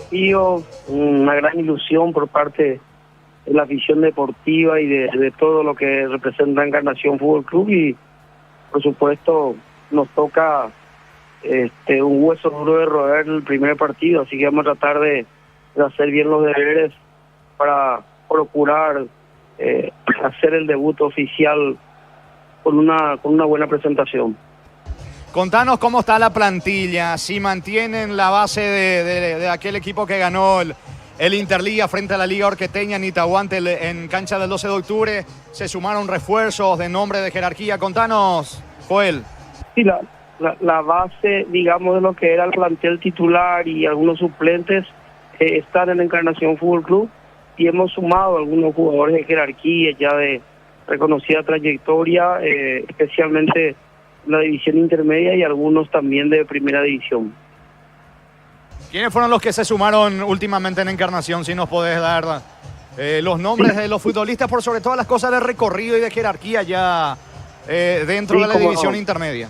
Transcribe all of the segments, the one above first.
desafío, una gran ilusión por parte de la afición deportiva y de todo lo que representa Encarnación Fútbol Club, y por supuesto nos toca un hueso duro de roer el primer partido, así que vamos a tratar de hacer bien los deberes para procurar hacer el debut oficial con una buena presentación. Contanos cómo está la plantilla, si mantienen la base de aquel equipo que ganó el Interliga frente a la Liga Orqueteña en Itahuante en cancha del 12 de octubre. Se sumaron refuerzos de nombre, de jerarquía. Contanos, Joel. Sí, la base, digamos, de lo que era el plantel titular y algunos suplentes están en Encarnación Fútbol Club, y hemos sumado algunos jugadores de jerarquía ya de reconocida trayectoria, especialmente la división intermedia y algunos también de primera división. ¿Quiénes fueron los que se sumaron últimamente en Encarnación? Si nos podés dar los nombres de los futbolistas, por sobre todas las cosas de recorrido y de jerarquía ya dentro de la división intermedia.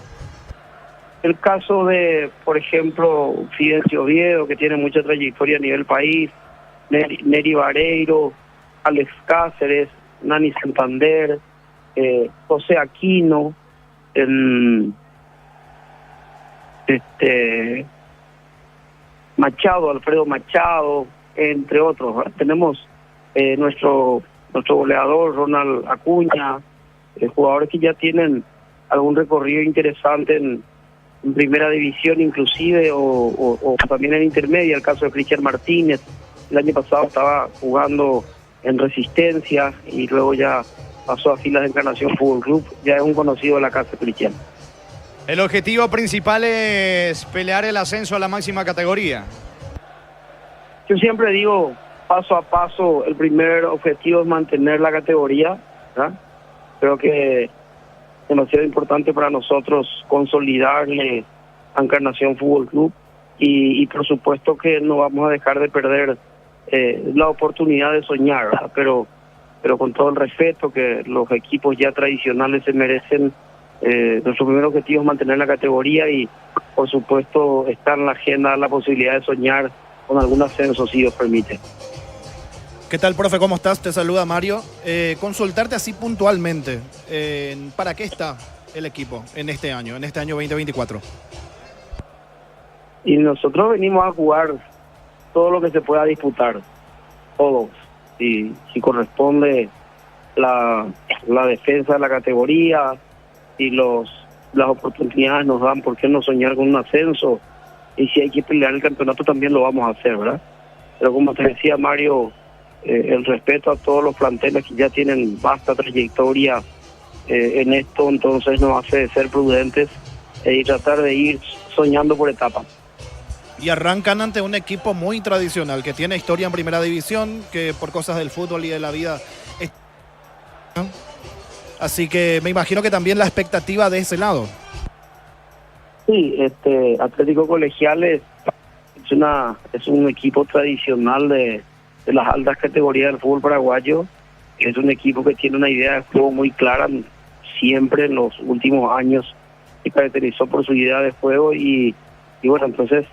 El caso de, por ejemplo, Fidencio Oviedo, que tiene mucha trayectoria a nivel país, Neri Vareiro, Alex Cáceres, Nani Santander, José Aquino, Machado, Alfredo Machado, entre otros. Tenemos nuestro goleador Ronald Acuña, jugadores que ya tienen algún recorrido interesante en primera división inclusive, o también en intermedia. El caso de Cristian Martínez, el año pasado estaba jugando en Resistencia y luego ya pasó a filas de Encarnación Fútbol Club, ya es un conocido de la casa Cristian. El objetivo principal es pelear el ascenso a la máxima categoría. Yo siempre digo, paso a paso, el primer objetivo es mantener la categoría, ¿verdad? Creo que es demasiado importante para nosotros consolidarle a Encarnación Fútbol Club, y por supuesto que no vamos a dejar de perder la oportunidad de soñar, ¿verdad? Pero con todo el respeto que los equipos ya tradicionales se merecen, nuestro primer objetivo es mantener la categoría, y por supuesto está en la agenda la posibilidad de soñar con algún ascenso, si Dios permite. ¿Qué tal, profe? ¿Cómo estás? Te saluda Mario. Consultarte así puntualmente, ¿para qué está el equipo en este año 2024? Y nosotros venimos a jugar todo lo que se pueda disputar, todos. Si corresponde la defensa de la categoría y las oportunidades nos dan, ¿por qué no soñar con un ascenso? Y si hay que pelear el campeonato también lo vamos a hacer, ¿verdad? Pero como te decía, Mario, el respeto a todos los planteles que ya tienen vasta trayectoria en esto, entonces nos hace ser prudentes y tratar de ir soñando por etapas. Y arrancan ante un equipo muy tradicional, que tiene historia en primera división, que por cosas del fútbol y de la vida... Así que me imagino que también la expectativa de ese lado. Sí, Atlético Colegiales es un equipo tradicional de las altas categorías del fútbol paraguayo. Es un equipo que tiene una idea de juego muy clara, siempre en los últimos años se caracterizó por su idea de juego, y bueno, entonces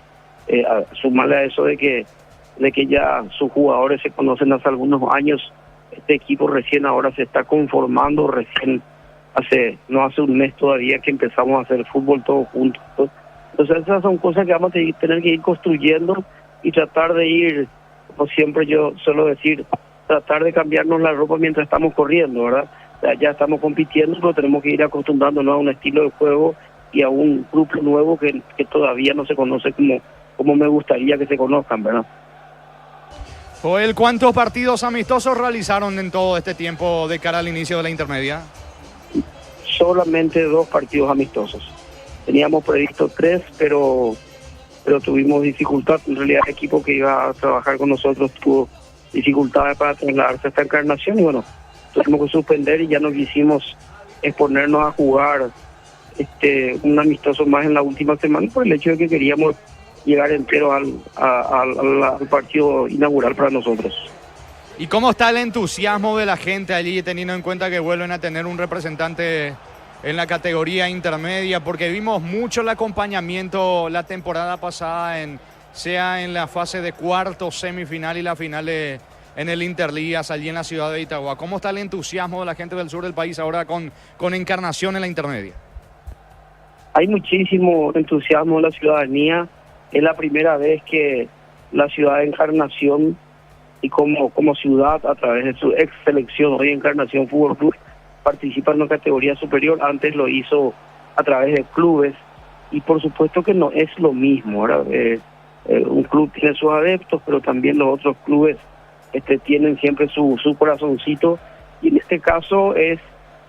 sumarle a eso de que ya sus jugadores se conocen hace algunos años. Este equipo recién ahora se está conformando, no hace un mes todavía que empezamos a hacer fútbol todos juntos. Entonces esas son cosas que vamos a tener que ir construyendo y tratar de ir, como siempre yo suelo decir, tratar de cambiarnos la ropa mientras estamos corriendo, ¿verdad? O sea, ya estamos compitiendo, pero tenemos que ir acostumbrándonos a un estilo de juego y a un grupo nuevo que todavía no se conoce como me gustaría que se conozcan, ¿verdad? Joel, ¿cuántos partidos amistosos realizaron en todo este tiempo de cara al inicio de la intermedia? Solamente 2 partidos amistosos. Teníamos previsto 3, pero tuvimos dificultad. En realidad el equipo que iba a trabajar con nosotros tuvo dificultades para trasladarse a esta Encarnación, y bueno, tuvimos que suspender y ya no quisimos exponernos a jugar un amistoso más en la última semana, por el hecho de que queríamos llegar entero al partido inaugural para nosotros. ¿Y cómo está el entusiasmo de la gente allí, teniendo en cuenta que vuelven a tener un representante en la categoría intermedia? Porque vimos mucho el acompañamiento la temporada pasada en sea en la fase de cuartos, semifinal y la final en el Interligas allí en la ciudad de Itagua. ¿Cómo está el entusiasmo de la gente del sur del país ahora con Encarnación en la intermedia? Hay muchísimo entusiasmo de la ciudadanía. Es la primera vez que la ciudad de Encarnación y como ciudad, a través de su ex selección, hoy Encarnación Fútbol Club, participa en una categoría superior. Antes lo hizo a través de clubes y por supuesto que no es lo mismo. Un club tiene sus adeptos, pero también los otros clubes tienen siempre su corazoncito, y en este caso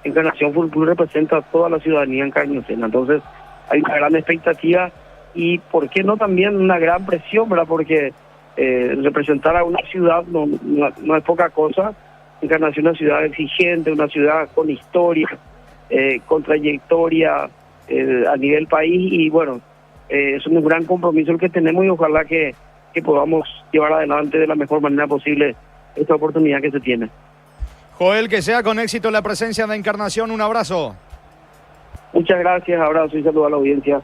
Encarnación Fútbol Club representa a toda la ciudadanía encarnacional. Entonces hay una gran expectativa y por qué no también una gran presión, ¿verdad? Porque representar a una ciudad no es poca cosa. Encarnación es una ciudad exigente, una ciudad con historia, con trayectoria a nivel país, y bueno, es un gran compromiso el que tenemos, y ojalá que podamos llevar adelante de la mejor manera posible esta oportunidad que se tiene. Joel, que sea con éxito la presencia de Encarnación. Un abrazo. Muchas gracias, abrazo y saludo a la audiencia.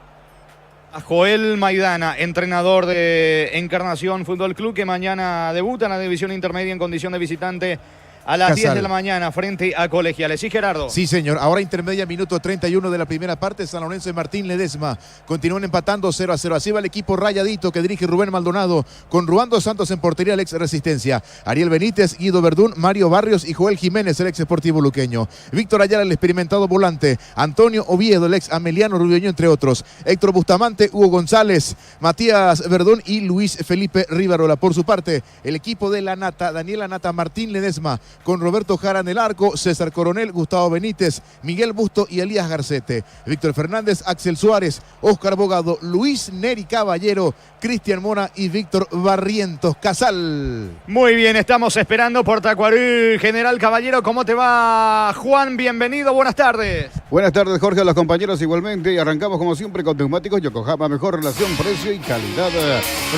A Joel Maidana, entrenador de Encarnación Fútbol Club, que mañana debuta en la división intermedia en condición de visitante a las 10 de la mañana frente a Colegiales. Sí, Gerardo. Sí, señor. Ahora intermedia, minuto 31 de la primera parte. San Lorenzo y Martín Ledesma continúan empatando 0-0. Así va el equipo rayadito que dirige Rubén Maldonado, con Ruando Santos en portería, el ex Resistencia, Ariel Benítez, Guido Verdún, Mario Barrios y Joel Jiménez, el ex Sportivo Luqueño, Víctor Ayala, el experimentado volante, Antonio Oviedo, el ex Ameliano Rubiño, entre otros, Héctor Bustamante, Hugo González, Matías Verdún y Luis Felipe Rivarola. Por su parte, el equipo de La Nata, Daniela Nata, Martín Ledesma, con Roberto Jara en el arco, César Coronel, Gustavo Benítez, Miguel Busto y Elías Garcete, Víctor Fernández, Axel Suárez, Óscar Bogado, Luis Neri Caballero, Cristian Mora y Víctor Barrientos Casal. Muy bien, estamos esperando por Tacuarí. General Caballero, ¿cómo te va? Juan, bienvenido, buenas tardes. Buenas tardes, Jorge, a los compañeros igualmente, y arrancamos como siempre con neumáticos Yokohama, mejor relación, precio y calidad.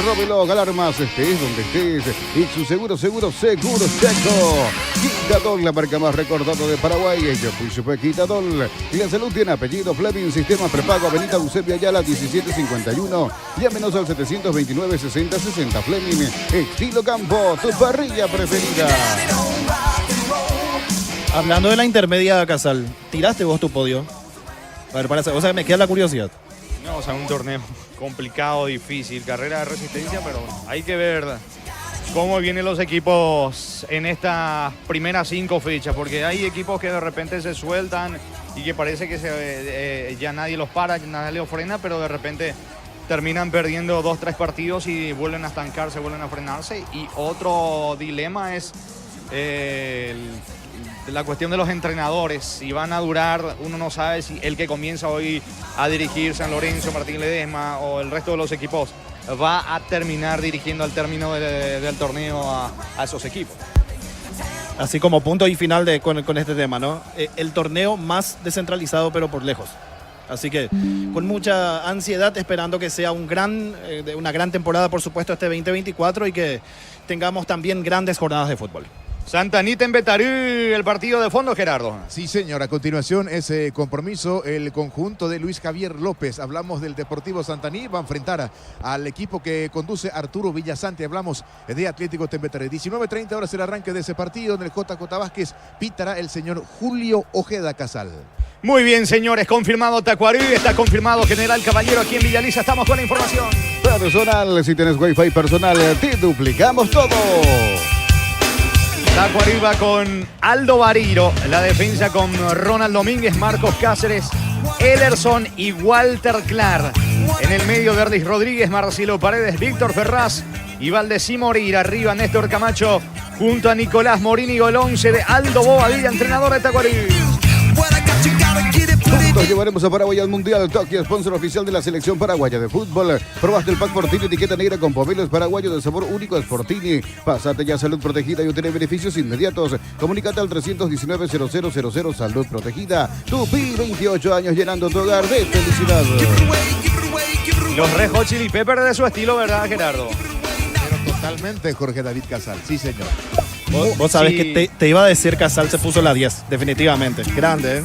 Robelo, Galarmas, estés donde estés, y su seguro seco. Quitadol, la marca más recordada de Paraguay. Yo fui Super Quitadol. Y la salud tiene apellido Fleming, sistema prepago, Avenida Eusebio Ayala 1751. Llámenos al 729-6060. Fleming, estilo campo, tu parrilla preferida. Hablando de la intermedia, Casal, ¿tiraste vos tu podio? A ver, o sea, me queda la curiosidad. No, o sea, un torneo complicado, difícil, carrera de resistencia, pero hay que ver cómo vienen los equipos en estas primeras 5 fechas, porque hay equipos que de repente se sueltan y que parece que ya nadie los para, nadie los frena, pero de repente terminan perdiendo 2-3 partidos y vuelven a estancarse, vuelven a frenarse. Y otro dilema es la cuestión de los entrenadores. Si van a durar, uno no sabe si el que comienza hoy a dirigir San Lorenzo, Martín Ledesma, o el resto de los equipos va a terminar dirigiendo al término del torneo a esos equipos. Así como punto y final con este tema, ¿no? El torneo más descentralizado, pero por lejos. Así que con mucha ansiedad, esperando que sea una gran temporada, por supuesto, este 2024, y que tengamos también grandes jornadas de fútbol. Santa Anita en Betarí, el partido de fondo, Gerardo. Sí, señor. A continuación, ese compromiso, el conjunto de Luis Javier López. Hablamos del Deportivo Santaní. Va a enfrentar al equipo que conduce Arturo Villasante. Hablamos de Atlético Tembetarí. 19:30 horas el arranque de ese partido. En el JJ Vázquez pitará el señor Julio Ojeda Casal. Muy bien, señores. Confirmado Tacuarí. Está confirmado General Caballero aquí en Villaliza. Estamos con la información. Personal, si tienes Wi-Fi personal, te duplicamos todo. Tacuarí va con Aldo Bariro, la defensa con Ronald Domínguez, Marcos Cáceres, Ederson y Walter Clar. En el medio, Verdis Rodríguez, Marcelo Paredes, Víctor Ferraz y Valdecí Morir. Arriba, Néstor Camacho junto a Nicolás Morini, el 11 de Aldo Bobadilla, entrenador de Tacuarí. Juntos llevaremos a Paraguay al Mundial. Tokio, sponsor oficial de la selección paraguaya de fútbol. Probaste el pack Fortini, etiqueta negra con pomelos paraguayos de sabor único Sportini. Pásate ya Salud Protegida y obtener beneficios inmediatos. Comunícate al 319-0000. Salud Protegida. Tupi, 28 años llenando tu hogar de felicidad. Los Red Hot Chili Peppers de su estilo, ¿verdad, Gerardo? Pero totalmente, Jorge David Casal. Sí, señor. Vos sabés sí, que te iba a decir, Casal se puso la 10, definitivamente. Grande, ¿eh?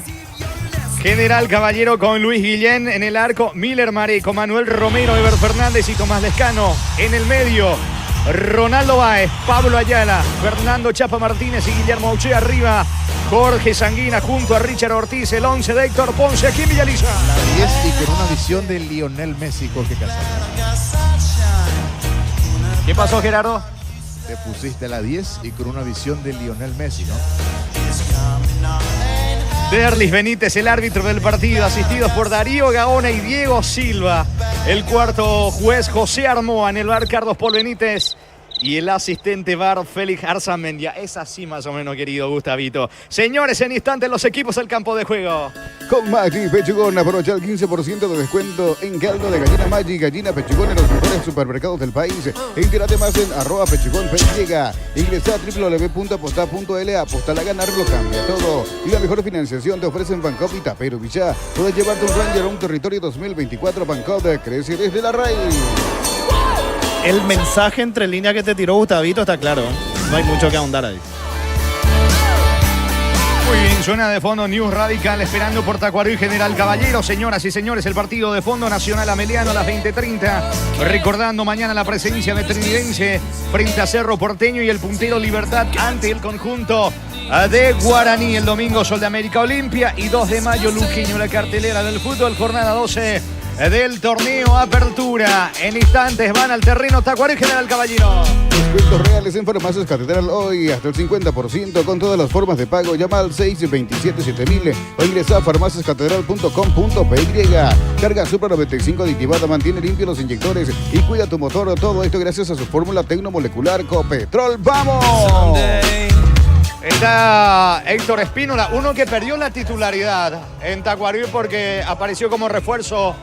General Caballero con Luis Guillén en el arco, Miller Mareco, Manuel Romero, Ever Fernández y Tomás Lescano. En el medio, Ronaldo Báez, Pablo Ayala, Fernando Chapa Martínez y Guillermo Auché arriba. Jorge Sanguina junto a Richard Ortiz, el 11 de Héctor Ponce aquí en Villaliza. La 10 y con una visión de Lionel Messi, Jorge Casal. ¿Qué pasó, Gerardo? Te pusiste la 10 y con una visión de Lionel Messi, ¿no? Derlis Benítez, el árbitro del partido, asistidos por Darío Gaona y Diego Silva. El cuarto juez, José Armoa. En el bar, Carlos Paul Benítez. Y el asistente VAR, Félix Arzamendia. Es así más o menos, querido Gustavito. Señores, en instantes los equipos del campo de juego. Con Maggi Pechugón, aprovecha el 15% de descuento en caldo de gallina Maggi, gallina Pechugón en los mejores supermercados del país. Entérate más en @pechugón.py. Ingresa a www.aposta.l. Apostar a ganar lo cambia todo. Y la mejor financiación te ofrecen Bancopp y Tapero Villá. Puedes llevarte un Ranger a un territorio 2024. Bancopp crece desde la raíz. El mensaje entre líneas que te tiró Gustavito está claro. No hay mucho que ahondar ahí. Muy bien, suena de fondo News Radical esperando por Tacuarembó y General Caballero. Señoras y señores, el partido de fondo Nacional Ameliano a las 20:30. Recordando mañana la presencia de Trinidense frente a Cerro Porteño y el puntero Libertad ante el conjunto de Guaraní. El domingo Sol de América Olimpia y 2 de mayo Luqueño, la cartelera del fútbol, jornada 12 del torneo Apertura. En instantes van al terreno Tacuarembó y General Caballero. Descuentos reales en Farmacias Catedral hoy hasta el 50% con todas las formas de pago. Llama al 627-7000 o ingresa a farmaciascatedral.com.py. Carga Super 95 aditivada, mantiene limpios los inyectores y cuida tu motor. Todo esto gracias a su fórmula tecnomolecular Copetrol. ¡Vamos! Está Héctor Espínola, uno que perdió la titularidad en Tacuarembó porque apareció como refuerzo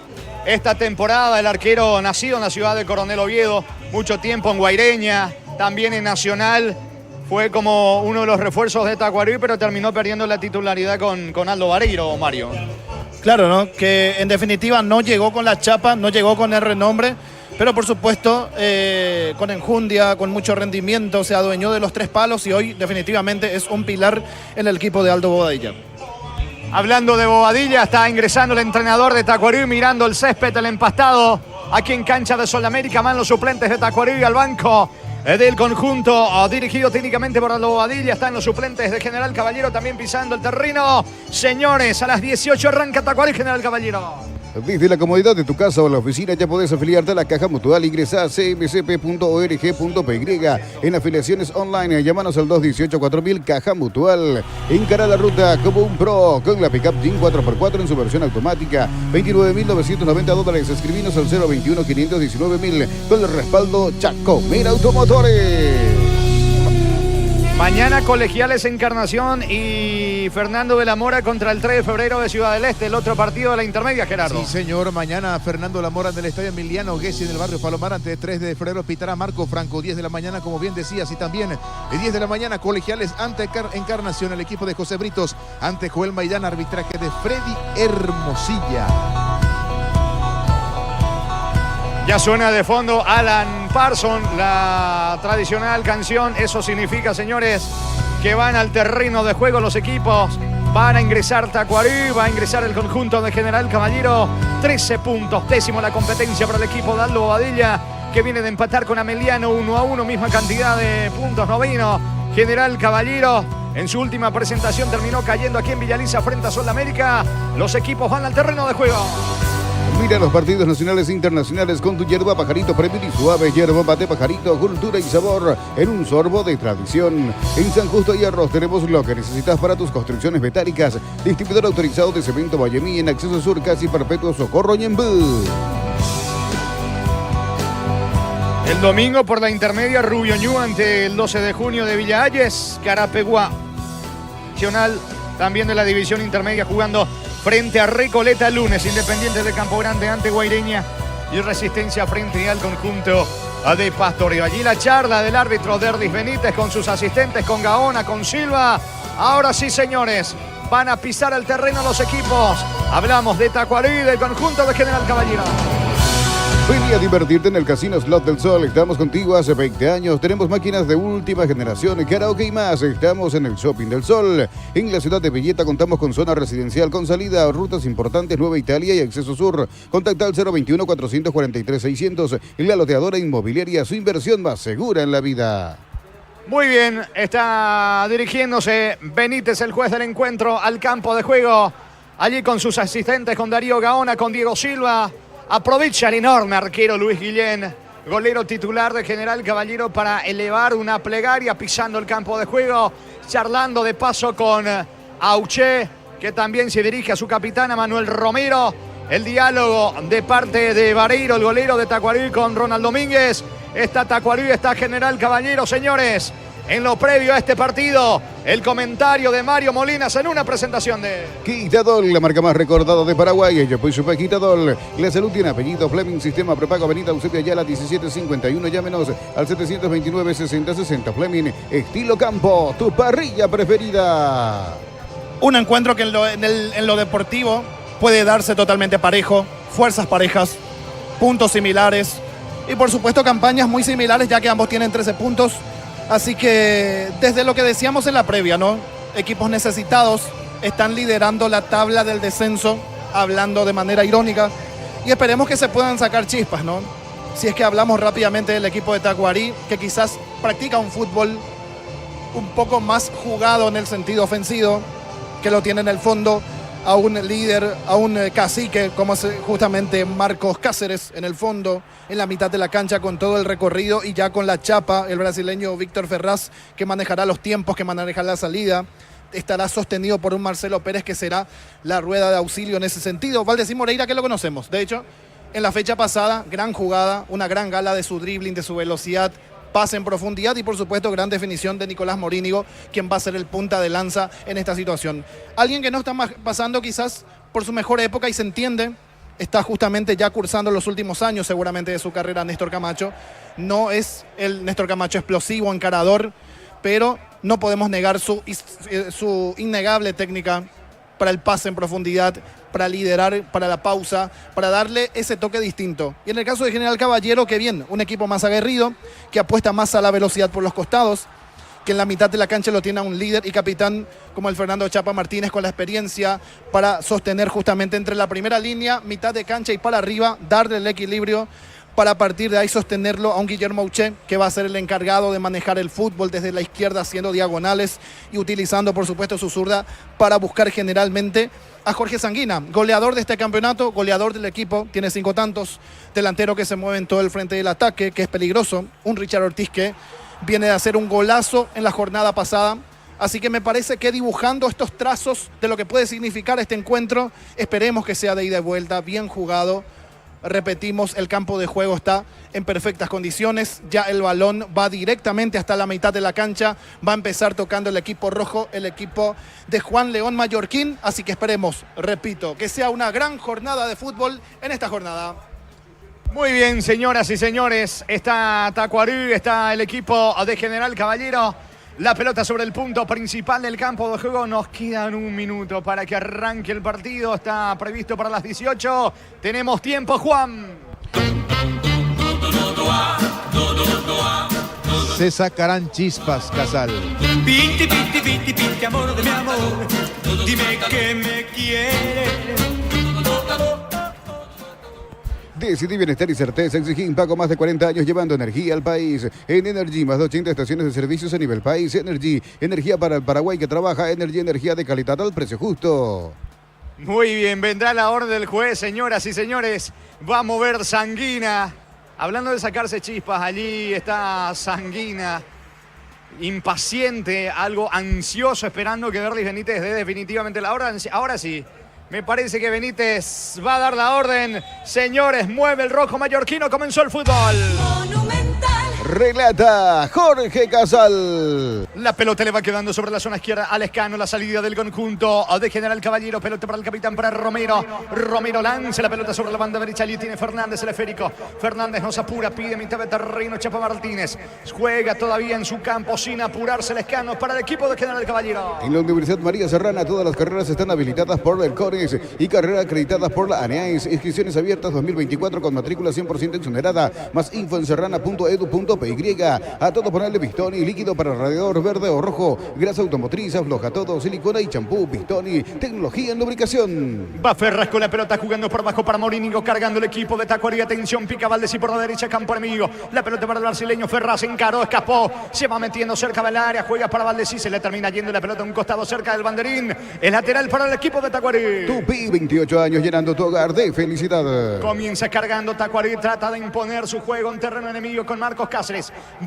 esta temporada, el arquero nacido en la ciudad de Coronel Oviedo, mucho tiempo en Guaireña, también en Nacional, fue como uno de los refuerzos de Tacuarembó, pero terminó perdiendo la titularidad con Aldo Vareiro, Mario. Claro, ¿no? Que en definitiva no llegó con la chapa, no llegó con el renombre, pero por supuesto con enjundia, con mucho rendimiento, se adueñó de los 3 palos y hoy definitivamente es un pilar en el equipo de Aldo Bobadilla. Hablando de Bobadilla, está ingresando el entrenador de Tacuarembó, mirando el césped, el empastado, aquí en cancha de Sol América, van los suplentes de Tacuarembó y al banco del conjunto dirigido técnicamente por Aldo Bobadilla. Están los suplentes de General Caballero también pisando el terreno. Señores, a las 18 arranca Tacuarembó y General Caballero. Desde la comodidad de tu casa o la oficina ya podés afiliarte a la Caja Mutual. Ingresa a cmcp.org.py. En afiliaciones online, llámanos al 218-4000 Caja Mutual. Encara la ruta como un pro con la pickup Jeep 4x4 en su versión automática. $29.990. Escribinos al 021-519.000 con el respaldo Chacomera Automotores. Mañana Colegiales Encarnación y Fernando de la Mora contra el 3 de febrero de Ciudad del Este, el otro partido de la intermedia, Gerardo. Sí, señor. Mañana Fernando de la Mora del Estadio Emiliano Gessi en el barrio Palomar ante 3 de febrero pitará Marco Franco. 10 de la mañana, como bien decías, y también 10 de la mañana Colegiales ante Encarnación, el equipo de José Britos ante Joel Maidán, arbitraje de Freddy Hermosilla. Ya suena de fondo Alan Parsons, la tradicional canción. Eso significa, señores, que van al terreno de juego los equipos. Van a ingresar Tacuarembó, va a ingresar el conjunto de General Caballero. 13 puntos, décimo la competencia para el equipo de Aldo Bobadilla, que viene de empatar con Ameliano 1-1, misma cantidad de puntos, noveno. General Caballero en su última presentación terminó cayendo aquí en Villaliza frente a Sol de América. Los equipos van al terreno de juego. Mira los partidos nacionales e internacionales con tu hierba Pajarito Premium y suave hierba mate Pajarito, cultura y sabor en un sorbo de tradición. En San Justo y Arroz tenemos lo que necesitas para tus construcciones metálicas. Distribuidor autorizado de Cemento Vallemí en Acceso Sur, Casi Perpetuo Socorro Ñembú. El domingo por la intermedia Rubio Ñu ante el 12 de junio de Villa Hayes, Carapeguá. Nacional también de la división intermedia jugando frente a Recoleta el lunes. Independiente de Campo Grande ante Guaireña y Resistencia frente al conjunto de Pastoreo. Allí la charla del árbitro Derlis Benítez con sus asistentes, con Gaona, con Silva. Ahora sí, señores, van a pisar el terreno los equipos. Hablamos de Tacuarembó y del conjunto de General Caballero. Vení a divertirte en el Casino Slot del Sol. Estamos contigo hace 20 años. Tenemos máquinas de última generación, karaoke y más. Estamos en el Shopping del Sol. En la ciudad de Villeta contamos con zona residencial con salida a rutas importantes, Nueva Italia y Acceso Sur. Contacta al 021-443-600. La loteadora inmobiliaria, su inversión más segura en la vida. Muy bien, está dirigiéndose Benítez, el juez del encuentro, al campo de juego. Allí con sus asistentes, con Darío Gaona, con Diego Silva. Aprovecha el enorme arquero Luis Guillén, golero titular de General Caballero, para elevar una plegaria pisando el campo de juego, charlando de paso con Auché, que también se dirige a su capitana Manuel Romero. El diálogo de parte de Vareiro, el golero de Tacuarí, con Ronald Domínguez. Está Tacuarí, está General Caballero, señores. En lo previo a este partido, el comentario de Mario Molinas en una presentación de Quitadol, la marca más recordada de Paraguay. Ella pues supe Quitadol. La salud tiene apellido Fleming, sistema prepago Avenida Eusebio Ayala 1751. Llámenos al 729-6060. Fleming, estilo campo, tu parrilla preferida. Un encuentro que en lo deportivo puede darse totalmente parejo, fuerzas parejas, puntos similares y por supuesto campañas muy similares, ya que ambos tienen 13 puntos. Así que desde lo que decíamos en la previa, ¿no? Equipos necesitados están liderando la tabla del descenso, hablando de manera irónica, y esperemos que se puedan sacar chispas, ¿no? Si es que hablamos rápidamente del equipo de Tacuarí, que quizás practica un fútbol un poco más jugado en el sentido ofensivo, que lo tiene en el fondo a un líder, a un cacique, como es justamente Marcos Cáceres en el fondo, en la mitad de la cancha con todo el recorrido, y ya con la chapa, el brasileño Víctor Ferraz, que manejará los tiempos, que manejará la salida. Estará sostenido por un Marcelo Pérez, que será la rueda de auxilio en ese sentido. Valdecín Moreira, que lo conocemos. De hecho, en la fecha pasada, gran jugada, una gran gala de su dribbling, de su velocidad, pase en profundidad y por supuesto gran definición de Nicolás Morínigo, quien va a ser el punta de lanza en esta situación. Alguien que no está pasando quizás por su mejor época, y se entiende, está justamente ya cursando los últimos años seguramente de su carrera, Néstor Camacho. No es el Néstor Camacho explosivo, encarador, pero no podemos negar su innegable técnica para el pase en profundidad, para liderar, para la pausa, para darle ese toque distinto. Y en el caso de General Caballero, que bien, un equipo más aguerrido, que apuesta más a la velocidad por los costados, que en la mitad de la cancha lo tiene a un líder y capitán como el Fernando Chapa Martínez, con la experiencia para sostener justamente entre la primera línea, mitad de cancha y para arriba, darle el equilibrio para a partir de ahí sostenerlo a un Guillermo Auché, que va a ser el encargado de manejar el fútbol desde la izquierda, haciendo diagonales y utilizando por supuesto su zurda para buscar generalmente a Jorge Sanguina, goleador de este campeonato, goleador del equipo, tiene 5 tantos, delantero que se mueve en todo el frente del ataque, que es peligroso, un Richard Ortiz que viene de hacer un golazo en la jornada pasada. Así que me parece que dibujando estos trazos de lo que puede significar este encuentro, esperemos que sea de ida y vuelta, bien jugado. Repetimos, el campo de juego está en perfectas condiciones, ya el balón va directamente hasta la mitad de la cancha, va a empezar tocando el equipo rojo, el equipo de Juan León Mallorquín, así que esperemos, repito, que sea una gran jornada de fútbol en esta jornada. Muy bien, señoras y señores, está Tacuarí, está el equipo de General Caballero. La pelota sobre el punto principal del campo de juego. Nos quedan 1 minuto para que arranque el partido. Está previsto para las 18. Tenemos tiempo, Juan. Se sacarán chispas, Casal. Piti, piti, piti, piti, amor de mi amor. Dime que me quieres. Decidí bienestar y certeza. Exigí Pago, más de 40 años llevando energía al país. En Energy, más de 80 estaciones de servicios a nivel país. Energy, energía para el Paraguay que trabaja. Energy, energía de calidad al precio justo. Muy bien, vendrá la orden del juez, señoras y señores. Va a mover Sanguina. Hablando de sacarse chispas, allí está Sanguina, impaciente, algo ansioso, esperando que Verlis Benítez dé definitivamente la orden. Ahora sí. Me parece que Benítez va a dar la orden. Señores, mueve el rojo mallorquino. Comenzó el fútbol. Monumental. Relata Jorge Casal. La pelota le va quedando sobre la zona izquierda al Escano, la salida del conjunto de General Caballero, pelota para el capitán, para Romero. Romero lanza la pelota sobre la banda derecha, allí tiene Fernández el esférico. Fernández nos apura, pide mitad de terreno, Chapa Martínez. Juega todavía en su campo sin apurarse el Escano para el equipo de General Caballero. En la Universidad María Serrana todas las carreras están habilitadas por el CONES y carreras acreditadas por la ANEAIS. Inscripciones abiertas 2024 con matrícula 100% exonerada. Más info en serrana.edu.py. A todo ponerle pistón y líquido para radiador verde o rojo. Grasa automotriz, afloja todo, silicona y champú, pistón y tecnología en lubricación. Va Ferraz con la pelota jugando por abajo para Morínigo, cargando el equipo de Tacuarí. Atención, pica Valdesí por la derecha, campo enemigo. La pelota para el brasileño, Ferraz encaró, escapó, se va metiendo cerca del área, juega para Valdesí, se le termina yendo la pelota a un costado cerca del banderín. El lateral para el equipo de Tacuarí. Tupi, 28 años llenando tu hogar de felicidad. Comienza cargando Tacuarí, trata de imponer su juego en terreno enemigo con Marcos Cáceres.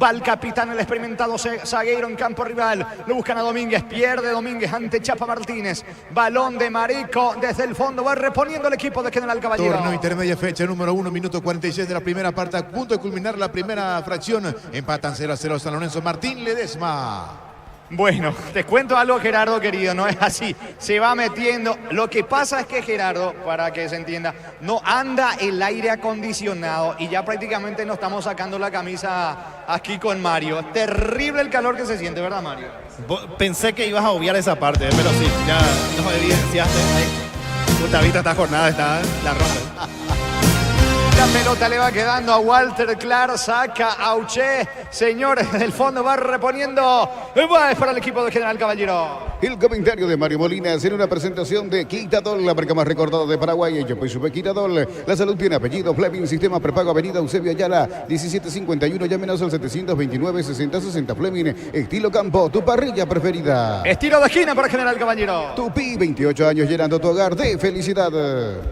Va el capitán, el experimentado zagueiro en campo rival. Lo buscan a Domínguez, pierde Domínguez ante Chapa Martínez. Balón de Marico desde el fondo, va reponiendo el equipo de General Caballero. Torneo intermedia, fecha número 1, minuto 46 de la primera parte, a punto de culminar la primera fracción. Empatan 0-0 San Lorenzo. Martín Ledesma. Bueno, te cuento algo, Gerardo querido, no es así, se va metiendo. Lo que pasa es que Gerardo, para que se entienda, no anda el aire acondicionado y ya prácticamente nos estamos sacando la camisa aquí con Mario. Terrible el calor que se siente, ¿verdad, Mario? Pensé que ibas a obviar esa parte, pero sí, ya nos evidenciaste. Gustavito, esta jornada está la rompe. La pelota le va quedando a Walter Clark, saca a Auché. Señores, del fondo va reponiendo. Es para el equipo de General Caballero. El comentario de Mario Molinas en una presentación de Quitadol, la marca más recordada de Paraguay. Yo pues supe Quitadol. La salud tiene apellido. Fleming, sistema prepago, avenida Eusebio Ayala, 1751. Llámenos al 729-6060. Fleming, estilo campo, tu parrilla preferida. Estilo de esquina para General Caballero. Tupi, 28 años llenando tu hogar de felicidad.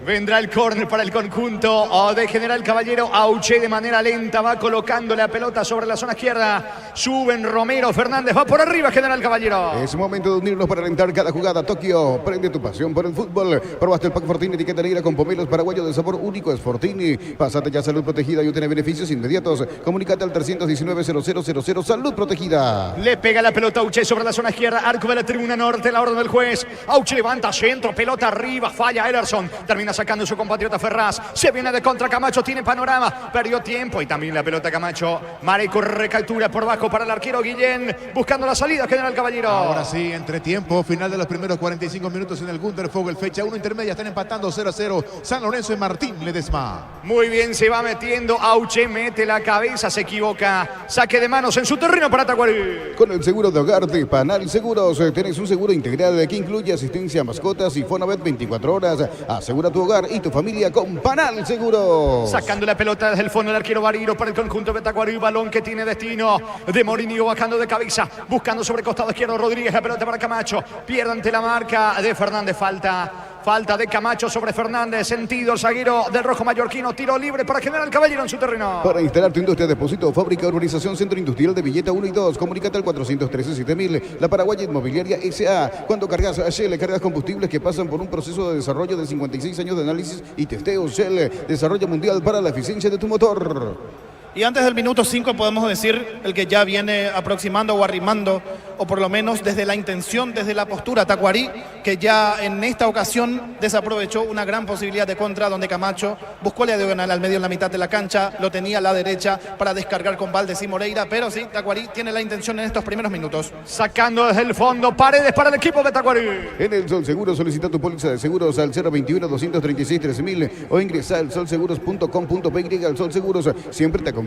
Vendrá el córner para el conjunto de General Caballero. Auché de manera lenta va colocando la pelota sobre la zona izquierda. Suben Romero, Fernández va por arriba General Caballero. Es momento de unirnos para alentar cada jugada. Tokio, prende tu pasión por el fútbol. Probaste el Pack Fortini, etiqueta negra con pomelos paraguayos de sabor único. Es Fortini. Pásate ya Salud Protegida y obtiene beneficios inmediatos. Comunícate al 319-0000. Salud Protegida. Le pega la pelota a Auché sobre la zona izquierda. Arco de la tribuna norte, la orden del juez. Auché levanta centro, pelota arriba, falla Ederson. Termina sacando su compatriota Ferraz. Se viene de contra Camacho, tiene panorama, perdió tiempo y también la pelota Camacho. Marico recaptura por bajo para el arquero Guillén, buscando la salida General Caballero. Ahora sí, entre tiempo, final de los primeros 45 minutos en el Guntervogel, fecha 1 intermedia, están empatando 0-0 San Lorenzo y Martín Ledesma. Muy bien, se va metiendo Auché, mete la cabeza, se equivoca, saque de manos en su terreno para Tacuarí. Con el seguro de hogar de Panal Seguros, tenés un seguro integral que incluye asistencia a mascotas y Fonavet 24 horas. Asegura tu hogar y tu familia con Panal Seguros. Sacando la pelota desde el fondo del arquero Bariro para el conjunto de Tacuarí, balón que tiene destino de Morínigo bajando de cabeza, buscando sobre costado izquierdo Rodríguez, la pelota para Camacho, pierde ante la marca de Fernández, falta de Camacho sobre Fernández, sentido el zaguero del rojo mallorquino, tiro libre para General Caballero en su terreno. Para instalar tu industria, depósito, fábrica, urbanización, centro industrial de Villeta 1 y 2, comunícate al 413-7000, la Paraguaya Inmobiliaria S.A. Cuando cargas Shell, cargas combustibles que pasan por un proceso de desarrollo de 56 años de análisis y testeo. Shell, desarrollo mundial para la eficiencia de tu motor. Y antes del minuto 5 podemos decir el que ya viene aproximando o arrimando, o por lo menos desde la intención, desde la postura Tacuarí, que ya en esta ocasión desaprovechó una gran posibilidad de contra, donde Camacho buscó la diagonal al medio en la mitad de la cancha, lo tenía a la derecha para descargar con Valdés y Moreira, pero sí, Tacuarí tiene la intención en estos primeros minutos. Sacando desde el fondo, Paredes para el equipo de Tacuarí. En el Sol Seguros solicita tu póliza de seguros al 021-236-13.000 o ingresa al solseguros.com.py. Al Sol Seguros siempre te acompaña.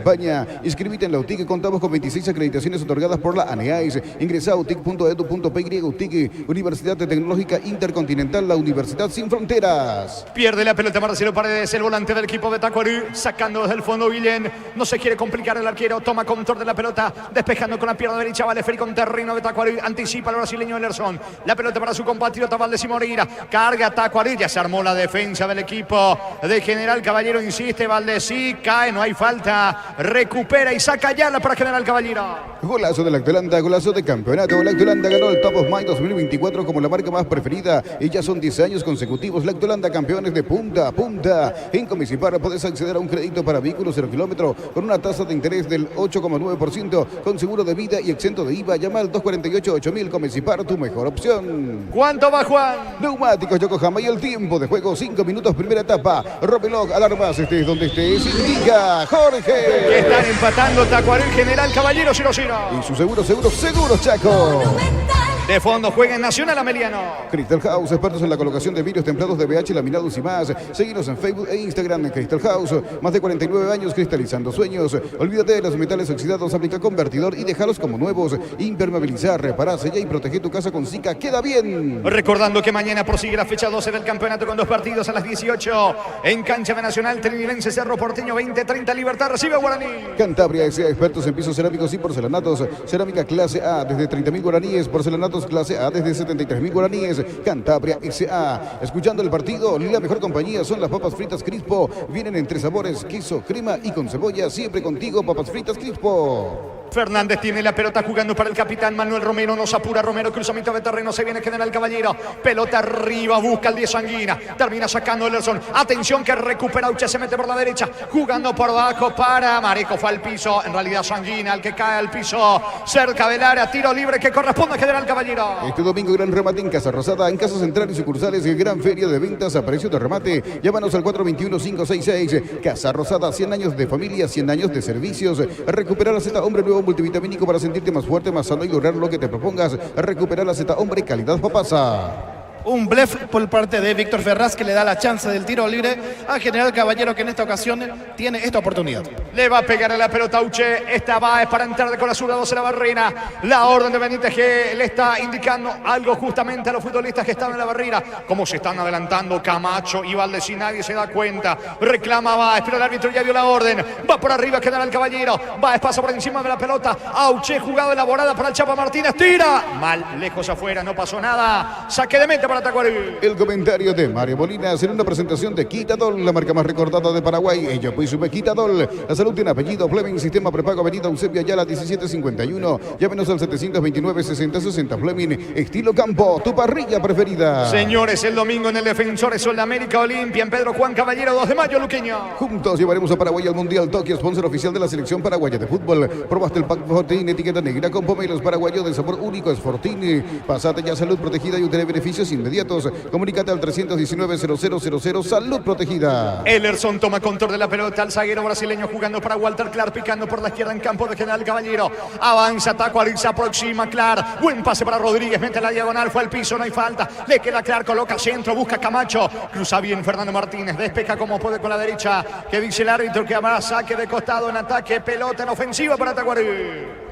Inscríbete en la UTIC, contamos con 26 acreditaciones otorgadas por la ANEAIS. Ingresa a utic.edu.py. UTIC, Universidad Tecnológica Intercontinental, la Universidad Sin Fronteras. Pierde la pelota Marcelo Paredes, el volante del equipo de Tacuarí, sacando desde el fondo Guillén, no se quiere complicar el arquero, toma control de la pelota, despejando con la pierna derecha, vale Feri con terreno de Tacuarí, anticipa el brasileño Ederson, la pelota para su compatriota Valdés y Moreira, carga Tacuarí, ya se armó la defensa del equipo de General Caballero, insiste Valdés, y cae, no hay falta, recupera y saca ya la para General Caballero. Golazo del Atlanta, golazo de campeón. campeonato. Lactolanda ganó el Top of Mind 2024 como la marca más preferida y ya son 10 años consecutivos. Lactolanda campeones de punta a punta. En Comicipar puedes acceder a un crédito para vehículos 0 kilómetro con una tasa de interés del 8,9% con seguro de vida y exento de IVA. Llama al 248-8000. Comicipar, tu mejor opción. ¿Cuánto va, Juan? Neumáticos Yokohama y el tiempo de juego 5 minutos primera etapa. Robelog, alarmas, estés donde estés, indica Jorge. Están empatando Tacuarembó, General Caballero 0-0. Y su seguro Chaco. De fondo juega en Nacional Ameliano. Crystal House, expertos en la colocación de vidrios templados de BH, laminados y más. Seguinos en Facebook e Instagram en Crystal House. Más de 49 años cristalizando sueños. Olvídate de los metales oxidados, aplica convertidor y déjalos como nuevos. Impermeabilizar, reparar, sella y protege tu casa con Zika. ¡Queda bien! Recordando que mañana prosigue la fecha 12 del campeonato con 2 partidos a las 18. En cancha de Nacional, Trinidense, Cerro Porteño, 20-30, Libertad recibe a Guaraní. Cantabria S.A., expertos en pisos cerámicos y porcelanatos. Cerámica clase A desde 30.000 guaraníes. Porcelanatos clase A desde 73.000 guaraníes. Cantabria S.A. Escuchando el partido, la mejor compañía son las papas fritas Crispo. Vienen en 3 sabores, queso, crema y con cebolla. Siempre contigo, papas fritas Crispo. Fernández tiene la pelota jugando para el capitán Manuel Romero, nos apura Romero, cruzamiento de terreno, se viene General Caballero, pelota arriba, busca el 10 Sanguina, termina sacando Elerson, atención que recupera Uche, se mete por la derecha, jugando por abajo para Mareco, fue al piso, en realidad Sanguina, el que cae al piso, cerca del área, tiro libre que corresponde a General Caballero. Este domingo gran remate en Casa Rosada, en Casa Central y sucursales, gran feria de ventas a precio de remate, llámanos al 421-566, Casa Rosada, 100 años de familia, 100 años de servicios, recuperar la Z Hombre Nuevo multivitamínico para sentirte más fuerte, más sano y lograr lo que te propongas. Recuperar la Z Hombre calidad papasa. Un blef por parte de Víctor Ferraz que le da la chance del tiro libre a General Caballero, que en esta ocasión tiene esta oportunidad. Le va a pegar a la pelota Uche. Esta va es para entrar de con la zurda 12 la barrera. La orden de Benítez que le está indicando algo justamente a los futbolistas que están en la barrera. Cómo se están adelantando Camacho y Valdés y nadie se da cuenta. Reclama Baez, pero el árbitro ya dio la orden. Va por arriba General Caballero. Baez pasa por encima de la pelota. Auche, jugada elaborada para el Chapa Martínez. Tira. Mal, lejos afuera, no pasó nada. Saque de meta para Tacuarembó. El comentario de Mario Molinas en una presentación de Quitadol, la marca más recordada de Paraguay. Ella pues sube Quitadol. La salud tiene apellido. Fleming, sistema prepago, avenida Eusebio Ayala 1751. Llámenos al 729-6060. Fleming, estilo campo, tu parrilla preferida. Señores, el domingo en el Defensores Sol de América Olimpia, en Pedro Juan Caballero, 2 de mayo, Luqueño. Juntos llevaremos a Paraguay al Mundial Tokio, sponsor oficial de la selección paraguaya de fútbol. Probaste el pack Fortini, etiqueta negra con pomelos paraguayos de sabor único, es Fortini. Pasate ya salud protegida y obtener beneficios inmediatos. Comunícate al 319-0000, salud protegida. Elerson toma control de la pelota, el zaguero brasileño jugando para Walter Clark, picando por la izquierda en campo de General Caballero. Avanza, Tacuarembó, se aproxima Clark. Buen pase para Rodríguez, mete la diagonal, fue al piso, no hay falta. Le queda Clark, coloca centro, busca Camacho. Cruza bien Fernando Martínez, despeja como puede con la derecha. Que dice el árbitro que habrá saque de costado en ataque, pelota en ofensiva para Tacuarembó.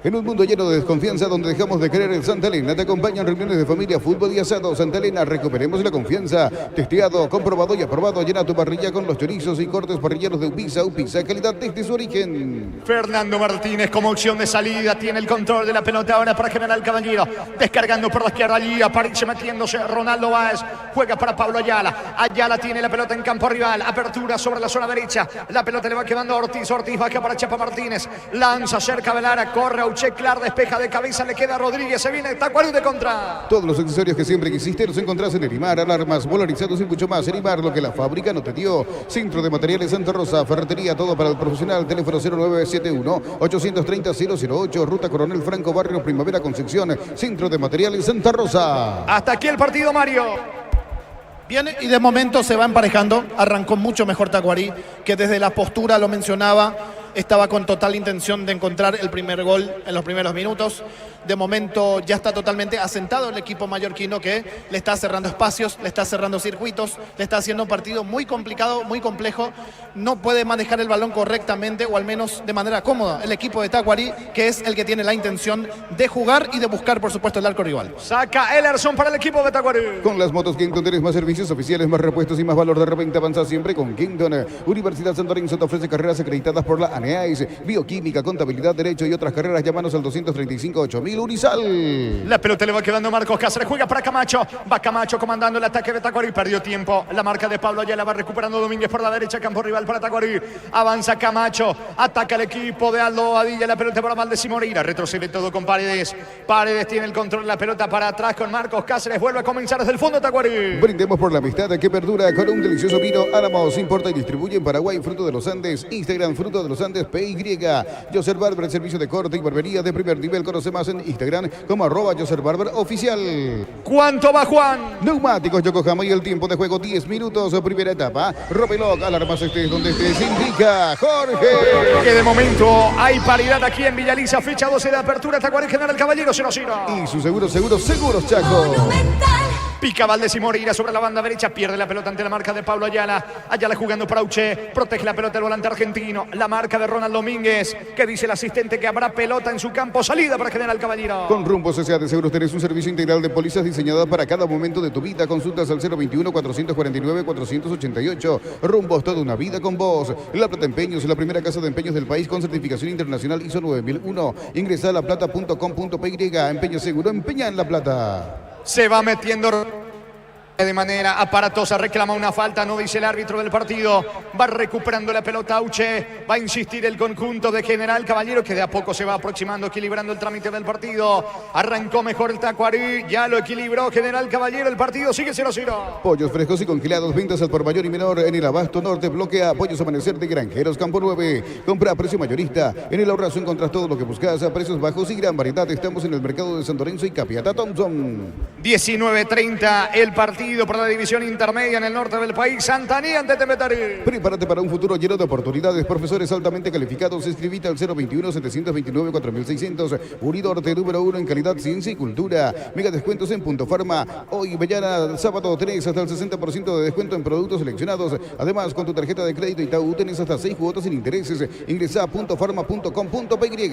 En un mundo lleno de desconfianza donde dejamos de creer en Santa Elena, te acompañan reuniones de familia, fútbol y asado. Santa Elena, recuperemos la confianza. Testeado, comprobado y aprobado. Llena tu parrilla con los chorizos y cortes parrilleros de Upisa de calidad desde su origen. Fernando Martínez como opción de salida, tiene el control de la pelota ahora para General Caballero. Descargando por la izquierda allí, aparece metiéndose Ronaldo Báez. Juega para Pablo Ayala. Ayala tiene la pelota en campo rival. Apertura sobre la zona derecha. La pelota le va quedando a Ortiz. Ortiz baja para Chapa Martínez. Lanza cerca del área, corre Che Clar, despeja de cabeza, le queda Rodríguez, se viene Tacuarembó de contra. Todos los accesorios que siempre quisiste los encontrás en Erimar, alarmas, polarizados y mucho más. Erimar, lo que la fábrica no te dio. Centro de Materiales Santa Rosa, ferretería, todo para el profesional. Teléfono 0971-830-008, Ruta Coronel Franco, Barrio Primavera, Concepción. Centro de Materiales Santa Rosa. Hasta aquí el partido, Mario. Bien, y de momento se va emparejando. Arrancó mucho mejor Tacuarembó, que desde la postura lo mencionaba. Estaba con total intención de encontrar el primer gol en los primeros minutos. De momento ya está totalmente asentado el equipo mallorquino, que le está cerrando espacios, le está cerrando circuitos, le está haciendo un partido muy complicado, muy complejo. No puede manejar el balón correctamente, o al menos de manera cómoda, el equipo de Tacuarembó, que es el que tiene la intención de jugar y de buscar, por supuesto, el arco rival. Saca Elerson para el equipo de Tacuarembó. Con las motos Kington tienes más servicios oficiales, más repuestos y más valor de repente. Avanza siempre con Kington. Universidad Santo Lorenzo te ofrece carreras acreditadas por la Aneais, Bioquímica, Contabilidad, Derecho y otras carreras. Llámanos al 235-8000 Unisal. La pelota le va quedando Marcos Cáceres, juega para Camacho, va Camacho comandando el ataque de Tacuarí, perdió tiempo, la marca de Pablo Ayala, va recuperando Domínguez por la derecha, campo rival para Tacuarí, avanza Camacho, ataca el equipo de Aldo Adilla, la pelota para Valdés y Moreira, retrocede todo con Paredes, Paredes tiene el control de la pelota para atrás con Marcos Cáceres, vuelve a comenzar desde el fondo Tacuarí. Brindemos por la amistad que perdura con un delicioso vino. Álamos importa y distribuye en Paraguay Fruto de los Andes. Instagram Fruto de los Andes PY. Joseph Barber, servicio de corte y barbería de primer nivel. Conoce más en Instagram como @Joseph_Barber_oficial. ¿Cuánto va Juan? Neumáticos Yokohama y el tiempo de juego 10 minutos. Primera etapa. Robeloc, alarmas estés donde estés. Indica Jorge. Que de momento hay paridad aquí en Villaliza. Fecha 12 de apertura. Tacuarí General Caballero 0-0. Y su seguros Chaco. Pica Valdés y Moreira sobre la banda derecha, pierde la pelota ante la marca de Pablo Ayala. Ayala jugando para Uche, protege la pelota el volante argentino. La marca de Ronald Domínguez, que dice el asistente que habrá pelota en su campo. Salida para General Caballero. Con Rumbos S.A. de Seguros tenés un servicio integral de pólizas diseñada para cada momento de tu vida. Consultas al 021-449-488. Rumbos, toda una vida con vos. La Plata Empeños, la primera casa de empeños del país con certificación internacional ISO 9001. Ingresa a laplata.com.py. Empeño seguro, empeña en La Plata. Se va metiendo de manera aparatosa, reclama una falta, no dice el árbitro del partido. Va recuperando la pelota Auche, va a insistir el conjunto de General Caballero, que de a poco se va aproximando, equilibrando el trámite del partido. Arrancó mejor el Tacuarí, ya lo equilibró General Caballero, el partido sigue 0-0. Pollos frescos y congelados, ventas al por mayor y menor en el Abasto Norte. Bloquea Pollos Amanecer de Granjeros Campo 9. Compra a precio mayorista. En el Ahorrazo encontrás todo lo que buscas a precios bajos y gran variedad. Estamos en el mercado de San Lorenzo y Capiatá Thompson. 19:30 el partido para la división intermedia en el norte del país. Santaní ante Temetari. Prepárate para un futuro lleno de oportunidades. Profesores altamente calificados. Escribite al 021-729-4600. Unidorte número 1 en calidad, ciencia y cultura. Mega descuentos en Punto Farma. Hoy, mañana, sábado, tenés hasta el 60% de descuento en productos seleccionados. Además, con tu tarjeta de crédito Itaú tenés hasta 6 cuotas sin intereses. Ingresa a puntofarma.com.py.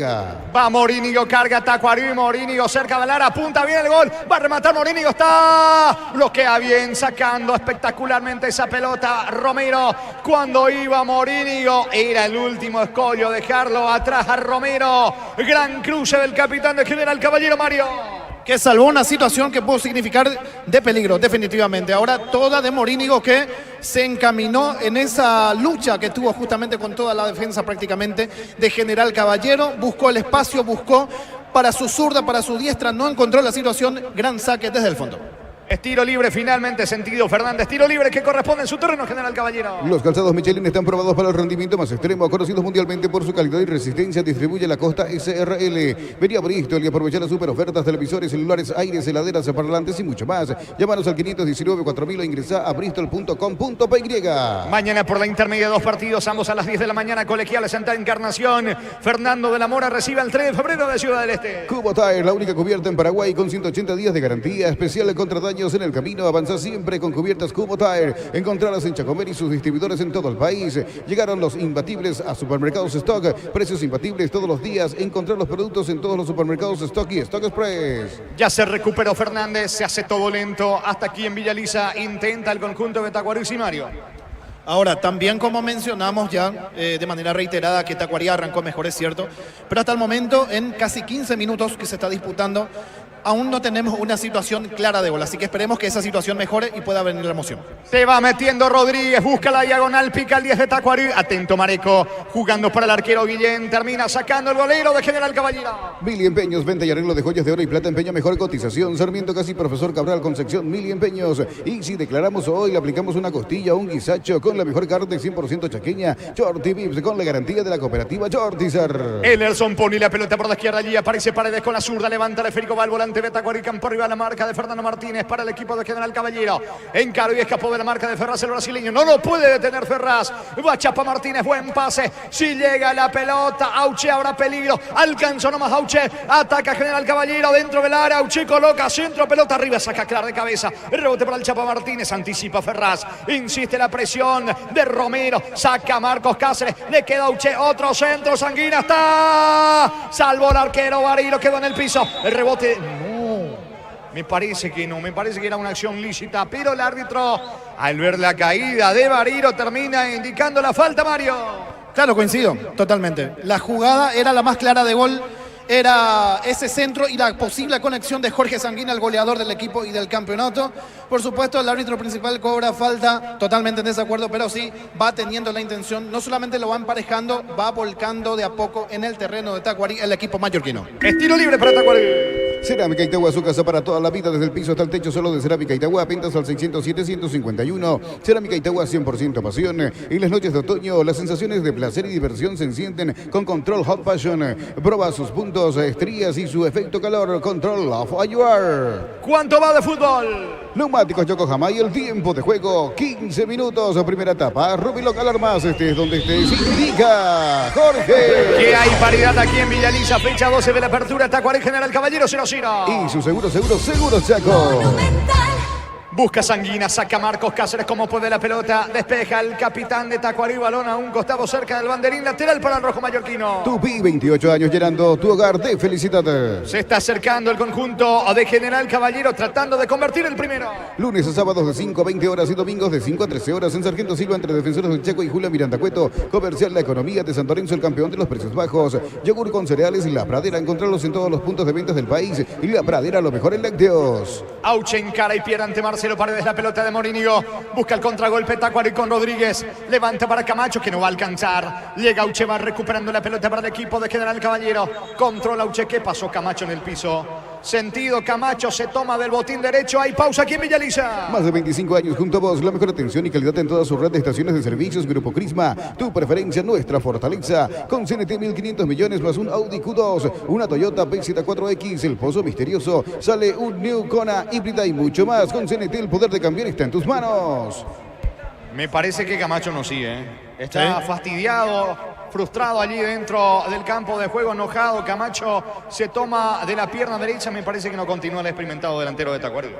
Va Morínigo, carga Tacuarí. Morínigo cerca del área, apunta bien el gol. Va a rematar Morínigo, está. Bloquea bien, sacando espectacularmente esa pelota Romero. Cuando iba Morínigo, era el último escollo, dejarlo atrás a Romero. Gran cruce del capitán de General Caballero, Mario. Que salvó una situación que pudo significar de peligro, definitivamente. Ahora toda de Morínigo, que se encaminó en esa lucha que tuvo justamente con toda la defensa prácticamente de General Caballero. Buscó el espacio, buscó para su zurda, para su diestra, no encontró la situación. Gran saque desde el fondo. Es tiro libre finalmente, sentido Fernández. Tiro libre que corresponde en su terreno, General Caballero. Los calzados Michelin están probados para el rendimiento más extremo, conocidos mundialmente por su calidad y resistencia. Distribuye la Costa SRL. Vení a Bristol y aprovechar las super ofertas, televisores, celulares, aires, heladeras, parlantes y mucho más. Llámanos al 519-4000 o ingresa a bristol.com.py. Mañana por la intermedia, 2 partidos, ambos a las 10 de la mañana. Colegiales Santa Encarnación. Fernando de la Mora recibe el 3 de febrero de Ciudad del Este. Cubo Tire, la única cubierta en Paraguay con 180 días de garantía especial contra daños en el camino. Avanza siempre con cubiertas Cubo Tire. Encontrarlas en Chacomer y sus distribuidores en todo el país. Llegaron los imbatibles a Supermercados Stock. Precios imbatibles todos los días. Encontrar los productos en todos los supermercados Stock y Stock Express. Ya se recuperó Fernández, se hace todo lento. Hasta aquí en Villaliza intenta el conjunto de Tacuarí y Mario. Ahora, también como mencionamos ya de manera reiterada que Tacuarí arrancó mejor, es cierto, pero hasta el momento, en casi 15 minutos que se está disputando, aún no tenemos una situación clara de gol, así que esperemos que esa situación mejore y pueda venir la emoción. Se va metiendo Rodríguez, busca la diagonal, pica el 10 de Tacuarí. Atento Mareco, jugando para el arquero Guillén, termina sacando el golero de General Caballero. Mili Empeños, venta y arreglo de joyas de oro y plata, empeño mejor cotización. Sarmiento Casi Profesor Cabral, Concepción, Mili Empeños. Y si declaramos hoy, le aplicamos una costilla, un guisacho con la mejor carne 100% chaqueña. Shorty Vips con la garantía de la cooperativa Shortizar. Elerson pone la pelota por la izquierda, allí aparece Paredes con la zurda, levanta el esférico, va al volante de Tacuarí, campo arriba, la marca de Fernando Martínez para el equipo de General Caballero. Encaró y escapó de la marca de Ferraz, el brasileño. No lo puede detener Ferraz. Va Chapa Martínez, buen pase. Si llega la pelota, Auche, habrá peligro. Alcanzó nomás Auche. Ataca General Caballero dentro del área. Auche coloca centro, pelota arriba, saca Clar de cabeza. El rebote para el Chapa Martínez, anticipa Ferraz. Insiste la presión de Romero. Saca Marcos Cáceres. Le queda Auche, otro centro. Sanguina está. Salvó el arquero Barilo, quedó en el piso. El rebote. Me parece que no, me parece que era una acción lícita, pero el árbitro, al ver la caída de Barilo, termina indicando la falta, Mario. Claro, coincido, totalmente. La jugada era la más clara de gol, era ese centro y la posible conexión de Jorge Sanguina, el goleador del equipo y del campeonato. Por supuesto, el árbitro principal cobra falta, totalmente en desacuerdo, pero sí va teniendo la intención, no solamente lo va emparejando, va volcando de a poco en el terreno de Tacuarí el equipo mallorquino. Estilo libre para Tacuarí. Cerámica Itagua, su casa para toda la vida, desde el piso hasta el techo, solo de Cerámica Itagua, pintas al 607-151. Cerámica Itagua, 100% pasión. En las noches de otoño, las sensaciones de placer y diversión se encienden con Control Hot Passion. Proba sus puntos, estrías y su efecto calor. Control of Ayuar. ¿Cuánto va de fútbol? Neumáticos Yokohama y el tiempo de juego, 15 minutos, primera etapa. Rubilo Calarmas, este es donde estés. Indica Jorge. Que hay paridad aquí en Villaliza, fecha 12 de la apertura. Tacuarí General Caballero 0-0. Y su seguro Chaco. Busca Sanguina, saca Marcos Cáceres como puede la pelota, despeja el capitán de Tacuarí, balón a un costado cerca del banderín, lateral para el rojo mallorquino. Tupi, 28 años, llenando tu hogar de felicidad. Se está acercando el conjunto de General Caballero, tratando de convertir el primero. Lunes a sábados de 5 a 20 horas y domingos de 5 a 13 horas en Sargento Silva, entre Defensores del Chaco y Julia Miranda Cueto. Comercial La Economía de Santo Lorenzo, el campeón de los precios bajos. Yogur con cereales y La Pradera, encontrarlos en todos los puntos de ventas del país. Y La Pradera, lo mejor en lácteos. Auche en cara y pierde ante Marcelo Paredes, la pelota de Morínigo, busca el contragolpe Tacuarí con Rodríguez, levanta para Camacho que no va a alcanzar, llega Auche, va recuperando la pelota para el equipo de General Caballero, controla Auche, ¿qué pasó Camacho en el piso? Sentido, Camacho se toma del botín derecho, hay pausa aquí en Villaliza. Más de 25 años junto a vos, la mejor atención y calidad en toda su red de estaciones de servicios. Grupo Crisma, tu preferencia, nuestra fortaleza. Con CNT 1.500 millones más un Audi Q2, una Toyota PZ4X, el pozo misterioso, sale un New Kona híbrida y mucho más. Con CNT el poder de cambiar está en tus manos. Me parece que Camacho no sigue, está fastidiado, frustrado allí dentro del campo de juego, enojado. Camacho se toma de la pierna derecha, me parece que no continúa el experimentado delantero de Tacuarí.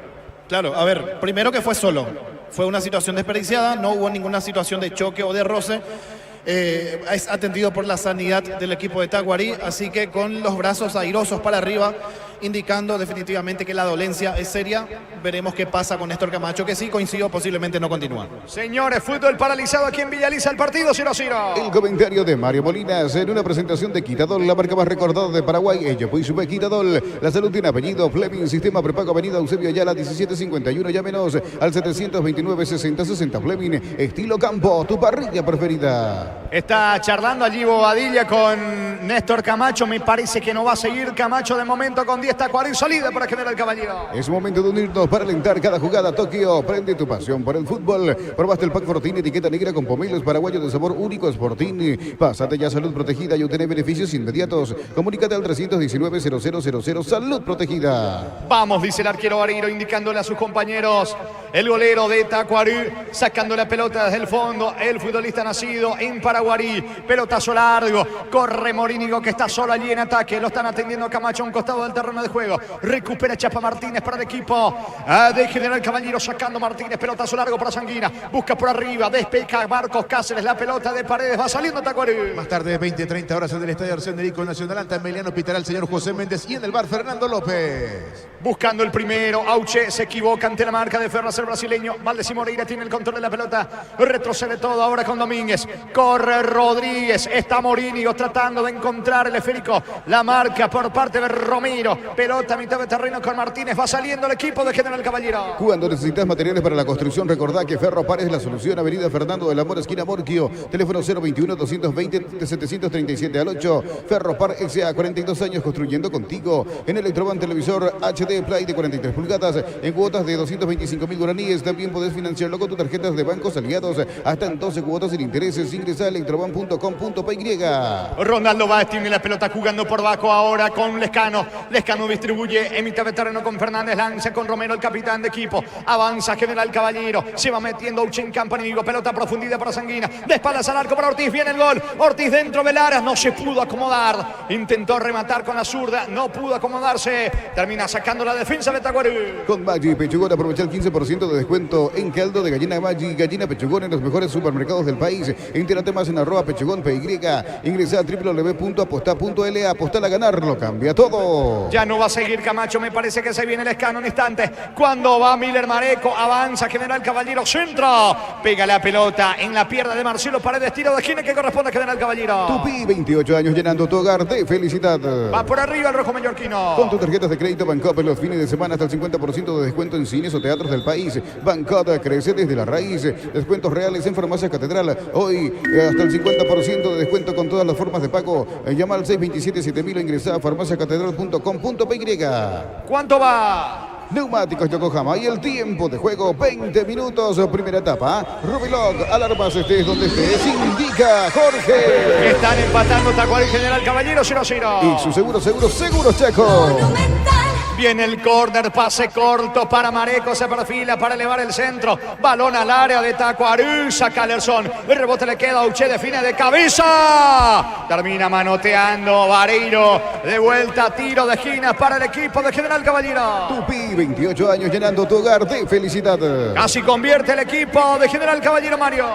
Claro, a ver, primero que fue solo, fue una situación desperdiciada, no hubo ninguna situación de choque o de roce. Es atendido por la sanidad del equipo de Tacuarí, así que con los brazos airosos para arriba, indicando definitivamente que la dolencia es seria. Veremos qué pasa con Néstor Camacho, que sí coincidió, posiblemente no continúa. Señores, fútbol paralizado aquí en Villaliza, el partido 0-0. El comentario de Mario Molinas en una presentación de Quitadol, la marca más recordada de Paraguay. Ello pues sube Quitadol. La salud tiene apellido. Fleming, sistema prepago, avenida Eusebio Ayala 1751. Llámenos al 729-6060. Fleming, estilo campo, tu parrilla preferida. Está charlando allí Bobadilla con Néstor Camacho. Me parece que no va a seguir Camacho de momento con 10. Tacuarí, salida para General Caballero. Es momento de unirnos para alentar cada jugada. Tokio, prende tu pasión por el fútbol. Probaste el pack Fortín, etiqueta negra con pomelos paraguayos de sabor único. Sportín. Pásate ya Salud Protegida y obtener beneficios inmediatos. Comunícate al 319-0000. Salud Protegida. Vamos, dice el arquero Vareiro, indicándole a sus compañeros. El golero de Tacuarí, sacando la pelota desde el fondo. El futbolista nacido en Paraguarí. Pelotazo largo. Corre Morínigo, que está solo allí en ataque. Lo están atendiendo a Camacho a un costado del terreno de juego. Recupera Chapa Martínez para el equipo de General Caballero, sacando Martínez. Pelotazo largo para Sanguina. Busca por arriba. Despeja Marcos Cáceres. La pelota de Paredes va saliendo Tacuarí. Más tarde, 20-30 horas en el Estadio Arsenerico Nacional. Anta Emiliano Pitará, el señor José Méndez y en el bar Fernando López. Buscando el primero. Auche se equivoca ante la marca de Ferraz, el brasileño. Valdés y Moreira tiene el control de la pelota. Retrocede todo ahora con Domínguez. Corre Rodríguez. Está Morínigo tratando de encontrar el esférico. La marca por parte de Romero. Pelota a mitad de terreno con Martínez. Va saliendo el equipo de General Caballero. Cuando necesitas materiales para la construcción, recordá que Ferro Par es la solución. Avenida Fernando del Amor, esquina Morquio. Teléfono 021-220-737 al 8. Ferro Par S.A. 42 años construyendo contigo. En Electroban televisor HD Play de 43 pulgadas. En cuotas de 225.000 guaraníes. También podés financiarlo con tus tarjetas de bancos aliados. Hasta en 12 cuotas sin intereses. Ingresa a electroban.com.py. Ronaldo Vázquez tiene la pelota jugando por Baco ahora con Lescano. Lescano distribuye en mitad de terreno con Fernández. Lanza con Romero, el capitán de equipo. Avanza General Caballero. Se va metiendo Auche en campo enemigo. Pelota profundidad para Sanguina. De espaldas al arco para Ortiz. Viene el gol. Ortiz dentro del área. No se pudo acomodar. Intentó rematar con la zurda. No pudo acomodarse. Termina sacando la defensa de Tacuarí. Con Maggi Pechugón aprovecha el 15% de descuento en caldo de gallina Maggi. Gallina Pechugón en los mejores supermercados del país. Entérate más en @pechugón PY. Ingresa a www.aposta.la. Apostar a ganar lo cambia todo. Ya Ya no va a seguir Camacho, me parece que se viene el escano en instante. Cuando va Miller Mareco, avanza General Caballero, centro. Pega la pelota en la pierna de Marcelo Paredes, tiro de esquina que corresponde a General Caballero. Tupi, 28 años llenando tu hogar de felicidad. Va por arriba el rojo mallorquino. Con tus tarjetas de crédito Bancop en los fines de semana hasta el 50% de descuento en cines o teatros del país. Bancop crece desde la raíz. Descuentos reales en Farmacia Catedral. Hoy hasta el 50% de descuento con todas las formas de pago. Llama al 627-7000 o ingresa a farmaciacatedral.com.py. ¿Cuánto va? Neumáticos Yokohama y el tiempo de juego 20 minutos, primera etapa. Rubilog, alarmas estés donde estés, indica Jorge. Están empatando Tacuarí y General Caballero 0-0. Y su seguro Checo. Viene el córner, pase corto para Mareco, se perfila para elevar el centro. Balón al área de Tacuarí, saca Lerson. El rebote le queda a Uche, define de cabeza. Termina manoteando Vareiro. De vuelta, tiro de esquina para el equipo de General Caballero. Tupi, 28 años llenando tu hogar de felicidad. Casi convierte el equipo de General Caballero, Mario.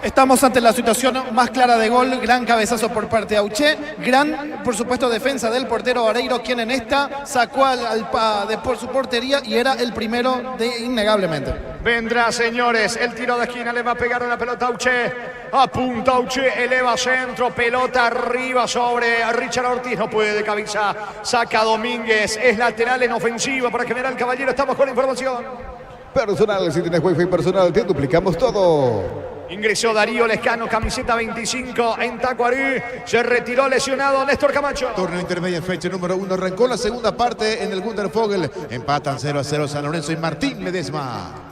Estamos ante la situación más clara de gol. Gran cabezazo por parte de Auché. Gran, por supuesto, defensa del portero Vareiro, quien en esta sacó por su portería y era el primero innegablemente. Vendrá, señores, el tiro de esquina, le va a pegar una pelota a Auché. Apunta Auché, eleva centro, pelota arriba sobre Richard Ortiz. No puede de cabeza, saca Domínguez. Es lateral en ofensiva para General Caballero. Estamos con la información. Personal, si tienes wifi personal, te duplicamos todo. Ingresó Darío Lescano, camiseta 25 en Tacuarí. Se retiró lesionado Néstor Camacho. Torneo intermedio, fecha número 1. Arrancó la segunda parte en el Gundervogel. Empatan 0-0 San Lorenzo y Martín Ledesma.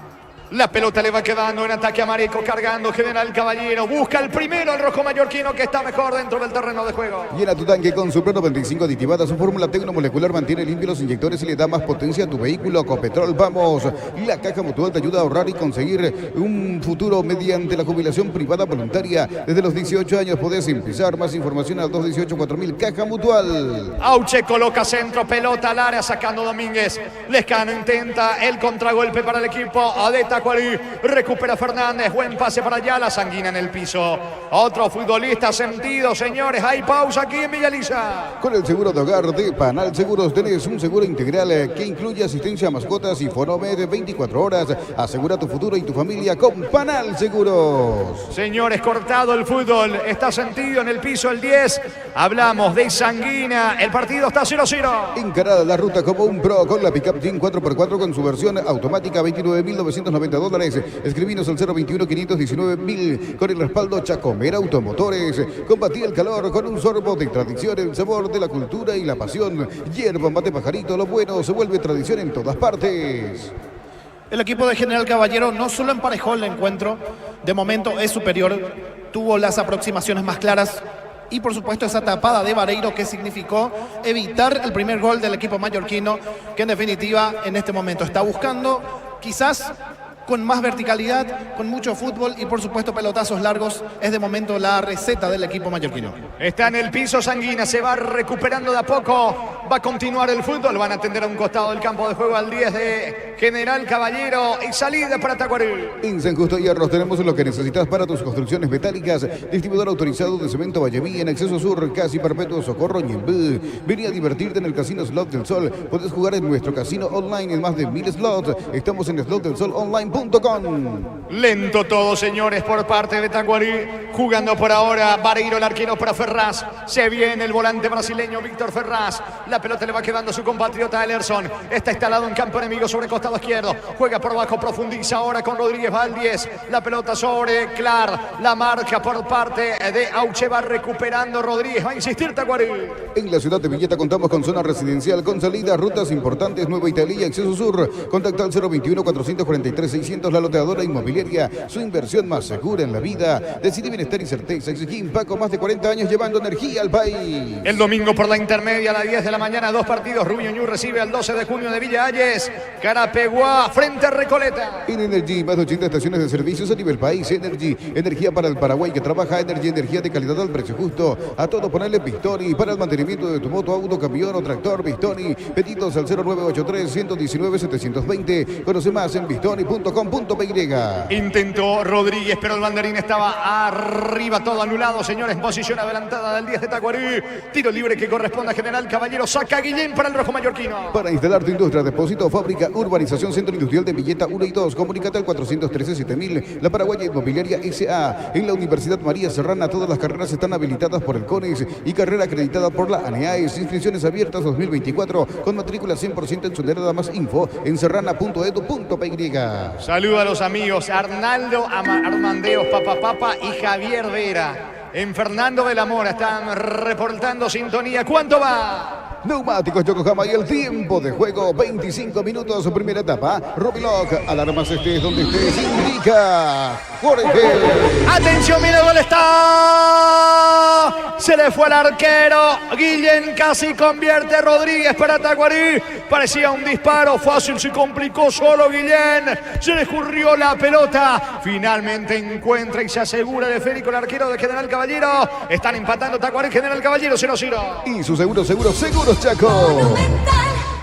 La pelota le va quedando en ataque a Mareco, cargando General Caballero. Busca el primero el rojo mallorquino que está mejor dentro del terreno de juego. Llena tu tanque con Supra 95 aditivada. Su fórmula tecnomolecular mantiene limpios los inyectores y le da más potencia a tu vehículo. Copetrol, vamos. La Caja Mutual te ayuda a ahorrar y conseguir un futuro mediante la jubilación privada voluntaria. Desde los 18 años podés empezar. Más información al 218-4000 Caja Mutual. Auche coloca centro, pelota al área, sacando Domínguez. Lescano intenta el contragolpe para el equipo de Tacuarí. Recupera Fernández, buen pase para allá, la Sanguina en el piso. Otro futbolista sentido, señores. Hay pausa aquí en Villaliza. Con el seguro de hogar de Panal Seguros tenés un seguro integral que incluye asistencia a mascotas y Fonomed 24 horas. Asegura tu futuro y tu familia con Panal Seguros. Señores, cortado el fútbol. Está sentido en el piso el 10. Hablamos de Sanguina. El partido está 0-0. Encarada la ruta como un pro con la Pickup Jean 4x4 con su versión automática, $29.990. Escribinos al 021-519-1000 con el respaldo Chacomer Automotores. Combatí el calor con un sorbo de tradición, el sabor de la cultura y la pasión. Hierba mate pajarito, lo bueno se vuelve tradición en todas partes. El equipo de General Caballero no solo emparejó el encuentro, de momento es superior, tuvo las aproximaciones más claras y por supuesto esa tapada de Vareiro que significó evitar el primer gol del equipo mallorquino, que en definitiva en este momento está buscando quizás con más verticalidad, con mucho fútbol y por supuesto pelotazos largos. Es de momento la receta del equipo mallorquino. Está en el piso Sanguina, se va recuperando de a poco. Va a continuar el fútbol, van a atender a un costado del campo de juego al 10 de General Caballero y salida para Tacuarí. En San Justo Hierros tenemos lo que necesitas para tus construcciones metálicas. Distribuidor autorizado de cemento Valleví en acceso sur, casi perpetuo Socorro Ñembú. Vení a divertirte en el Casino Slot del Sol. Podés jugar en nuestro casino online en más de 1000 slots. Estamos en slotdelsolonline.com. Lento todo, señores, por parte de Tacuarí. Jugando por ahora Vareiro, el arquero para Ferraz. Se viene el volante brasileño Víctor Ferraz. La pelota le va quedando a su compatriota Elerson. Está instalado en campo enemigo sobre costado izquierdo. Juega por abajo, profundiza ahora con Rodríguez Valdés. La pelota sobre Clar. La marca por parte de Auche. Va recuperando Rodríguez. Va a insistir Tacuarí. En la ciudad de Villeta contamos con zona residencial con salida, rutas importantes, Nueva Italia, acceso sur. Contacta al 021-443-600, la loteadora inmobiliaria. Su inversión más segura en la vida. Decide bienestar y certeza. Exigí Paco, más de 40 años llevando energía al país. El domingo por la intermedia a las 10 de la mañana, 2 partidos. Rubio Ñu recibe al 12 de junio de Villa Ayes. Carapeguá frente a Recoleta. En Energy, más de 80 estaciones de servicios a nivel país. Energy, energía para el Paraguay que trabaja. Energy, energía de calidad al precio justo. A todo ponerle Pistoni para el mantenimiento de tu moto, auto, camión o tractor. Pistoni, pedidos al 0983-119-720. Conoce más en pistoni.com. www.radiodeportes.com.py. Intentó Rodríguez, pero el banderín estaba arriba, todo anulado, señores. Posición adelantada del 10 de Tacuarí. Tiro libre que corresponde a General Caballero. Saca Guillén para el rojo mallorquino. Para instalar tu industria, depósito, fábrica, urbanización, centro industrial de Villeta 1 y 2. Comunícate al 413-7000. La Paraguaya Inmobiliaria S.A. En la Universidad María Serrana, todas las carreras están habilitadas por el CONEX y carrera acreditada por la ANEAES. Inscripciones abiertas 2024 con matrícula 100% exonerada. Más info en serrana.edu.py. Saluda a los amigos Arnaldo Armandeos, Papa y Javier Vera. En Fernando de la Mora están reportando sintonía. ¿Cuánto va? Neumáticos Yokohama y el tiempo de juego, 25 minutos, primera etapa. Robilock, alarmas estés donde estés, indica Jorge. Atención, mira el gol está. Se le fue al arquero. Guillén casi convierte. Rodríguez para Tacuarí. Parecía un disparo fácil, se complicó solo Guillén. Se le escurrió la pelota. Finalmente encuentra y se asegura de Férico, el arquero de General Caballero. Están empatando Tacuarí, General Caballero 0-0. Y su seguros, Chaco.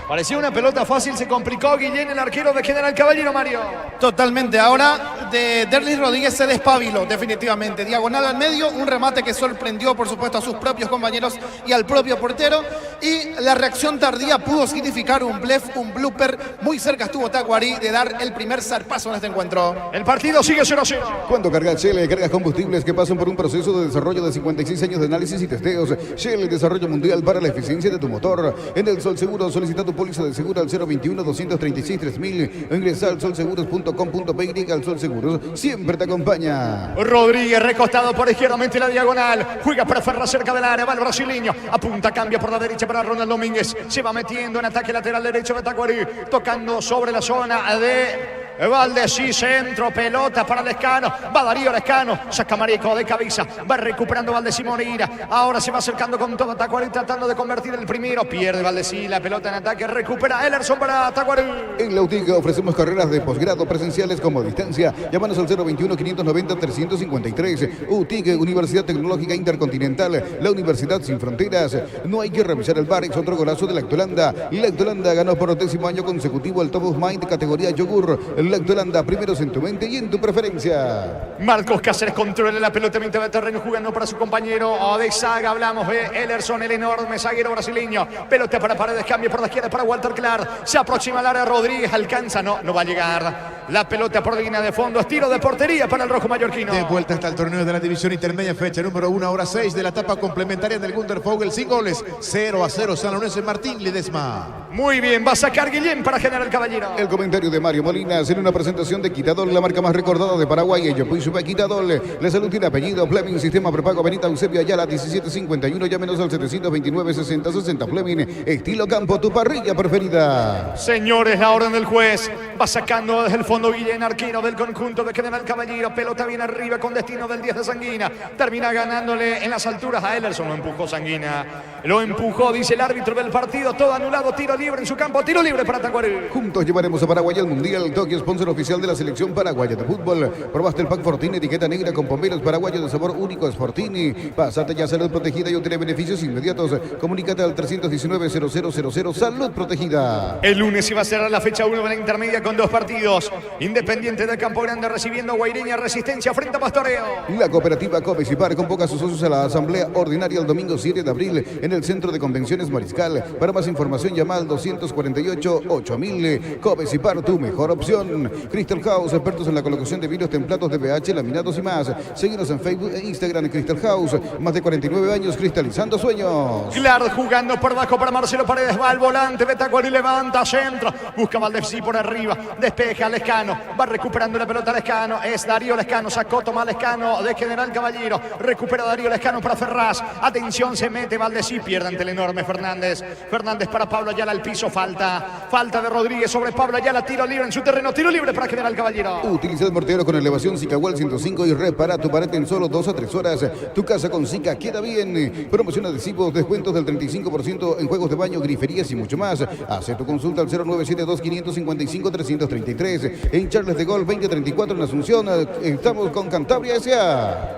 Parecía una pelota fácil, se complicó Guillén, el arquero de General Caballero, Mario. Totalmente. Ahora Derlis Rodríguez se despabiló, definitivamente. Diagonal al medio, un remate que sorprendió, por supuesto, a sus propios compañeros y al propio portero. Y la reacción tardía pudo significar un blef, un blooper. Muy cerca estuvo Tacuarí de dar el primer zarpazo en este encuentro. El partido sigue 0-0. Cuando cargas Shell, cargas combustibles que pasan por un proceso de desarrollo de 56 años de análisis y testeos. Shell, desarrollo mundial para la eficiencia de tu motor. En el Sol Seguro, solicita tu póliza de seguro al 021-236-3000. O ingresa al solseguros.com.py. Al Sol Seguros siempre te acompaña. Rodríguez recostado por izquierda, mete la diagonal. Juega para Ferra cerca del área. Va el brasileño. Apunta, cambia por la derecha para Ronald Domínguez. Se va metiendo en ataque lateral derecho de Tacuarí. Tocando sobre la zona de Valdesí, centro, pelota para Lescano. Va Darío Lescano, saca Marico de cabeza. Va recuperando Valdesí Moreira. Ahora se va acercando con todo Tacuarí, tratando de convertir el primero. Pierde Valdesí, la pelota en ataque. Recupera Ellerson para Tacuarí. En la UTIC ofrecemos carreras de posgrado presenciales como a distancia. Llámanos al 021-590-353. UTIC, Universidad Tecnológica Intercontinental, la Universidad Sin Fronteras. No hay que revisar el bar, es otro golazo de Lactolanda. Lactolanda ganó por 10º año consecutivo el Top of Mind categoría yogur. Lactolanda, primeros en tu mente y en tu preferencia. Marcos Cáceres controla la pelota en mitad de terreno, jugando para su compañero de saga. Hablamos de Ellerson, el enorme zaguero brasileño. Pelota para Paredes, cambio por la izquierda para Walter Clark. Se aproxima al área Rodríguez, alcanza, no va a llegar. La pelota por línea de fondo, tiro de portería para el rojo mallorquino. De vuelta hasta el torneo de la división intermedia, fecha número 1, hora 6 de la etapa complementaria del Gundervogel. Sin goles, 0-0, San Lorenzo Martín Ledesma. Muy bien, va a sacar Guillén para General Caballero. El comentario de Mario Molina en una presentación de Quitadol, la marca más recordada de Paraguay. Ello, pues sube Quitadol. La salud tiene apellido. Fleming, sistema prepago Benita Eusebio Ayala, 1751. Llámenos al 729-6060. Fleming, estilo campo, tu parrilla preferida. Señores, la orden del juez. Va sacando desde el fondo Guillén, arquero del conjunto de General Caballero. Pelota bien arriba con destino del 10 de Sanguina. Termina ganándole en las alturas a Ellerson. Lo empujó Sanguina. Lo empujó, dice el árbitro del partido. Todo anulado. Tiro libre en su campo. Tiro libre para Tacuarí. Juntos llevaremos a Paraguay al Mundial. Tokio, sponsor oficial de la selección paraguaya de fútbol. Probaste el pack Fortini, etiqueta negra con pomberos paraguayos de sabor único. Es Fortini. Pásate ya, salud protegida y obtiene beneficios inmediatos. Comunícate al 319-0000. Salud protegida. El lunes iba a cerrar la fecha 1 de la intermedia con 2 partidos. Independiente de Campo Grande recibiendo a Guaireña, Resistencia frente a Pastoreo. La cooperativa Copecipar convoca a sus socios a la asamblea ordinaria el domingo 7 de abril en el Centro de Convenciones Mariscal. Para más información llama al 248-8000. Copecipar, tu mejor opción. Crystal House, expertos en la colocación de vidrios templados de BH, laminados y más. Síguenos en Facebook e Instagram, Crystal House. Más de 49 años cristalizando sueños. Claro, jugando por abajo para Marcelo Paredes. Va al volante, Tacuarí levanta, centro. Busca Valdesí por arriba. Despeja Lescano. Va recuperando la pelota Lescano. Es Darío Lescano. Sacó, toma Lescano de General Caballero. Recupera Darío Lescano para Ferraz. Atención, se mete Valdesí. Pierde ante el enorme Fernández. Fernández para Pablo Ayala al piso. Falta de Rodríguez sobre Pablo Ayala. Tiro libre en su terreno. Tiro libre para General Caballero. Utiliza el mortero con elevación Sicahual 105 y repara tu pared en solo 2 a 3 horas. Tu casa con Sica queda bien. Promoción adhesivos, descuentos del 35% en juegos de baño, griferías y mucho más. Hace tu consulta al 0972-555-333. En Charles de Gol 2034 en Asunción. Estamos con Cantabria S.A.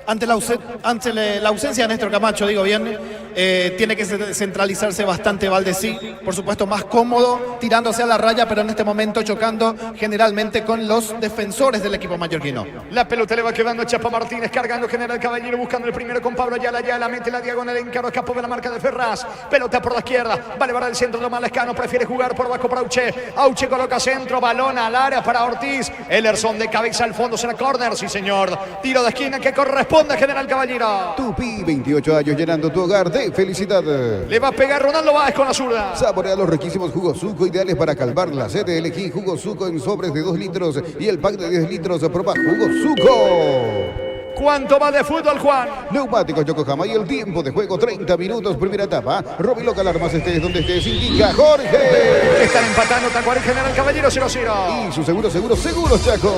Ante la ausencia de Néstor Camacho, digo bien, tiene que centralizarse bastante Valdesí, por supuesto más cómodo tirándose a la raya, pero en este momento chocando generalmente con los defensores del equipo mallorquino. La pelota le va quedando a Chapa Martínez, cargando General Caballero, buscando el primero con Pablo Ayala. Ayala mete la diagonal, encaró, escapó de la marca de Ferraz. Pelota por la izquierda, vale para el centro, Tomás Lescano prefiere jugar por abajo para Auche. Auche coloca centro, balón al área para Ortiz. Elerson de cabeza al fondo, será córner, sí señor. Tiro de esquina que corresponde a General Caballero. Tupi, 28 años llenando tu hogar de felicidad. Le va a pegar Ronaldo Báez con la zurda. Saborea los riquísimos jugos Suco, ideales para calmar la sed. Elegí jugo Suco en sobres de 2 litros y el pack de 10 litros. Proba jugo Suco. ¿Cuánto va de fútbol, Juan? Neumáticos Yokohama y el tiempo de juego 30 minutos, primera etapa. Roby Local Armas, estés donde estés, indica Jorge. Están empatando Tacuarí, General Caballero 0-0. Y su seguro, Chaco.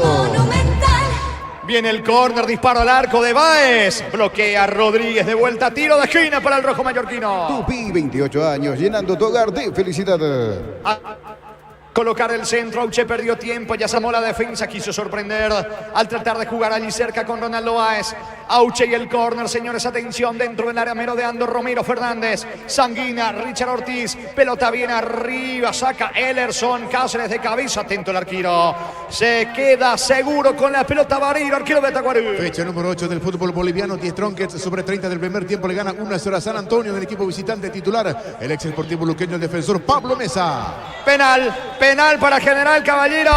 Viene el córner, disparo al arco de Báez. Bloquea Rodríguez de vuelta, tiro de esquina para el rojo mallorquino. Tupi, 28 años, llenando tu hogar de felicidad. Colocar el centro, Auche perdió tiempo, ya llamó la defensa, quiso sorprender al tratar de jugar allí cerca con Ronaldo Báez. Auche y el córner, señores, atención, dentro del área merodeando Romero Fernández, Sanguina, Richard Ortiz, pelota bien arriba, saca Elerson, Cáceres de cabeza, atento el arquero, se queda seguro con la pelota Barreiro, arquero de Tacuarí. Fecha número 8 del fútbol boliviano, 10 Tronquets sobre 30 del primer tiempo, le gana 1-0 a San Antonio del equipo visitante titular, el ex Sportivo Luqueño, el defensor Pablo Mesa. Penal para General Caballero.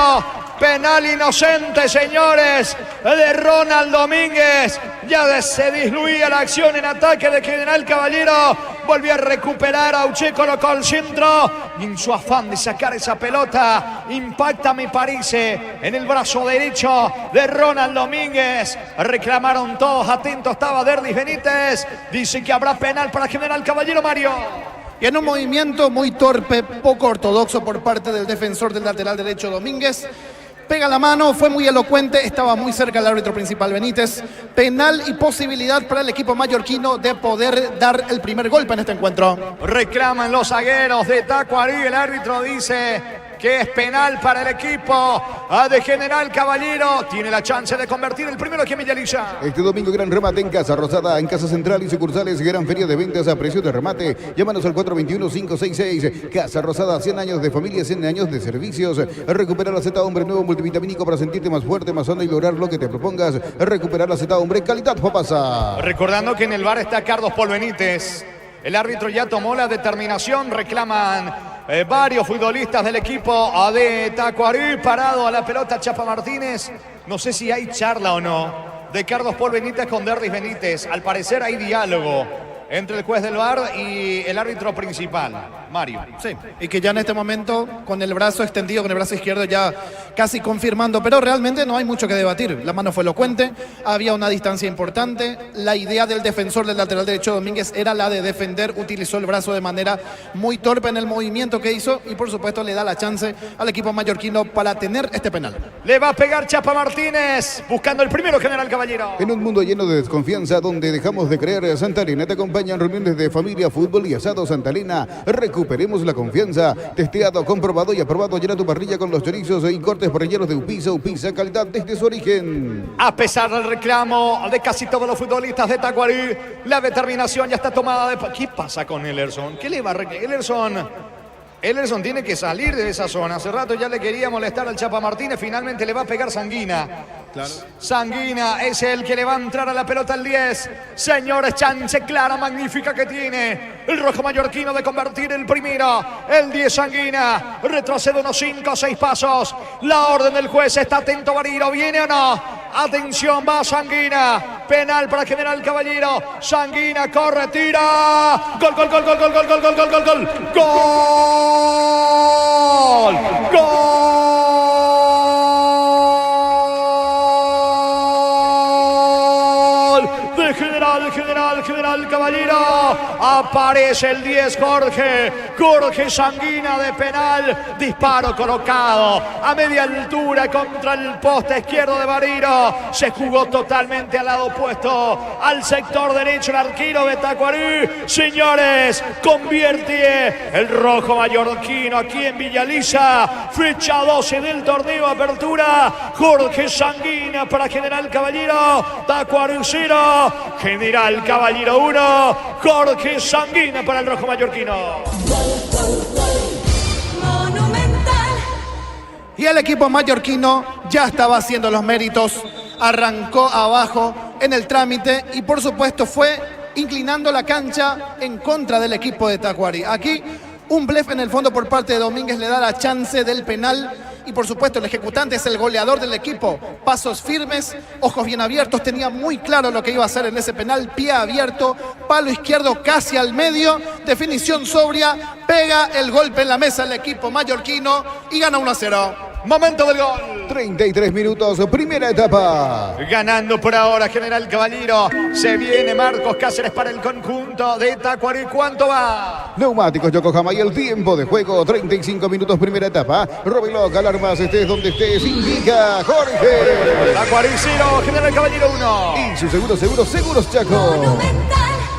Penal inocente, señores, de Ronald Domínguez. Ya se disluía la acción en ataque de General Caballero. Volvió a recuperar, Auche colocó el centro. Y en su afán de sacar esa pelota, impacta, me parece, en el brazo derecho de Ronald Domínguez. Reclamaron todos, atentos estaba Derdis Benítez. Dice que habrá penal para General Caballero, Mario. Y en un movimiento muy torpe, poco ortodoxo por parte del defensor del lateral derecho Domínguez, pega la mano, fue muy elocuente, estaba muy cerca del árbitro principal Benítez. Penal y posibilidad para el equipo mallorquino de poder dar el primer golpe en este encuentro. Reclaman los zagueros de Tacuarí, el árbitro dice que es penal para el equipo de General Caballero. Tiene la chance de convertir el primero aquí en Villaliza. Este domingo gran remate en Casa Rosada, en Casa Central y sucursales, gran feria de ventas a precio de remate. Llámanos al 421-566. Casa Rosada, 100 años de familia, 100 años de servicios. Recuperar la Z Hombre nuevo multivitamínico para sentirte más fuerte, más sano y lograr lo que te propongas. Recuperar la Z Hombre, calidad papasa. Recordando que en el bar está Carlos Paul Benítez. El árbitro ya tomó la determinación, reclaman varios futbolistas del equipo de Tacuarí. Parado a la pelota Chapa Martínez. No sé si hay charla o no de Carlos Paul Benítez con Derdis Benítez. Al parecer hay diálogo entre el juez del VAR y el árbitro principal, Mario. Sí, y que ya en este momento, con el brazo extendido, con el brazo izquierdo ya casi confirmando, pero realmente no hay mucho que debatir. La mano fue elocuente, había una distancia importante, la idea del defensor del lateral derecho Domínguez era la de defender, utilizó el brazo de manera muy torpe en el movimiento que hizo y por supuesto le da la chance al equipo mallorquino para tener este penal. Le va a pegar Chapa Martínez, buscando el primero General Caballero. En un mundo lleno de desconfianza donde dejamos de creer, Santa Elena te acompaña en reuniones de familia, fútbol y asado. Santa Elena, recuperemos la confianza. Testeado, comprobado y aprobado. Llena tu parrilla con los chorizos y cortes parrilleros de Upisa, calidad desde su origen. A pesar del reclamo de casi todos los futbolistas de Tacuarí, la determinación ya está tomada de... ¿Qué pasa con Elerson? ¿Qué le va a reclamar? Elerson tiene que salir de esa zona. Hace rato ya le quería molestar al Chapa Martínez. Finalmente le va a pegar Sanguina. Claro. Sanguina es el que le va a entrar a la pelota al 10. Señores, chance clara, magnífica que tiene el rojo mallorquino de convertir el primero. El 10 Sanguina. Retrocede unos 5 o 6 pasos. La orden del juez está atento, Bariro. ¿Viene o no? Atención, va Sanguina. Penal para General Caballero. Sanguina corre, tira. Gol, gol, gol, gol, gol, gol, gol, gol, gol, gol, gol. Gol. General Caballero. Aparece el 10 Jorge Sanguina de penal. Disparo colocado a media altura contra el poste izquierdo de Barreiro. Se jugó totalmente al lado opuesto, al sector derecho, el arquero de Tacuarí. Señores, convierte el rojo mallorquino aquí en Villaliza. Fecha 12 del torneo Apertura. Jorge Sanguina para General Caballero. Tacuarí 0. General Caballero 1. Jorge Sanguina para el rojo mallorquino. Y el equipo mallorquino ya estaba haciendo los méritos, arrancó abajo en el trámite y por supuesto fue inclinando la cancha en contra del equipo de Tacuary. Aquí un blef en el fondo por parte de Domínguez le da la chance del penal y por supuesto el ejecutante es el goleador del equipo. Pasos firmes, ojos bien abiertos, tenía muy claro lo que iba a hacer en ese penal, pie abierto, palo izquierdo casi al medio, definición sobria, pega el golpe en la mesa el equipo mallorquino y gana 1-0. Momento del gol. 33 minutos, primera etapa. Ganando por ahora General Caballero. Se viene Marcos Cáceres para el conjunto de Tacuary. ¿Cuánto va? Neumáticos Yokohama y el tiempo de juego, 35 minutos, primera etapa. Robelo, alarmas, estés donde estés, indica Jorge. Tacuary 0, General Caballero 1. Y su seguros Chaco.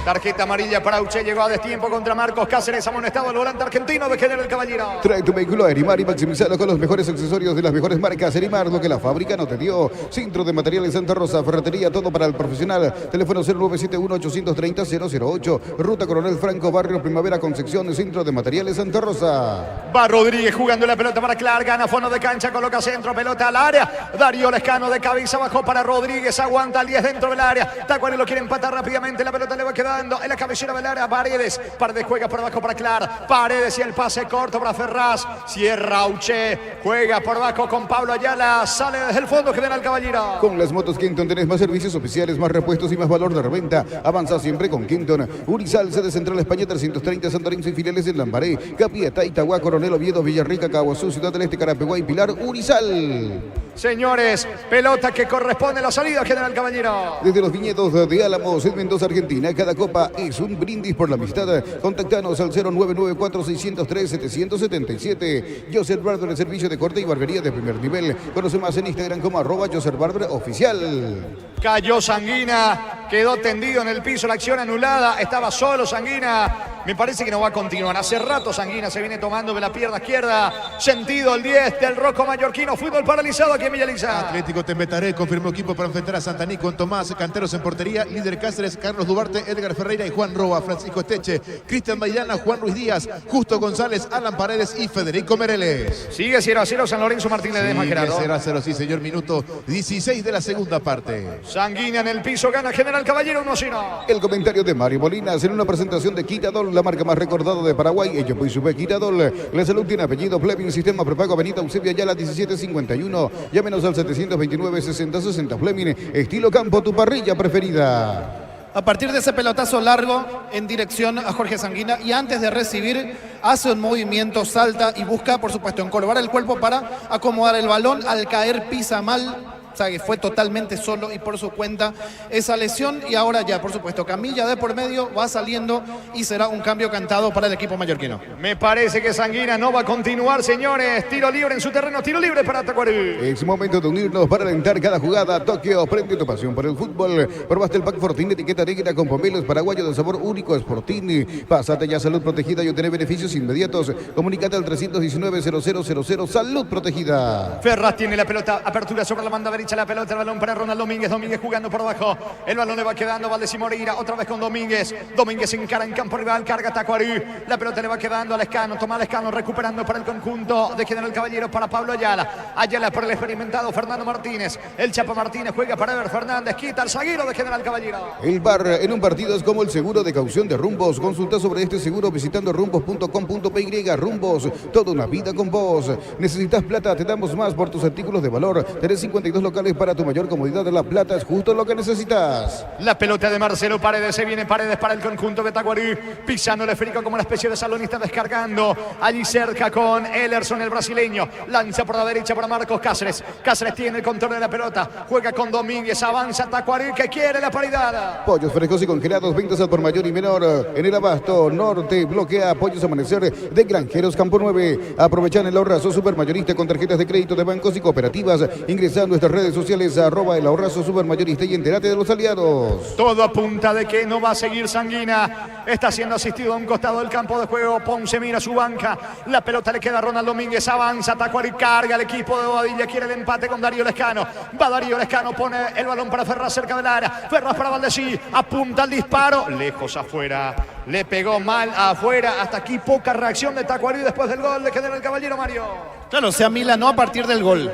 Tarjeta amarilla para Uche, llegó a destiempo contra Marcos Cáceres, amonestado el volante argentino de General Caballero. Trae tu vehículo a Erimar y maximizalo con los mejores accesorios de las mejores marcas. Erimar, lo que la fábrica no te dio. Centro de Materiales Santa Rosa, ferretería, todo para el profesional. Teléfono 0971-830-008. Ruta Coronel Franco, Barrio Primavera, Concepción, Centro de Materiales Santa Rosa. Va Rodríguez jugando la pelota para Clark, gana fondo de cancha, coloca centro, pelota al área. Darío Lescano de cabeza, bajó para Rodríguez, aguanta al 10 dentro del área. Tacuary lo quiere empatar rápidamente, la pelota le va quedando en la cabecera del área. Paredes juega por abajo para Clark. Paredes y el pase corto para Ferraz. Cierra Uche, juega por abajo con Pablo Ayala. Sale desde el fondo General Caballero. Con las motos Quinton tenés más servicios oficiales, más repuestos y más valor de reventa. Avanza siempre con Quinton. Urizal, sede Central España 330, Santorín y filiales en Lambaré, Capiatá, Itagua, Coronel Oviedo, Villarrica, Caguazú, Ciudad del Este, Carapeguá y Pilar. Urizal. Señores, pelota que corresponde a la salida General Caballero. Desde los viñedos de Álamos, en Mendoza, Argentina, cada copa es un brindis por la amistad. Contactanos al 0994-603-777. Joseph Barber, el servicio de corte y barbería de primer nivel. Conoce más en Instagram como @JosephBarberOficial. Cayó Sanguina, quedó tendido en el piso, la acción anulada, estaba solo Sanguina. Me parece que no va a continuar. Hace rato Sanguina se viene tomando de la pierna izquierda. Sentido el 10 del rojo mallorquino. Fútbol paralizado aquí en Villa Elisa. Atlético Tembetaré confirmó equipo para enfrentar a Santaní con Tomás Canteros en portería, líder Cáceres, Carlos Duarte, Edgar Ferreira y Juan Roa, Francisco Esteche, Cristian Maidana, Juan Ruiz Díaz, Justo González, Alan Paredes y Federico Mereles. Sigue 0-0 San Lorenzo Martín Ledesma, Gerardo. 0-0, sí señor, minuto 16 de la segunda parte. Sanguina en el piso, gana General Caballero 1-0. El comentario de Mario Molinas en una presentación de Quitadol, la marca más recordada de Paraguay. Ello pues sube Quitadol. La salud tiene apellido, Fleming, sistema prepago, Avenida Eusebio Ayala 1751. Llámenos al 729-6060 Fleming. Estilo campo, tu parrilla preferida. A partir de ese pelotazo largo en dirección a Jorge Sanguina y antes de recibir hace un movimiento, salta y busca por supuesto encorvar el cuerpo para acomodar el balón. Al caer pisa mal. O sea que fue totalmente solo y por su cuenta esa lesión. Y ahora ya, por supuesto, Camilla de por medio va saliendo y será un cambio cantado para el equipo mallorquino. Me parece que Sanguina no va a continuar, señores. Tiro libre en su terreno, tiro libre para Tacuary. Es momento de unirnos para alentar cada jugada. Tokio, prende tu pasión por el fútbol. Probaste el pack Fortín, etiqueta negra con pomelos paraguayo de sabor único Sportini. Pásate ya Salud Protegida y obtener beneficios inmediatos. Comunicate al 319-0000 Salud Protegida. Ferraz tiene la pelota, apertura sobre la banda derecha, la pelota, el balón para Ronald Domínguez. Domínguez jugando por abajo. El balón le va quedando Valdés y Moreira, otra vez con Domínguez. Domínguez encara en campo rival, carga Tacuary. La pelota le va quedando a Lescano, toma Lescano, recuperando para el conjunto de General Caballero para Pablo Ayala. Ayala por el experimentado Fernando Martínez. El Chapa Martínez juega para Ever Fernández, quita al zaguero de General Caballero. El VAR en un partido es como el seguro de caución de Rumbos. Consulta sobre este seguro visitando rumbos.com.py. Rumbos, toda una vida con vos. Necesitas plata, te damos más por tus artículos de valor. Tenés 52 locales para tu mayor comodidad. La plata es justo lo que necesitas. La pelota de Marcelo Paredes, se viene Paredes para el conjunto de Tacuary, pisando el esférico como una especie de salonista, descargando allí cerca con Ellerson, el brasileño, lanza por la derecha para Marcos Cáceres. Cáceres tiene el control de la pelota, juega con Domínguez, avanza Tacuary que quiere la paridad. Pollos frescos y congelados, ventas al por mayor y menor. En el Abasto Norte, bloquea Pollos Amanecer de Granjeros Campo 9. Aprovechan el ahorrazo supermayorista con tarjetas de crédito de bancos y cooperativas. Ingresa a nuestras redes redes sociales @El Ahorrazo Supermayorista y entérate de los aliados. Todo apunta de que no va a seguir Sanguina. Está siendo asistido a un costado del campo de juego. Ponce mira su banca. La pelota le queda a Ronald Domínguez. Avanza Tacuary, carga el equipo de Bobadilla. Quiere el empate con Darío Lescano. Va Darío Lescano, pone el balón para Ferraz cerca del área. Ferraz para Valdesí. Apunta al disparo. Lejos afuera. Le pegó mal afuera. Hasta aquí poca reacción de Tacuary después del gol de General Caballero, Mario. Claro, se amilanó a partir del gol.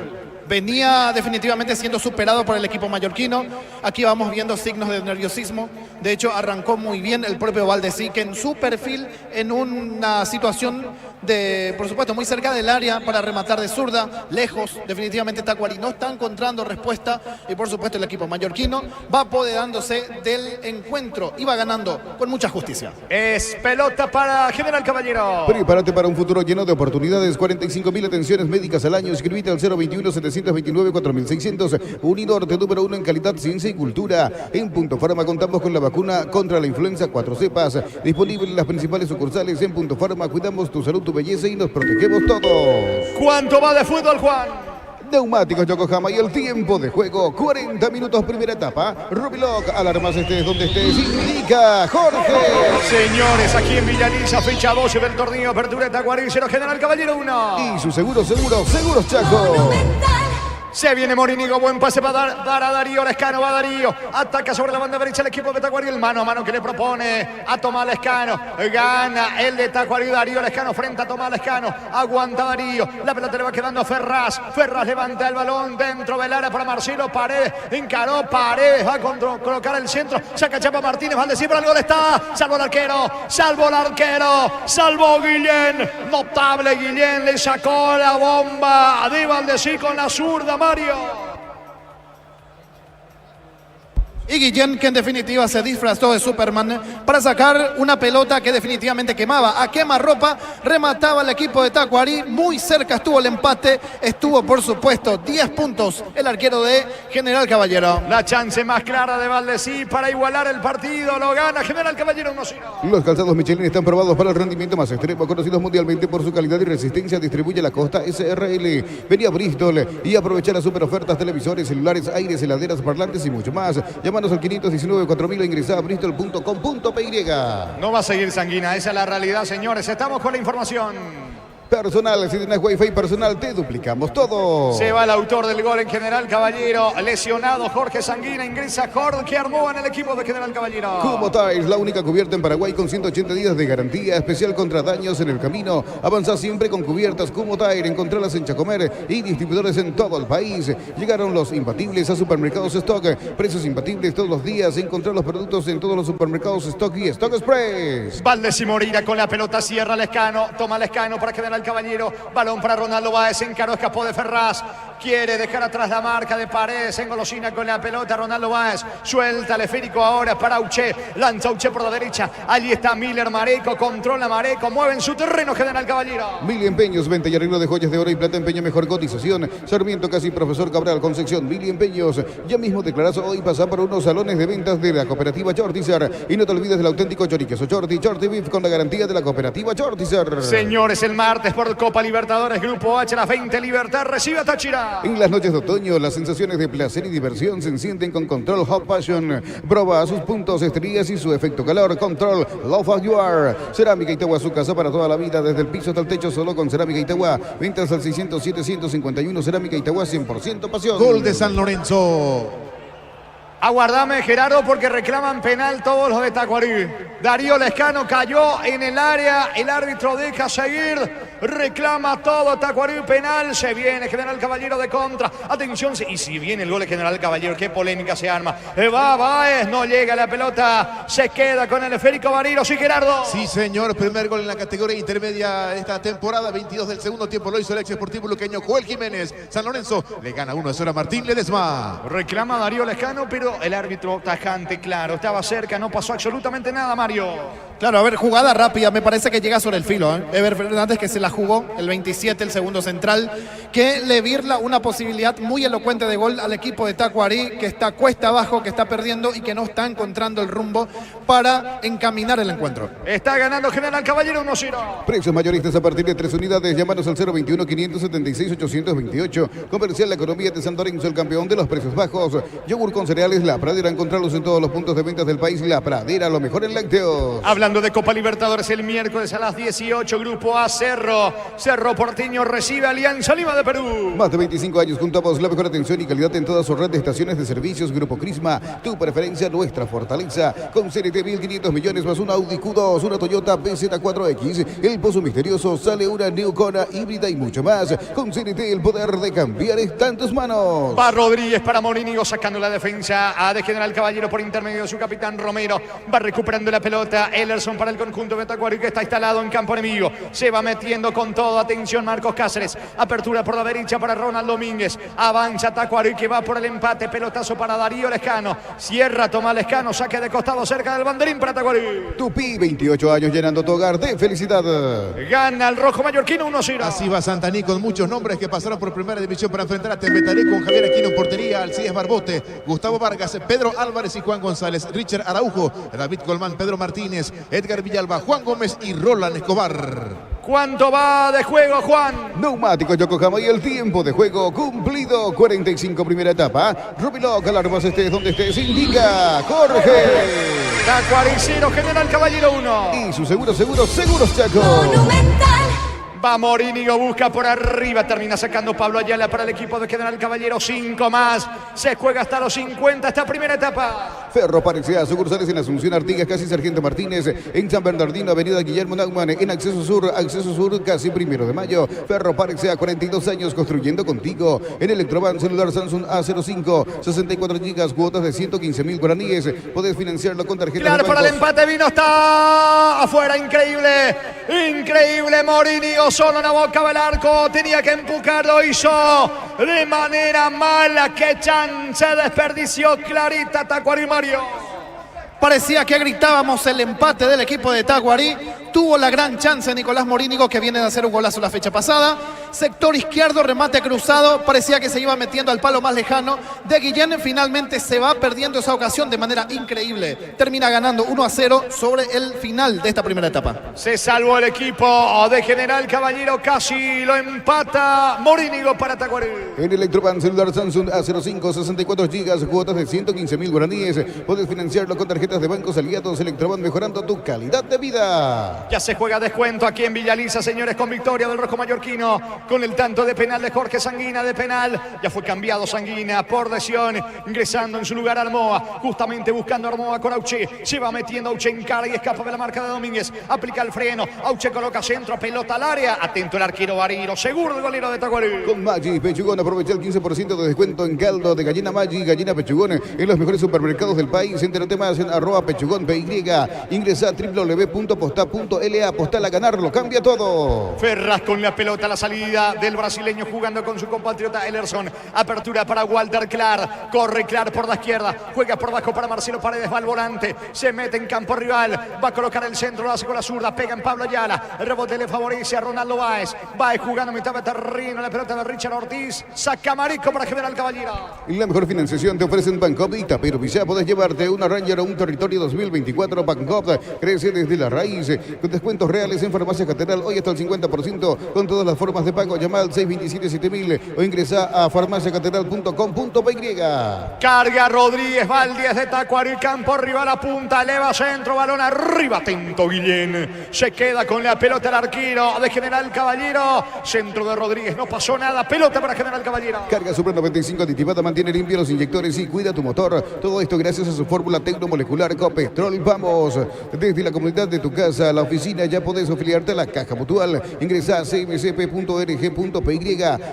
Venía definitivamente siendo superado por el equipo mallorquino. Aquí vamos viendo signos de nerviosismo. De hecho, arrancó muy bien el propio Valdesí, que en su perfil, en una situación de, por supuesto, muy cerca del área para rematar de zurda, lejos. Definitivamente Tacuary no está encontrando respuesta y, por supuesto, el equipo mallorquino va apoderándose del encuentro y va ganando con mucha justicia. Es pelota para General Caballero. Prepárate para un futuro lleno de oportunidades. 45.000 atenciones médicas al año. Inscribite al 021-729-4600. Unidorte número 1 en calidad, ciencia y cultura. En Punto Farma contamos con la vacuna contra la influenza 4 cepas. Disponible en las principales sucursales. En Punto Farma cuidamos tu salud, tu belleza y nos protegemos todos. ¿Cuánto va de fútbol, Juan? Neumáticos Yokohama y el tiempo de juego, 40 minutos primera etapa. Rubiloc, alarmas estés donde estés, indica Jorge. Señores, aquí en Villanilla, fecha 12 del torneo Apertura de Tacuary, 0 General Caballero 1. Y su Seguros Chaco. Se viene Morinigo, buen pase para dar a Darío Lescano, va Darío, ataca sobre la banda derecha el equipo de Tacuary, el mano a mano que le propone a Tomás Lescano, gana el de Tacuary, Darío Lescano frente a Tomás Lescano, aguanta Darío, la pelota le va quedando a Ferraz, Ferraz levanta el balón dentro del área para Marcelo Paredes, encaró Paredes, va a colocar el centro, saca Chapa Martínez, Valdesí, para el gol está, salvo el arquero, salvó Guillén, notable Guillén, le sacó la bomba de Valdesí con la zurda, Mario. Y Guillén, que en definitiva se disfrazó de Superman para sacar una pelota que definitivamente quemaba. A quemarropa remataba el equipo de Tacuary. Muy cerca estuvo el empate. Estuvo, por supuesto, 10 puntos el arquero de General Caballero. La chance más clara de Valdesí para igualar el partido. Lo gana General Caballero 1-0. Los calzados Michelin están probados para el rendimiento más extremo, conocidos mundialmente por su calidad y resistencia. Distribuye la Costa SRL. Venía a Bristol y aprovecha las super ofertas: televisores, celulares, aires, heladeras, parlantes y mucho más. Llámanos al 519-4000 o ingresá a bristol.com.py. No va a seguir Sanguina, esa es la realidad, señores. Estamos con la información. Personal, si tienes Wi-Fi personal, te duplicamos todo. Se va el autor del gol en General Caballero, lesionado Jorge Sanguina, ingresa Jorge Armoa en el equipo de General Caballero. Kumo Tires, la única cubierta en Paraguay con 180 días de garantía especial contra daños en el camino. Avanza siempre con cubiertas Kumo Tire, encontralas en Chacomer y distribuidores en todo el país. Llegaron los imbatibles a Supermercados Stock, precios imbatibles todos los días. Encontrar los productos en todos los supermercados Stock y Stock Express. Valdesí Moreira con la pelota, cierra Lescano, toma Lescano para General Caballero, balón para Ronaldo Báez, encaró, escapó de Ferraz, quiere dejar atrás la marca de Paredes, engolosina con la pelota Ronaldo Báez, suelta el esférico ahora para Uche, lanza Uche por la derecha, allí está Miller Mareco, controla Mareco, mueve en su terreno General Caballero. Mili Empeños, venta y arreglo de joyas de oro y plata, empeño mejor cotización. Sarmiento Casi Profesor Cabral, Concepción. Mili Empeños, ya mismo declarás hoy, pasa por unos salones de ventas de la cooperativa Chortizar y no te olvides del auténtico choriqueso Chorti Beef con la garantía de la cooperativa Chortizar. Señores, el martes por Copa Libertadores, Grupo H, las 20 Libertad, recibe a Táchira. En las noches de otoño, las sensaciones de placer y diversión se encienden con Control Hot Passion. Proba sus puntos, estrías y su efecto calor. Control Love As You Are. Cerámica Itagua, su casa para toda la vida, desde el piso hasta el techo, solo con Cerámica Itagua. Ventas al 607-151. Cerámica Itagua, 100% pasión. Gol de San Lorenzo. Aguardame, Gerardo, porque reclaman penal todos los de Tacuary. Darío Lescano cayó en el área, el árbitro deja seguir, reclama todo Tacuary, penal, se viene General Caballero de contra. Atención, y si viene el gol de General Caballero, qué polémica se arma. Va Báez, no llega la pelota, se queda con el esférico Barilo, sí, Gerardo. Sí, señor, primer gol en la categoría intermedia de esta temporada, 22 del segundo tiempo, lo hizo el ex Sportivo Luqueño Joel Jiménez. San Lorenzo le gana 1-0 a Martín Ledesma. Reclama Darío Lescano, pero el árbitro tajante, claro, estaba cerca, no pasó absolutamente nada, Mario. Claro, a ver, jugada rápida, me parece que llega sobre el filo. Ever Fernández, que se la jugó, el 27, el segundo central, que le virla una posibilidad muy elocuente de gol al equipo de Tacuarí, que está cuesta abajo, que está perdiendo y que no está encontrando el rumbo para encaminar el encuentro. Está ganando General Caballero 1-0. Precios mayoristas a partir de 3 unidades. Llámanos al 021-576-828. Comercial La Economía de San Lorenzo, el campeón de los precios bajos. Yogur con cereales La Pradera. Encontrarlos en todos los puntos de ventas del país. La Pradera, lo mejor en lácteos. Hablando de Copa Libertadores, el miércoles a las 18, Grupo A, Cerro Porteño recibe Alianza Lima de Perú. Más de 25 años junto a vos, la mejor atención y calidad en toda su red de estaciones de servicios. Grupo Crisma, tu preferencia, nuestra fortaleza. Con CNT 1.500 millones más una Audi Q2, una Toyota BZ4X, el pozo misterioso, sale una New Kona híbrida y mucho más. Con CNT el poder de cambiar está en tus manos. Va Rodríguez para Morínigo, sacando la defensa de General Caballero por intermedio de su capitán Romero. Va recuperando la pelota Ellerson para el conjunto de Tacuarí, que está instalado en campo enemigo. Se va metiendo con todo. Atención, Marcos Cáceres. Apertura por la derecha para Ronald Domínguez. Avanza Tacuarí, que va por el empate. Pelotazo para Darío Lescano. Cierra, toma Lescano. Saque de costado cerca del banderín para Tacuarí. Tupi, 28 años llenando tu hogar de felicidad. Gana el rojo mallorquino 1-0. Así va Santaní con muchos nombres que pasaron por primera división para enfrentar a Tembetarí, con Javier Aquino en portería, Alcides Barbote, Gustavo Vargas, Pedro Álvarez y Juan González, Richard Araujo, David Colmán, Pedro Martínez, Edgar Villalba, Juan Gómez y Roland Escobar. ¿Cuánto va de juego, Juan? Neumáticos Yokohama y el tiempo de juego cumplido. 45 primera etapa. Rubiloc, alarmas estés donde estés, indica Jorge. Tacuarí 0, General Caballero 1. Y su seguros Chaco. Va Morínigo, busca por arriba, termina sacando Pablo Ayala para el equipo de General Caballero. 5 más, se juega hasta los 50 esta primera etapa. Ferro Parecía, sucursales en Asunción, Artigas, casi Sargento Martínez, en San Bernardino, Avenida Guillermo Naumann, en Acceso Sur, casi 1 de mayo. Ferro Parecía, 42 años construyendo contigo. En Electroban, celular Samsung A05, 64 GB, cuotas de 115.000 guaraníes. Podés financiarlo con tarjeta. Claro, para el empate vino, está afuera, increíble, Morínigo. Solo en la boca del arco, tenía que empujarlo, hizo de manera mala. Qué chance desperdició clarita Tacuarí, Mario. Parecía que gritábamos el empate del equipo de Tacuarí. Tuvo la gran chance Nicolás Morínigo, que viene de hacer un golazo la fecha pasada. Sector izquierdo, remate cruzado. Parecía que se iba metiendo al palo más lejano de Guillén. Finalmente se va perdiendo esa ocasión de manera increíble. Termina ganando 1-0 sobre el final de esta primera etapa. Se salvó el equipo de General Caballero. Casi lo empata Morínigo para Tacuarí. En Electroban, celular Samsung A05, 64 GB, cuotas de 115.000 guaraníes. Podés financiarlo con tarjetas de bancos aliados. Electroban, mejorando tu calidad de vida. Ya se juega descuento aquí en Villaliza, señores, con victoria del rojo mallorquino, con el tanto de penal de Jorge Sanguina, de penal. Ya fue cambiado Sanguina por lesión, ingresando en su lugar Armoa, justamente buscando a Armoa con Auche. Se va metiendo Auche en cara y escapa de la marca de Domínguez. Aplica el freno, Auche coloca centro, pelota al área. Atento el arquero Bariro, seguro el golero de Tacuarí. Con Maggi Pechugón, aprovecha el 15% de descuento en caldo de gallina Maggi, gallina Pechugón, en los mejores supermercados del país. Entérate más en @Pechugón PY. Ingresa a www.posta.la. Postal, a ganarlo, cambia todo. Ferraz con la pelota a la salida del brasileño, jugando con su compatriota Ellerson. Apertura para Walter Clark. Corre Clark por la izquierda. Juega por abajo para Marcelo Paredes. Va al volante. Se mete en campo rival. Va a colocar el centro. Lo hace con la zurda. Pega en Pablo Ayala. El rebote le favorece a Ronaldo Báez. Báez jugando mitad de terreno. La pelota de Richard Ortiz. Saca Marico para General Caballero. Y la mejor financiación te ofrecen Bancop y Tapero Villa. Podés llevarte una Ranger o un Territorio 2024. Bancop crece desde la raíz. Con descuentos reales en Farmacia Catedral. Hoy hasta el 50% con todas las formas de pago. Llama al 627-7000 o ingresa a farmaciacatedral.com.py. Carga Rodríguez, va al 10 de Tacuarí, campo rival, apunta, eleva centro, balón arriba, atento Guillén. Se queda con la pelota el arquero de General Caballero. Centro de Rodríguez, no pasó nada, pelota para General Caballero. Carga Supra 95 aditivada, mantiene limpio los inyectores y cuida tu motor. Todo esto gracias a su fórmula tecnomolecular Copetrol. Vamos desde la comunidad de tu casa, la oficina, ya podés afiliarte a la Caja Mutual. Ingresá a cmcp.org.py.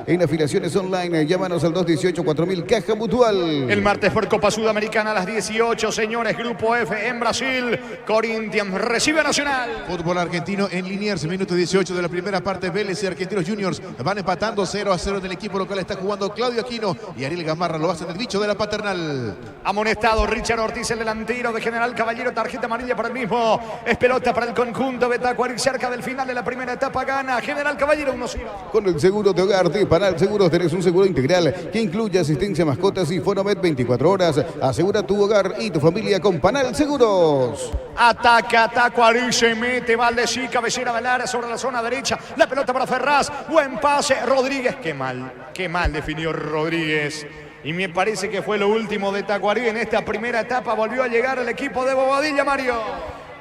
En afiliaciones online, llámanos al 218-4000 Caja Mutual. El martes por Copa Sudamericana a las 18, señores, Grupo F en Brasil. Corinthians recibe a Nacional. Fútbol argentino en Liniers, minuto 18 de la primera parte. Vélez y Argentinos Juniors van empatando 0-0 en el equipo local. Está jugando Claudio Aquino y Ariel Gamarra lo hace en el bicho de la Paternal. Amonestado Richard Ortiz, el delantero de General Caballero, tarjeta amarilla para el mismo. Es pelota para el conjunto de Tacuary, cerca del final de la primera etapa. Gana General Caballero 1-0. Con el seguro de hogar de Panal Seguros tenés un seguro integral que incluye asistencia a mascotas y Fonomed 24 horas. Asegura tu hogar y tu familia con Panal Seguros. Ataca Tacuary, se mete Valdesí, cabecera del área sobre la zona derecha. La pelota para Ferraz, buen pase, Rodríguez. Qué mal definió Rodríguez. Y me parece que fue lo último de Tacuary en esta primera etapa. Volvió a llegar el equipo de Bobadilla, Mario.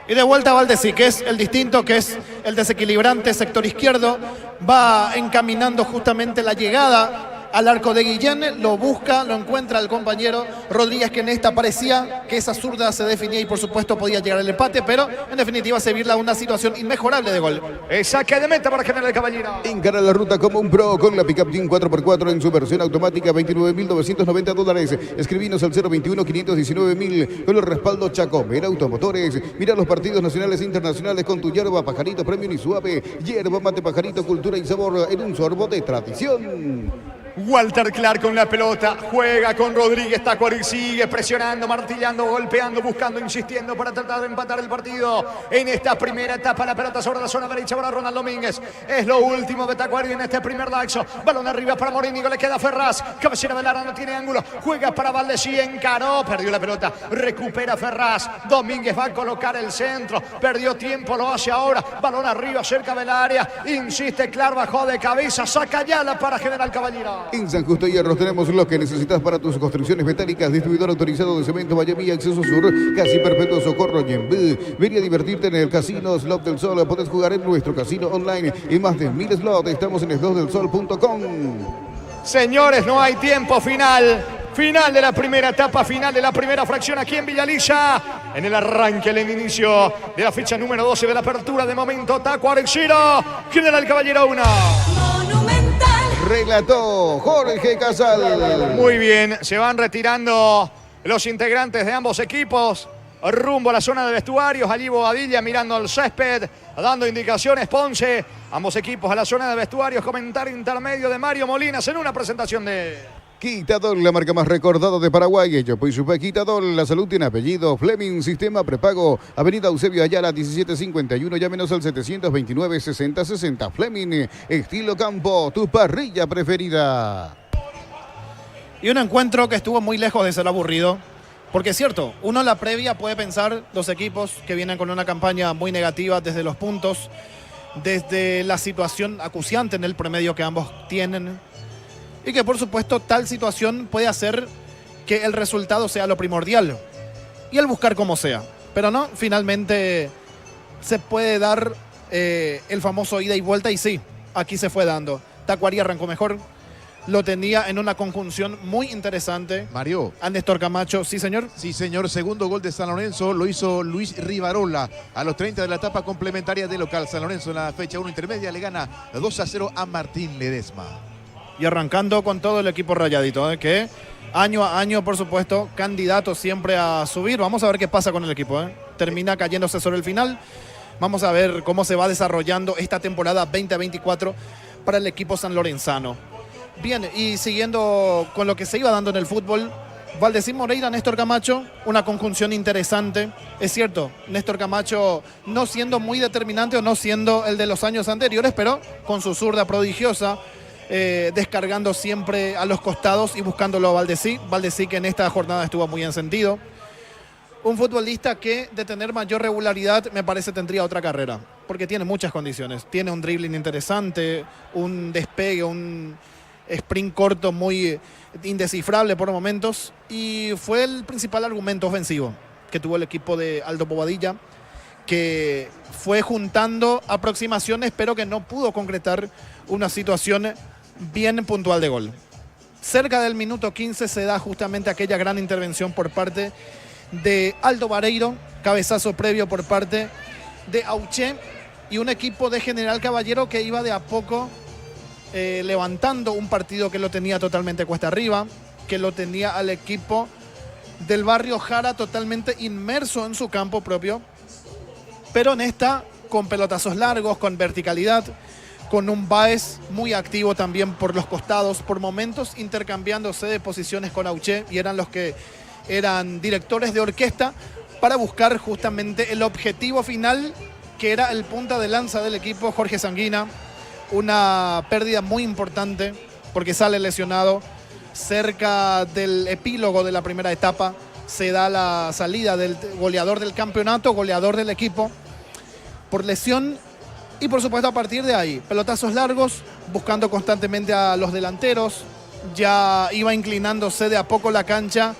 Y de vuelta Valdesí, que es el distinto, que es el desequilibrante sector izquierdo. Va encaminando justamente la llegada al arco de Guillén, lo busca, lo encuentra el compañero Rodríguez, que en esta parecía que esa zurda se definía y por supuesto podía llegar al empate, pero en definitiva se virla una situación inmejorable de gol. Saque de meta para General Caballero. Encara la ruta como un pro con la Pickup Jean 4x4 en su versión automática, $29.990. Escribinos al 021-519.000 con el respaldo Chacomera Automotores. Mira los partidos nacionales e internacionales con tu yerba Pajarito Premium y Suave. Yerba Mate Pajarito, cultura y sabor en un sorbo de tradición. Walter Clark con la pelota, juega con Rodríguez, Tacuary sigue presionando, martillando, golpeando, buscando, insistiendo para tratar de empatar el partido. En esta primera etapa la pelota sobre la zona derecha para Ronald Domínguez. Es lo último de Tacuary en este primer laxo. Balón arriba para Morínigo, le queda Ferraz, cabecera del área, no tiene ángulo, juega para Valdesí, encaró, perdió la pelota, recupera Ferraz, Domínguez va a colocar el centro, perdió tiempo, lo hace ahora, balón arriba cerca del área, insiste Clark, bajó de cabeza, saca Ayala para General Caballero. En San Justo Hierros tenemos lo que necesitas para tus construcciones metálicas. Distribuidor autorizado de cemento Miami, Acceso Sur, Casi Perpetuo Socorro, Ñembú. Ven a divertirte en el Casino Slot del Sol. Puedes jugar en nuestro casino online y más de 1000 slots. Estamos en slotdelsol.com. Señores, no hay tiempo final. Final de la primera etapa, final de la primera fracción aquí en Villalilla. En el arranque, en el inicio de la fecha número 12 de la apertura de momento. Tacuary 0, General Caballero 1. Relató Jorge Casal. Muy bien, se van retirando los integrantes de ambos equipos rumbo a la zona de vestuarios. Allí Bobadilla mirando el césped, dando indicaciones. Ponce, ambos equipos a la zona de vestuarios. Comentario intermedio de Mario Molinas en una presentación de... Quitadol, la marca más recordada de Paraguay. Yopo y Supe Quitadol, la salud tiene apellido. Fleming, sistema prepago. Avenida Eusebio Ayala, 1751. Llámenos al 729-6060. Fleming, estilo campo, tu parrilla preferida. Y un encuentro que estuvo muy lejos de ser aburrido. Porque es cierto, uno en la previa puede pensar dos equipos que vienen con una campaña muy negativa desde los puntos, desde la situación acuciante en el promedio que ambos tienen. Y que por supuesto tal situación puede hacer que el resultado sea lo primordial. Y el buscar como sea. Pero no, finalmente se puede dar el famoso ida y vuelta. Y sí, aquí se fue dando. Tacuary arrancó mejor. Lo tenía en una conjunción muy interesante. Mario. A Néstor Camacho, ¿sí señor? Sí señor, segundo gol de San Lorenzo lo hizo Luis Rivarola a los 30 de la etapa complementaria de local. San Lorenzo en la fecha 1 intermedia le gana 2-0 a Martín Ledesma. Y arrancando con todo el equipo rayadito, que año a año, por supuesto, candidato siempre a subir. Vamos a ver qué pasa con el equipo. Termina cayéndose sobre el final. Vamos a ver cómo se va desarrollando esta temporada 2024 para el equipo sanlorenzano. Bien, y siguiendo con lo que se iba dando en el fútbol, Valdesí Moreira, Néstor Camacho, una conjunción interesante. Es cierto, Néstor Camacho no siendo muy determinante o no siendo el de los años anteriores, pero con su zurda prodigiosa, descargando siempre a los costados y buscándolo a Valdesí. Valdesí que en esta jornada estuvo muy encendido. Un futbolista que de tener mayor regularidad me parece tendría otra carrera, porque tiene muchas condiciones. Tiene un dribbling interesante, un despegue, un sprint corto muy indescifrable por momentos, y fue el principal argumento ofensivo que tuvo el equipo de Aldo Bobadilla, que fue juntando aproximaciones pero que no pudo concretar una situación bien puntual de gol. Cerca del minuto 15 se da justamente aquella gran intervención por parte de Aldo Vareiro, cabezazo previo por parte de Auché y un equipo de General Caballero que iba de a poco levantando un partido que lo tenía totalmente cuesta arriba, que lo tenía al equipo del barrio Jara totalmente inmerso en su campo propio, pero en esta con pelotazos largos, con verticalidad, con un Baez muy activo también por los costados, por momentos intercambiándose de posiciones con Auché, y eran los que eran directores de orquesta para buscar justamente el objetivo final, que era el punta de lanza del equipo, Jorge Sanguina. Una pérdida muy importante porque sale lesionado. Cerca del epílogo de la primera etapa se da la salida del goleador del campeonato, goleador del equipo, por lesión. Y por supuesto a partir de ahí, pelotazos largos, buscando constantemente a los delanteros. Ya iba inclinándose de a poco la cancha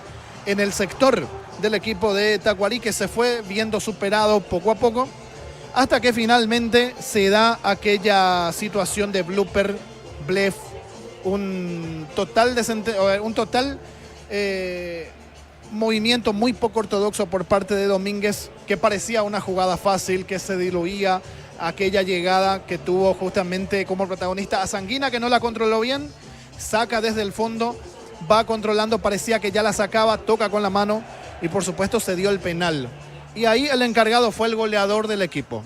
en el sector del equipo de Tacuarí, que se fue viendo superado poco a poco, hasta que finalmente se da aquella situación de blooper, bluff, un total movimiento muy poco ortodoxo por parte de Domínguez, que parecía una jugada fácil, que se diluía aquella llegada que tuvo justamente como protagonista a Sanguina, que no la controló bien, saca desde el fondo, va controlando, parecía que ya la sacaba, toca con la mano y por supuesto se dio el penal. Y ahí el encargado fue el goleador del equipo.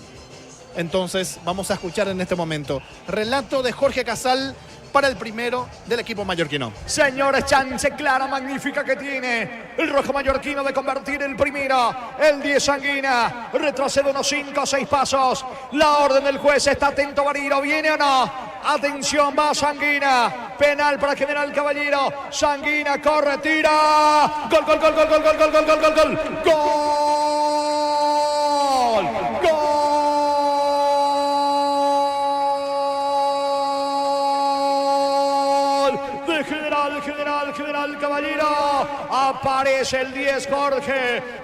Entonces vamos a escuchar en este momento relato de Jorge Casal para el primero del equipo mallorquino. Señores, chance clara, magnífica que tiene el rojo mallorquino de convertir el primero. El 10 Sanguina retrocede unos 5 o 6 pasos. La orden del juez, está atento Bariro, ¿viene o no? Atención, va Sanguina. Penal para General Caballero. Sanguina corre, tira. Gol, gol, gol, gol, gol, gol, gol, gol, gol, gol, gol. Gol. Gol. General Caballero, aparece el 10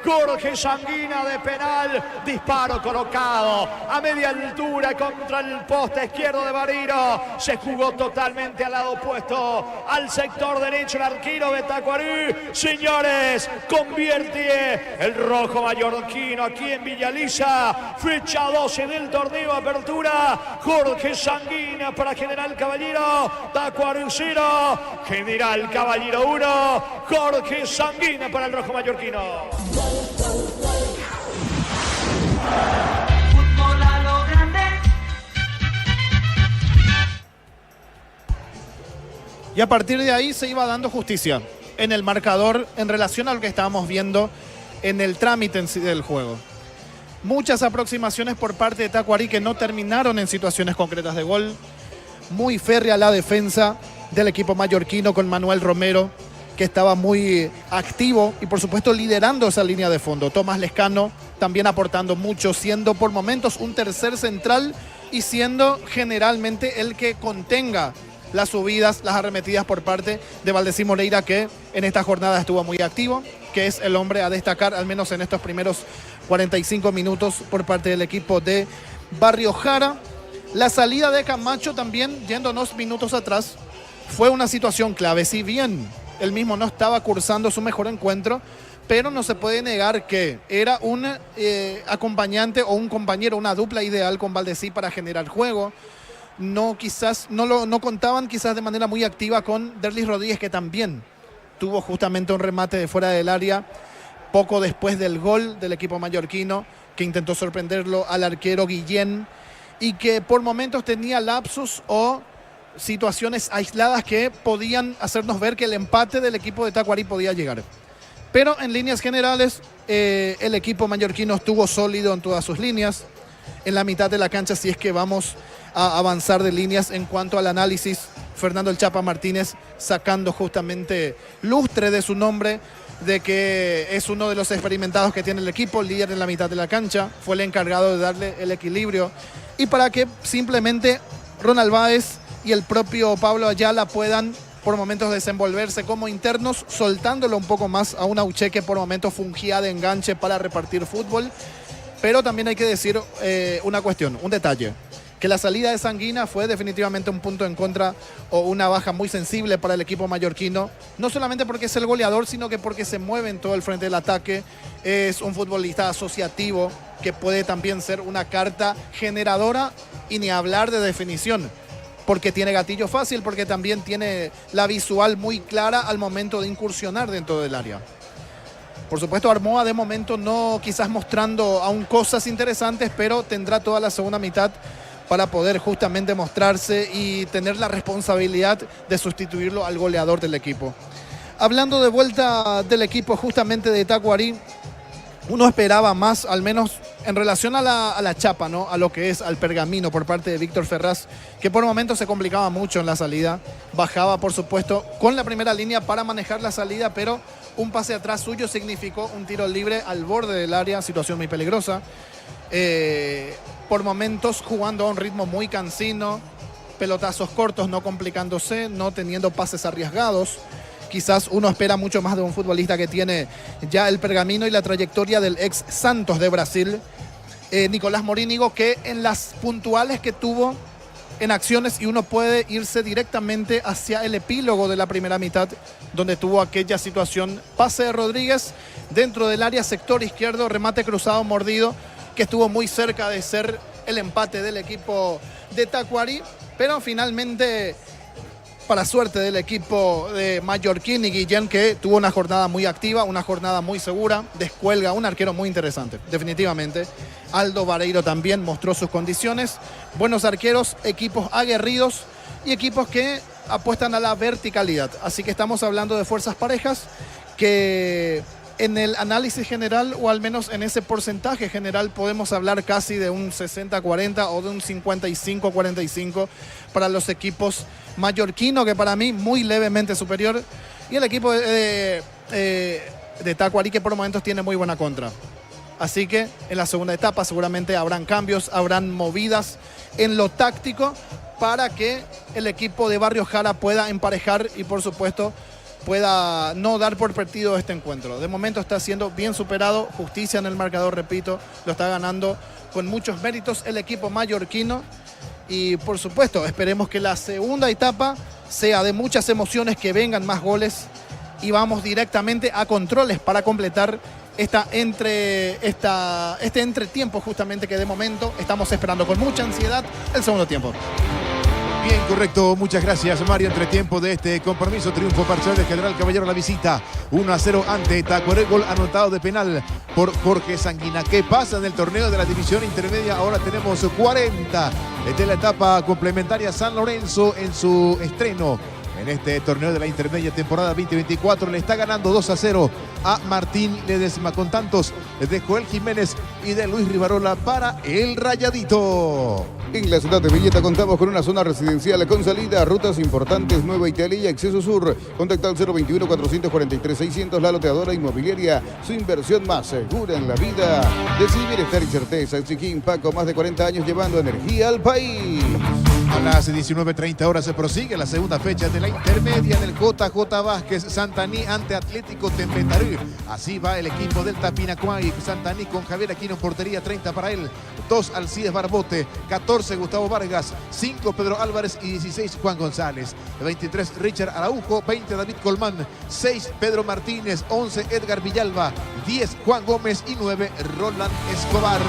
Jorge Sanguina de penal, disparo colocado a media altura contra el poste izquierdo de Bariro, se jugó totalmente al lado opuesto, al sector derecho el arquero de Tacuarí. Señores, convierte el rojo mallorquino aquí en Villaliza, fecha 12 del torneo apertura. Jorge Sanguina para General Caballero, Tacuarí 0, General Caballero 1, Jorge Sanguina para el rojo mallorquino. Fútbol a lo grande. Y a partir de ahí se iba dando justicia en el marcador en relación a lo que estábamos viendo en el trámite en sí del juego. Muchas aproximaciones por parte de Tacuarí que no terminaron en situaciones concretas de gol. Muy férrea la defensa del equipo mallorquino con Manuel Romero, que estaba muy activo y por supuesto liderando esa línea de fondo. Tomás Lescano también aportando mucho, siendo por momentos un tercer central y siendo generalmente el que contenga las subidas, las arremetidas por parte de Valdecís Moreira, que en esta jornada estuvo muy activo, que es el hombre a destacar, al menos en estos primeros 45 minutos por parte del equipo de Barrio Jara. La salida de Camacho también, yéndonos minutos atrás, fue una situación clave. Si bien él mismo no estaba cursando su mejor encuentro, pero no se puede negar que era un acompañante o un compañero, una dupla ideal con Valdecís para generar juego. No contaban quizás de manera muy activa con Derlis Rodríguez, que también tuvo justamente un remate de fuera del área poco después del gol del equipo mallorquino, que intentó sorprenderlo al arquero Guillén y que por momentos tenía lapsus o situaciones aisladas que podían hacernos ver que el empate del equipo de Tacuarí podía llegar. Pero en líneas generales el equipo mallorquino estuvo sólido en todas sus líneas. En la mitad de la cancha, si es que vamos a avanzar de líneas en cuanto al análisis, Fernando El Chapa Martínez sacando justamente lustre de su nombre, de que es uno de los experimentados que tiene el equipo, líder en la mitad de la cancha, fue el encargado de darle el equilibrio y para que simplemente Ronald Báez y el propio Pablo Ayala puedan por momentos desenvolverse como internos, soltándolo un poco más a un Auché que por momentos fungía de enganche para repartir fútbol. Pero también hay que decir una cuestión, un detalle. que la salida de Sanguina fue definitivamente un punto en contra o una baja muy sensible para el equipo mallorquino, no solamente porque es el goleador, sino que porque se mueve en todo el frente del ataque, es un futbolista asociativo que puede también ser una carta generadora y ni hablar de definición, porque tiene gatillo fácil, porque también tiene la visual muy clara al momento de incursionar dentro del área. Por supuesto, Armoa de momento no quizás mostrando aún cosas interesantes, pero tendrá toda la segunda mitad para poder justamente mostrarse y tener la responsabilidad de sustituirlo al goleador del equipo. Hablando de vuelta del equipo justamente de Tacuarí, uno esperaba más, al menos en relación a la chapa, ¿no? A lo que es al pergamino por parte de Víctor Ferraz, que por momentos se complicaba mucho en la salida. Bajaba, por supuesto, con la primera línea para manejar la salida, pero un pase atrás suyo significó un tiro libre al borde del área, situación muy peligrosa. Por momentos jugando a un ritmo muy cansino, pelotazos cortos, no complicándose, no teniendo pases arriesgados. Quizás uno espera mucho más de un futbolista que tiene ya el pergamino y la trayectoria del ex Santos de Brasil, Nicolás Morínigo, que en las puntuales que tuvo en acciones, y uno puede irse directamente hacia el epílogo de la primera mitad, donde tuvo aquella situación, pase de Rodríguez dentro del área, sector izquierdo, remate cruzado mordido, que estuvo muy cerca de ser el empate del equipo de Tacuarí, pero finalmente, para suerte del equipo de Mallorquín y Guillén, que tuvo una jornada muy activa, una jornada muy segura, descuelga un arquero muy interesante, definitivamente. Aldo Vareiro también mostró sus condiciones. Buenos arqueros, equipos aguerridos y equipos que apuestan a la verticalidad. Así que estamos hablando de fuerzas parejas que en el análisis general, o al menos en ese porcentaje general, podemos hablar casi de un 60-40 o de un 55-45 para los equipos mallorquino, que para mí muy levemente superior, y el equipo de Tacuarí, que por momentos tiene muy buena contra. Así que en la segunda etapa seguramente habrán cambios, habrán movidas en lo táctico para que el equipo de Barrio Jara pueda emparejar y, por supuesto, pueda no dar por perdido este encuentro. De momento está siendo bien superado, justicia en el marcador, repito, lo está ganando con muchos méritos el equipo mallorquino. Y por supuesto, esperemos que la segunda etapa sea de muchas emociones, que vengan más goles y vamos directamente a controles para completar este entretiempo justamente, que de momento estamos esperando con mucha ansiedad el segundo tiempo. Bien, correcto. Muchas gracias, Mario. Entretiempo de este compromiso. Triunfo parcial de General Caballero a la visita. 1-0 ante Tacuarí. Gol anotado de penal por Jorge Sanguina. ¿Qué pasa en el torneo de la división intermedia? Ahora tenemos 40. Esta es la etapa complementaria. San Lorenzo en su estreno en este torneo de la intermedia temporada 2024. Le está ganando 2-0 a Martín Ledesma, con tantos de Joel Jiménez y de Luis Rivarola para el Rayadito. En la ciudad de Villeta contamos con una zona residencial con salida a rutas importantes, Nueva Italia y Acceso Sur. Contacta al 021-443-600, la loteadora inmobiliaria, su inversión más segura en la vida. Decide bienestar y certeza. Chiquín Paco, más de 40 años llevando energía al país. A las 19:30 horas se prosigue la segunda fecha de la intermedia en el JJ Vázquez. Santaní ante Atlético Tembetarí. Así va el equipo del Tapinacuay. Santaní con Javier Aquino en portería, 30 para él, 2 Alcides Barbote, 14 Gustavo Vargas, 5 Pedro Álvarez y 16 Juan González, 23 Richard Araujo, 20 David Colmán, 6 Pedro Martínez, 11 Edgar Villalba, 10 Juan Gómez y 9 Roland Escobar.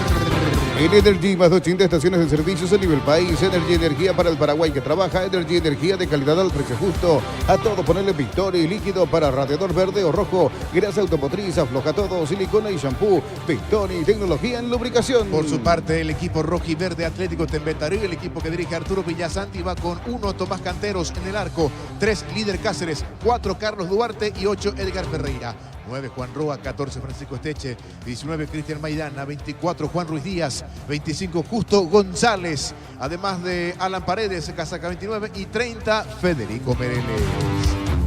En Energy, más de 80 estaciones de servicios a nivel país. Energy, energía para el Paraguay que trabaja. Energy, energía de calidad al precio justo. A todo ponerle Victoria y líquido para radiador verde o rojo. Grasa automotriz, afloja todo, silicona y shampoo. Victoria y tecnología en lubricación. Por su parte, el equipo rojiverde Atlético Tembetarí, el equipo que dirige Arturo Villasanti, va con 1 Tomás Canteros en el arco, 3 Líder Cáceres, 4 Carlos Duarte y 8 Edgar Ferreira. 9 Juan Roa, 14 Francisco Esteche, 19 Cristian Maidana, 24 Juan Ruiz Díaz, 25 Justo González, además de Alan Paredes, casaca 29, y 30 Federico Mereles.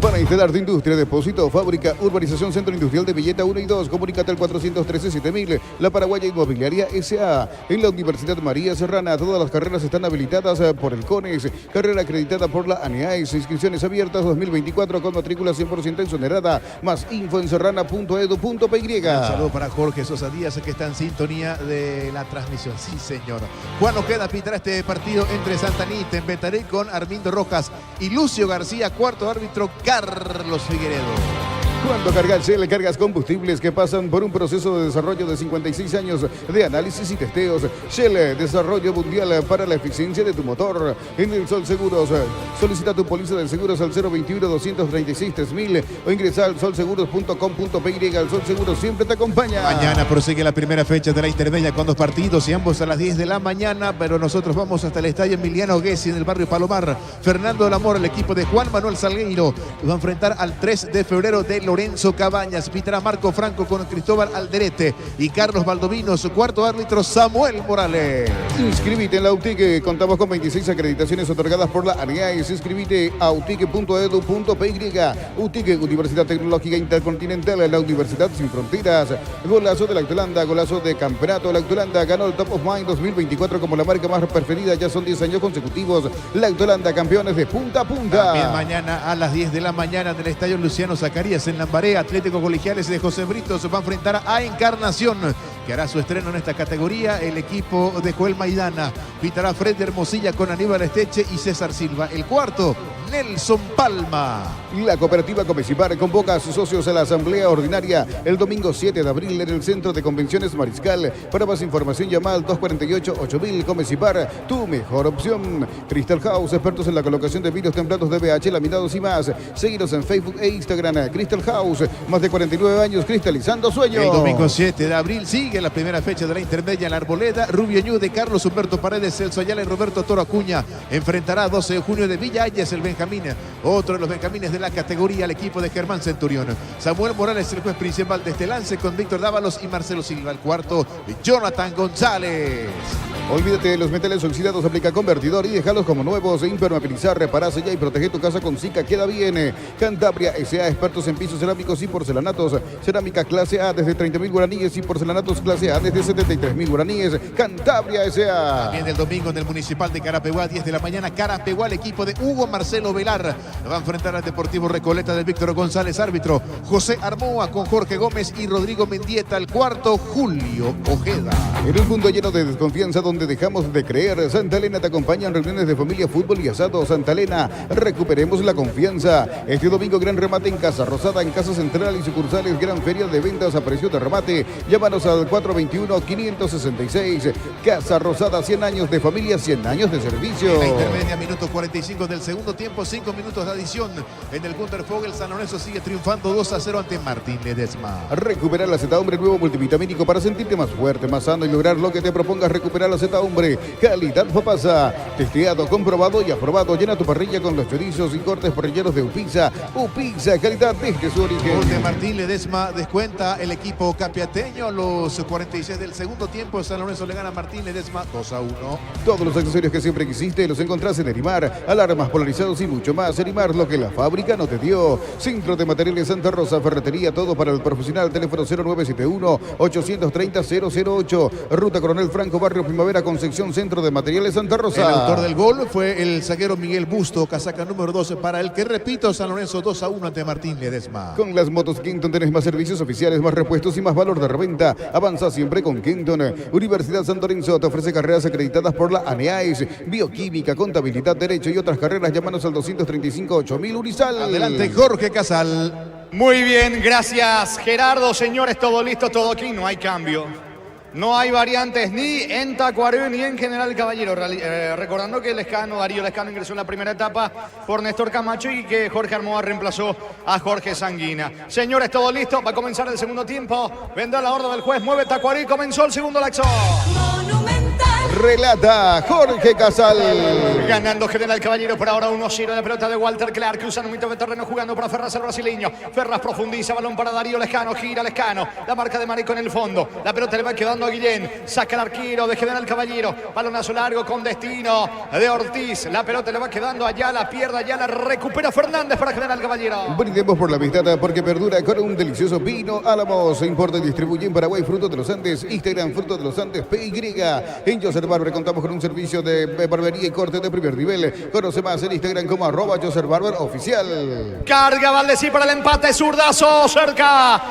Para instalar tu industria, depósito, fábrica, urbanización, centro industrial de Villeta 1 y 2, comunícate al 413-7000. La Paraguaya Inmobiliaria S.A. En la Universidad María Serrana, todas las carreras están habilitadas por el CONES. Carrera acreditada por la ANEAES. Inscripciones abiertas 2024 con matrícula 100% exonerada. Más info en serrana.edu.py. Un saludo para Jorge Sosa Díaz, que está en sintonía de la transmisión. Sí, señor. Juan Ojeda pitará este partido entre Santa Anita en Betaré con Armindo Rojas y Lucio García, cuarto árbitro Carlos Figueredo. Cuando cargas Shell, cargas combustibles que pasan por un proceso de desarrollo de 56 años de análisis y testeos. Shell, desarrollo mundial para la eficiencia de tu motor. En el Sol Seguros, solicita tu póliza de seguros al 021-236-3000 o ingresa al solseguros.com.py. El Sol Seguros siempre te acompaña. Mañana prosigue la primera fecha de la intermedia con 2 partidos y ambos a las 10 de la mañana, pero nosotros vamos hasta el estadio Emiliano Gessi en el barrio Palomar. Fernando del Amor, el equipo de Juan Manuel Salgueiro, va a enfrentar al 3 de febrero de Lorenzo Cabañas. Pitará Marco Franco con Cristóbal Alderete y Carlos Baldovino, su cuarto árbitro Samuel Morales. Inscribite en la UTIC. Contamos con 26 acreditaciones otorgadas por la ANEAES. Inscribite a utic.edu.py. UTIC, Universidad Tecnológica Intercontinental, la Universidad Sin Fronteras. Golazo de Lactolanda, golazo de campeonato. Lactolanda ganó el Top of Mind 2024 como la marca más preferida. Ya son 10 años consecutivos. Lactolanda, campeones de punta a punta. También mañana a las 10 de la mañana en el estadio Luciano Zacarías en Lambaré, Atlético Colegiales de José Brito se va a enfrentar a Encarnación, que hará su estreno en esta categoría. El equipo de Joel Maidana. Pitará Fred Hermosilla con Aníbal Esteche y César Silva. El cuarto, Nelson Palma. La cooperativa Comecipar convoca a sus socios a la asamblea ordinaria el domingo 7 de abril en el Centro de Convenciones Mariscal. Para más información llama al 248-8000. Comecipar, tu mejor opción. Crystal House, expertos en la colocación de vidrios templados de BH, laminados y más. Seguinos en Facebook e Instagram. Crystal House, más de 49 años cristalizando sueños. El domingo 7 de abril sigue la primera fecha de la intermedia en la Arboleda. Rubio Ñu de Carlos Humberto Paredes, Celso Ayala y Roberto Toro Acuña enfrentará 12 de junio de Villa Ayes, el Benjamín. Otro de los benjamines de la categoría, el equipo de Germán Centurión. Samuel Morales, el juez principal de este lance, con Víctor Dávalos y Marcelo Silva. El cuarto, Jonathan González. Olvídate de los metales oxidados, aplica convertidor y déjalos como nuevos. Impermeabilizar, repara, sella y protege tu casa con Zika. Queda bien. Cantabria S.A., expertos en pisos cerámicos y porcelanatos. Cerámica clase A desde 30.000 guaraníes y porcelanatos clase A desde 73.000 guaraníes. Cantabria S.A. También el domingo en el Municipal de Carapeguá, 10 de la mañana, Carapeguá, el equipo de Hugo Marcelo Velar va a enfrentar al Deportivo Recoleta de Víctor González, árbitro José Armoa con Jorge Gómez y Rodrigo Mendieta. El cuarto, Julio Ojeda. En un mundo lleno de desconfianza donde dejamos de creer, Santa Elena te acompaña en reuniones de familia, fútbol y asado. Santa Elena, recuperemos la confianza. Este domingo gran remate en Casa Rosada, en Casa Central y sucursales, gran feria de ventas a precio de remate. Llámanos al 421-566. Casa Rosada, 100 años de familia, 100 años de servicio. En la intermedia, minuto 45 del segundo tiempo, 5 minutos de adición. En el Gunter Fogel, San Lorenzo sigue triunfando 2-0 ante Martín Ledesma. Recuperar la Z Hombre, nuevo multivitamínico para sentirte más fuerte, más sano y lograr lo que te propongas. Recuperar la Z Hombre, calidad Fapasa, testeado, comprobado y aprobado. Llena tu parrilla con los chorizos y cortes parrilleros de Upizza. Upizza, calidad desde su origen. Gol de Martín Ledesma, descuenta el equipo capiateño. Los 46 del segundo tiempo, San Lorenzo le gana a Martín Ledesma 2-1. Todos los accesorios que siempre quisiste los encontrás en Erimar. Alarmas, polarizados y mucho más. Erimar, lo que la fábrica no te dio. Centro de Materiales Santa Rosa, ferretería, todo para el profesional. Teléfono 0971-830-008. Ruta Coronel Franco, Barrio Primavera, Concepción, Centro de Materiales Santa Rosa. El autor del gol fue el zaguero Miguel Busto, casaca número 12 para el que, repito, San Lorenzo 2-1 ante Martín Ledesma. Con las motos Kenton tenés más servicios oficiales, más repuestos y más valor de reventa. Avanza siempre con Kenton. Universidad San Lorenzo te ofrece carreras acreditadas por la ANEAES, bioquímica, contabilidad, derecho y otras carreras. Llámanos al 235-8000 Urizal. Adelante, Jorge Casal. Muy bien, gracias Gerardo. Señores, todo listo, todo aquí, no hay cambio. No hay variantes ni en Tacuarembó ni en General Caballero. Recordando que Darío Lescano ingresó en la primera etapa por Néstor Camacho y que Jorge Armoa reemplazó a Jorge Sanguina. Señores, todo listo. Va a comenzar el segundo tiempo. Vendrá la orden del juez. Mueve Tacuarembó y comenzó el segundo laxo. Relata Jorge Casal. Ganando General Caballero por ahora 1-0. La pelota de Walter Clark, cruzando mitad de terreno, jugando para Ferraz, el brasileño. Ferraz profundiza, balón para Darío Lescano, gira Lescano. La marca de Marico en el fondo. La pelota le va quedando a Guillén. Saca el arquero de General Caballero. Balonazo largo con destino de Ortiz. La pelota le va quedando allá, la pierde allá, la recupera Fernández para General Caballero. Brindemos por la amistad porque perdura con un delicioso vino Álamos. Se importa y distribuye en Paraguay Frutos de los Andes. Instagram Frutos de los Andes PY. En Joser Barber contamos con un servicio de barbería y corte de primer nivel. Conoce más en Instagram como @Joser Barber oficial. Carga Valdesí para el empate, zurdazo, cerca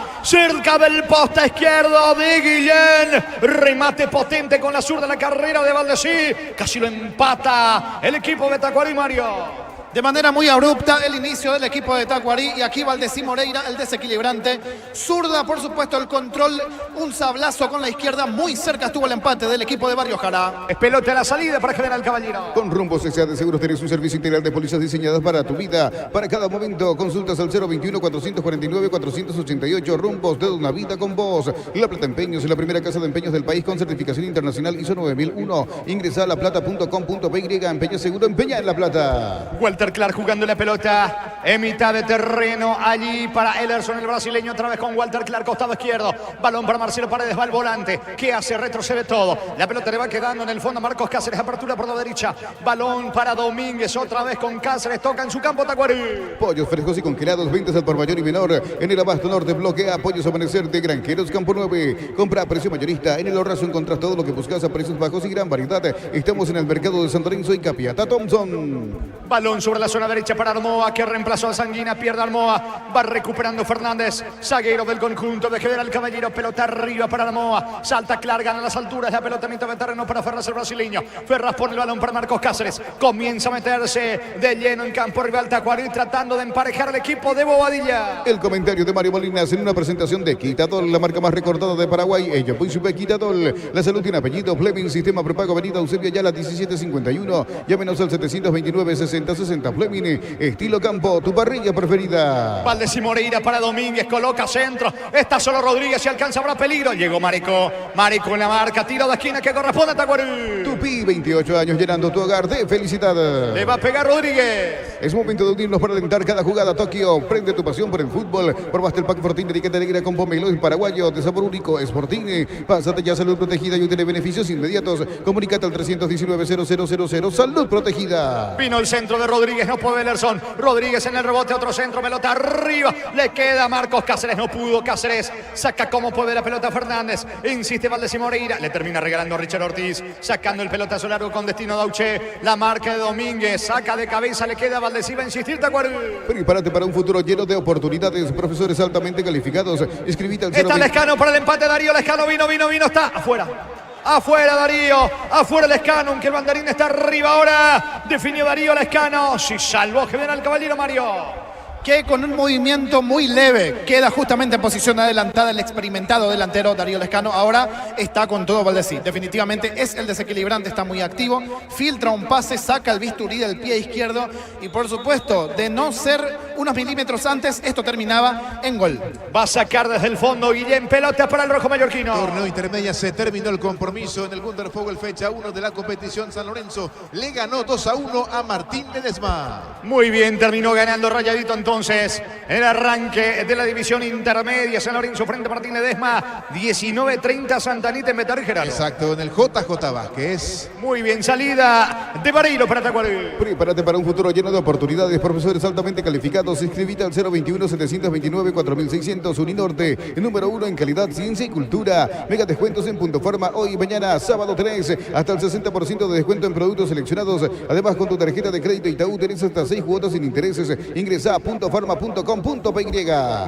del poste izquierdo de Guillén. Remate potente con la zurda, la carrera de Valdesí. Casi lo empata el equipo de Tacuarí, Mario. De manera muy abrupta el inicio del equipo de Tacuarí y aquí Valdesí Moreira, el desequilibrante. Zurda, por supuesto, el control, un sablazo con la izquierda, muy cerca estuvo el empate del equipo de Barrio Jara. Es pelota a la salida para General Caballero. Con Rumbo CSA de Seguros tenés un servicio integral de pólizas diseñadas para tu vida. Para cada momento, consultas al 021-449-488. Rumbos de una vida con vos. La Plata Empeños es la primera casa de empeños del país con certificación internacional ISO 9001. Ingresa a laplata.com.py. Empeño seguro, empeña en La Plata. Walter Clark jugando la pelota en mitad de terreno allí para Ellerson, el brasileño, otra vez con Walter Clark, costado izquierdo. Balón para Marcelo Paredes, va el volante. ¿Qué hace? Retrocede todo. La pelota le va quedando en el fondo a Marcos Cáceres, apertura por la derecha. Balón para Domínguez, otra vez con Cáceres, toca en su campo Tacuarí. Pollos frescos y congelados, ventas al por mayor y menor. En el Abasto Norte, bloquea Pollos Amanecer de Granjeros Campo 9. Compra a precio mayorista. En el Ahorrazo encontrás todo lo que buscas a precios bajos y gran variedad. Estamos en el mercado de San Lorenzo y Capiatá Thompson. Balón sobre la zona derecha para Armoa, que reemplazó a Sanguina, pierde Armoa, va recuperando Fernández, zaguero del conjunto de General Caballero, pelota arriba para Armoa, salta Clark, gana las alturas, la pelota en mitad de terreno para Ferraz, el brasileño. Ferraz pone el balón para Marcos Cáceres, comienza a meterse de lleno en campo rival Tacuarí, tratando de emparejar al equipo de Bobadilla. El comentario de Mario Molinas en una presentación de Quitadol, la marca más recordada de Paraguay. Ella pues supe Quitadol, la salud tiene apellido. Fleming, sistema prepago, avenida Eusebio Ayala 1751, llámenos al 729-6060. Fleming, estilo campo, tu parrilla preferida. Valdesí Moreira para Domínguez, coloca centro, está solo Rodríguez, si alcanza habrá peligro. Llegó Marico en la marca, tiro de esquina que corresponde a Tacuarí. Tupi, 28 años llenando tu hogar de felicidad. Le va a pegar Rodríguez. Es momento de unirnos para alentar cada jugada. Tokio, prende tu pasión por el fútbol. Probaste el pack Fortini, etiqueta negra con pomelo en paraguayo de sabor único. Es Fortini. Pásate ya Salud Protegida y obtiene beneficios inmediatos. Comunícate al 319-0000. Salud Protegida. Vino el centro de Rodríguez, no puede Ellerson. Rodríguez en el rebote, otro centro, pelota arriba. Le queda Marcos Cáceres, no pudo Cáceres. Saca como puede la pelota Fernández. Insiste Valdesí Moreira. Le termina regalando a Richard Ortiz. Sacando el pelotazo largo con destino Dauché. La marca de Domínguez. Saca de cabeza, le queda a Valdesí. Va a insistir Tacuarí. Prepárate para un futuro lleno de oportunidades. Profesores altamente calificados. Escribite al 0. Está Lescano para el empate. Darío Lescano vino. Está afuera. Afuera Darío, afuera Lescano, aunque el banderín está arriba ahora. Definió Darío Lescano. Si salvó General Caballero, Mario. Que con un movimiento muy leve queda justamente en posición adelantada el experimentado delantero Darío Lescano. Ahora está con todo Valdesí. Definitivamente es el desequilibrante, está muy activo. Filtra un pase, saca el bisturí del pie izquierdo. Y por supuesto, de no ser unos milímetros antes, esto terminaba en gol. Va a sacar desde el fondo Guillén, pelota para el rojo mallorquino. Torneo intermedia, se terminó el compromiso en el Wundervogel, fecha 1 de la competición. San Lorenzo le ganó 2-1 a Martín Ledesma. Muy bien, terminó ganando Rayadito entonces. El arranque de la división intermedia, San Lorenzo frente a Martín Ledesma, 19:30 Santa Anita en Betar Gerardo. Exacto, en el JJ Vázquez. Muy bien, salida de Vareiro para Tacuarí. Prepárate para un futuro lleno de oportunidades. Profesores altamente calificados. Inscribite al 021-729-4600. Uninorte, el número 1 en calidad, ciencia y cultura. Mega descuentos en Punto Forma hoy y mañana, sábado 3. Hasta el 60% de descuento en productos seleccionados. Además, con tu tarjeta de crédito Itaú tenés hasta 6 cuotas sin intereses. Ingresa a puntofarma.com.py.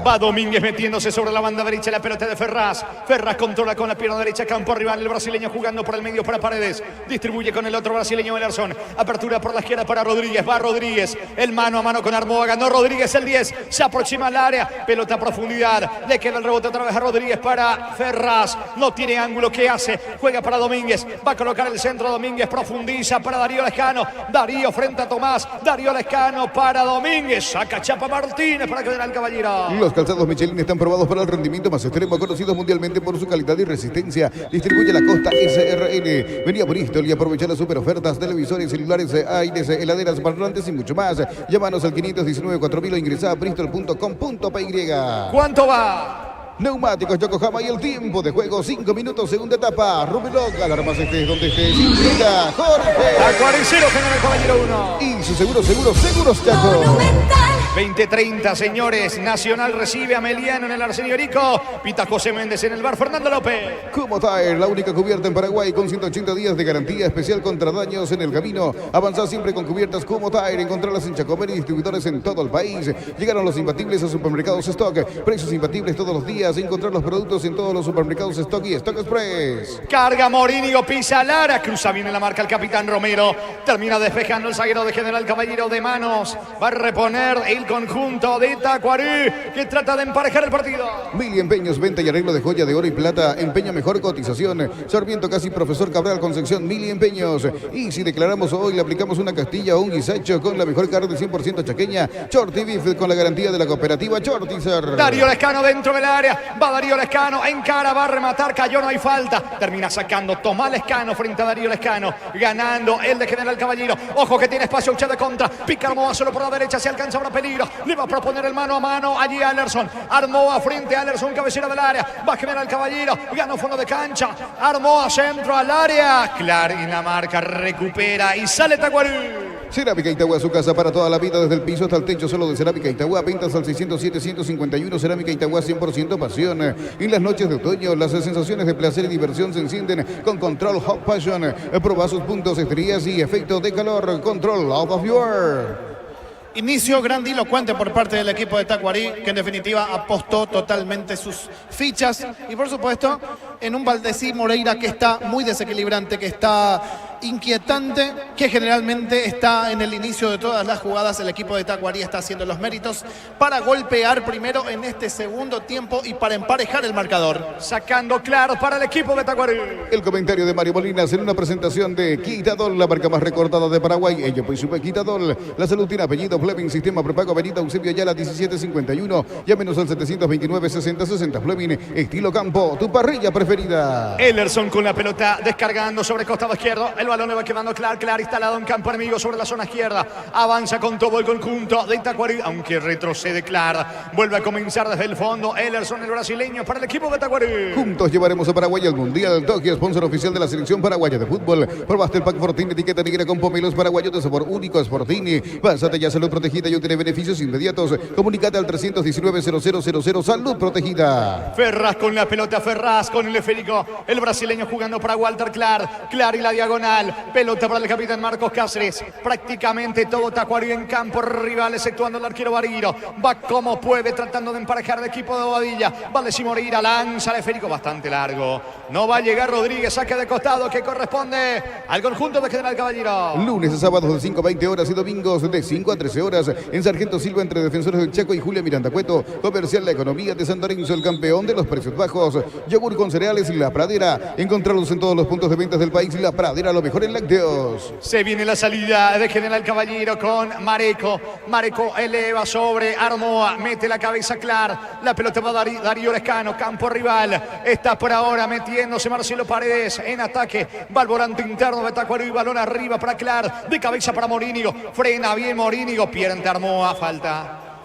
Va Domínguez metiéndose sobre la banda derecha, la pelota de Ferraz. Ferraz controla con la pierna derecha, campo rival, el brasileño jugando por el medio para Paredes. Distribuye con el otro brasileño Ellerson. Apertura por la izquierda para Rodríguez. Va Rodríguez, el mano a mano con Armoa. Ganó Rodríguez el 10. Se aproxima al área. Pelota a profundidad. Le queda el rebote otra vez a Rodríguez para Ferraz. No tiene ángulo. ¿Qué hace? Juega para Domínguez. Va a colocar el centro Domínguez. Profundiza para Darío Lescano. Darío frente a Tomás. Darío Lescano para Domínguez. Saca chapa Escapa Martínez para General Caballero. Los calzados Michelin están probados para el rendimiento más extremo, conocidos mundialmente por su calidad y resistencia. Distribuye la Costa SRN. Venía a Bristol y aprovecha las super ofertas, televisores, celulares, aires, heladeras, parlantes y mucho más. Llámanos al 519-4000 o ingresa a bristol.com.py. ¿Cuánto va? Neumáticos Yokohama y el tiempo de juego 5 minutos, segunda etapa. Rubelog, alarmas estés donde estés. Intriga, Jorge. Acuaricero, General Caballero 1. Y su seguros Chaco. 20:30, señores. Nacional recibe a Meliano en el Arsenio Rico. Pita José Méndez en el bar. Fernando López. Como Tire, la única cubierta en Paraguay con 180 días de garantía especial contra daños en el camino. Avanza siempre con cubiertas Como Tire. Encontrarlas en Chacomer y distribuidores en todo el país. Llegaron los imbatibles a supermercados Stock. Precios imbatibles todos los días. Encontrar los productos en todos los supermercados Stock y Stock Express. Carga Morínigo, pisa Lara. Cruza bien en la marca el capitán Romero. Termina despejando el zaguero de General Caballero de manos. Va a reponer el conjunto de Tacuarí, que trata de emparejar el partido. Mili Empeños, venta y arreglo de joya de oro y plata. Empeña mejor cotización. Sarmiento casi Profesor Cabral, Concepción, Mili Empeños. Y si declaramos hoy, le aplicamos una castilla o un guisacho con la mejor carne 100% chaqueña. Shorty Beef con la garantía de la cooperativa Shortizer. Darío Lescano dentro del área. Va Darío Lescano, encara, va a rematar, cayó, no hay falta. Termina sacando Tomás Lescano frente a Darío Lescano. Ganando el de General Caballero. Ojo que tiene espacio Ucha de contra. Pica Armoa solo por la derecha, se alcanza ahora peligro. Le va a proponer el mano a mano allí a Alerson. Armoa frente a Alerson, cabecera del área. Va General Caballero, gana fondo de cancha. Armoa centro al área. Clarín la marca, recupera y sale Tacuarí. Cerámica Itagua, su casa para toda la vida, desde el piso hasta el techo, solo de Cerámica Itagua. Ventas al 607-151. Cerámica Itagua, 100% pasión. En las noches de otoño, las sensaciones de placer y diversión se encienden con Control Hot Passion. Proba sus puntos, estrías y efecto de calor. Control Out of Your. Inicio grandilocuente por parte del equipo de Tacuarí, que en definitiva apostó totalmente sus fichas. Y por supuesto, en un Valdesí Moreira que está muy desequilibrante, que está inquietante, que generalmente está en el inicio de todas las jugadas. El equipo de Tacuarí está haciendo los méritos para golpear primero en este segundo tiempo y para emparejar el marcador. Sacando claro para el equipo de Tacuarí. El comentario de Mario Molinas en una presentación de Quitadol, la marca más recordada de Paraguay. Ella pues supe Quitadol. La salud tiene apellido Fleming, sistema prepago Avenida Eusebio Ayala 1751. Llámenos al 729-6060. Fleming, estilo campo, tu parrilla preferida. Ellerson con la pelota descargando sobre costado izquierdo. El balón le va quedando Clar instalado en campo enemigo sobre la zona izquierda. Avanza con todo el conjunto de Tacuarí, aunque retrocede Clar. Vuelve a comenzar desde el fondo. Ellerson, el brasileño, para el equipo de Tacuarí. Juntos llevaremos a Paraguay al Mundial. Tokio, sponsor oficial de la selección paraguaya de fútbol. Probaste el pack Fortini, etiqueta negra con pomelos paraguayos de sabor único. Fortini. Pásate ya, salud protegida y obtiene beneficios inmediatos. Comunicate al 319-0000. Salud protegida. Ferraz con la pelota, Ferraz con el esférico. El brasileño jugando para Walter Clar. Clar y la diagonal. Pelota para el capitán Marcos Cáceres. Prácticamente todo Tacuarí en campo rival, exceptuando el arquero Bariro. Va como puede, tratando de emparejar el equipo de Bobadilla. Valdesí Moreira lanza el esférico bastante largo. No va a llegar Rodríguez, saque de costado que corresponde al conjunto de General Caballero. Lunes a sábados de 5 a 20 horas y domingos de 5 a 13 horas en Sargento Silva, entre Defensores del Chaco y Julia Miranda Cueto. Comercial La Economía de San Lorenzo, el campeón de los precios bajos. Yogur con cereales y La Pradera. Encontrarlos en todos los puntos de ventas del país. La Pradera, lo mejor en lácteos. Se viene la salida de General Caballero con Mareco. Mareco eleva sobre Armoa. Mete la cabeza Clar. La pelota va a Darío Lescano. Campo rival. Está por ahora metiéndose Marcelo Paredes en ataque. Va al volante interno de Tacuarí. Balón arriba para Clar. De cabeza para Morínigo. Frena bien Morínigo. Pierde Armoa.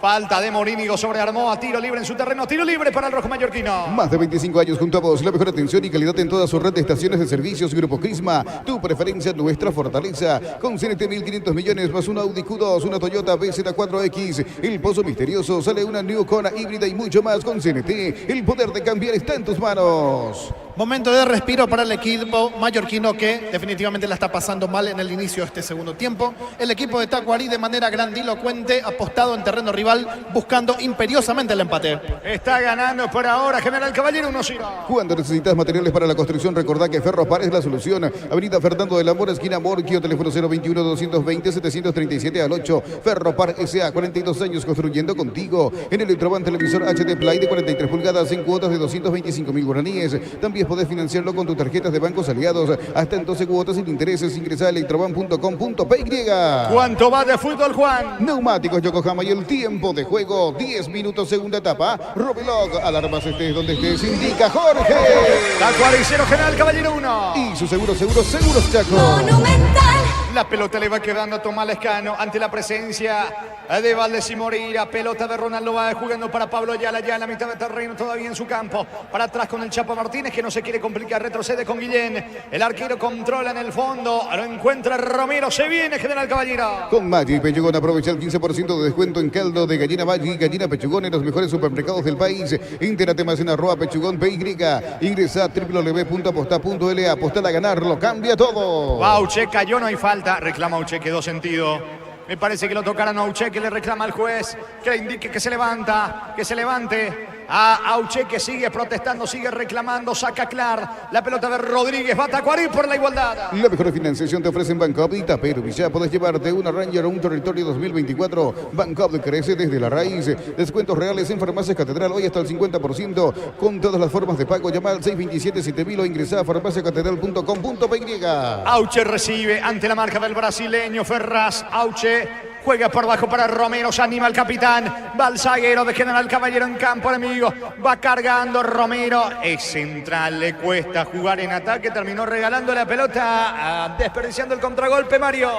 Falta de Morínigo sobre Armoa. Tiro libre en su terreno. Tiro libre para el rojo mallorquino. Más de 25 años junto a vos. La mejor atención y calidad en toda su red de estaciones de servicios. Grupo Crisma. Tu preferencia, nuestra fortaleza. Con CNT 1.500 millones más un Audi Q2, una Toyota BZ4X. El pozo misterioso. Sale una New Kona híbrida y mucho más con CNT. El poder de cambiar está en tus manos. Momento de respiro para el equipo mallorquino, que definitivamente la está pasando mal en el inicio de este segundo tiempo. El equipo de Tacuarí de manera grandilocuente, apostado en terreno rival, buscando imperiosamente el empate. Está ganando por ahora General Caballero 1-0. Cuando necesitas materiales para la construcción, recordá que Ferropar es la solución. Avenida Fernando del Amor, esquina Morquio, teléfono 021-220-737 al 8. Ferropar S.A., 42 años construyendo contigo. En el Electroban televisor HD Play de 43 pulgadas en cuotas de 225.000 guaraníes. También podés financiarlo con tus tarjetas de bancos aliados hasta en 12 cuotas sin intereses. Ingresa a electroban.com.py. ¿Cuánto va de fútbol, Juan? Neumáticos Yokohama y el tiempo de juego, 10 minutos, segunda etapa. Robelog, alarmas estés donde estés, indica Jorge. Tacuary 0, General Caballero 1. Y su seguros Chaco. Monumental. La pelota le va quedando a Tomás Lescano ante la presencia de Valdés y Moreira. Pelota de Ronaldo va jugando para Pablo Ayala, ya en la mitad de terreno, todavía en su campo. Para atrás con el Chapo Martínez, que no se quiere complicar, retrocede con Guillén. El arquero controla en el fondo, lo encuentra Romero, se viene General Caballero. Con Maggi Pechugón aprovecha el 15% de descuento en caldo de gallina Maggi, gallina Pechugón en los mejores supermercados del país. Entérate más en @Pechugón PY. Ingresa a www.aposta.la. Apostar a ganarlo, cambia todo. Auche cayó, no hay falta. Reclama Auche, quedó sentido. Me parece que lo tocaron a Auche, que le reclama al juez, que le indique que se levanta, que se levante. A Auche, que sigue protestando, sigue reclamando, saca Clar. La pelota de Rodríguez, va a Tacuary por la igualdad. La mejor financiación te ofrecen Bancoop y Tapero. Y ya podés llevarte una Ranger o un Territorio 2024. Bancoop crece desde la raíz. Descuentos reales en Farmacias Catedral, hoy hasta el 50%. Con todas las formas de pago, llama al 627-7000 o ingresá a farmaciacatedral.com.py. Auche recibe ante la marca del brasileño Ferraz. Auche juega por abajo para Romero, se anima el capitán. Va al zaguero de General Caballero en campo enemigo. Va cargando Romero. Es central, le cuesta jugar en ataque. Terminó regalando la pelota, desperdiciando el contragolpe, Mario.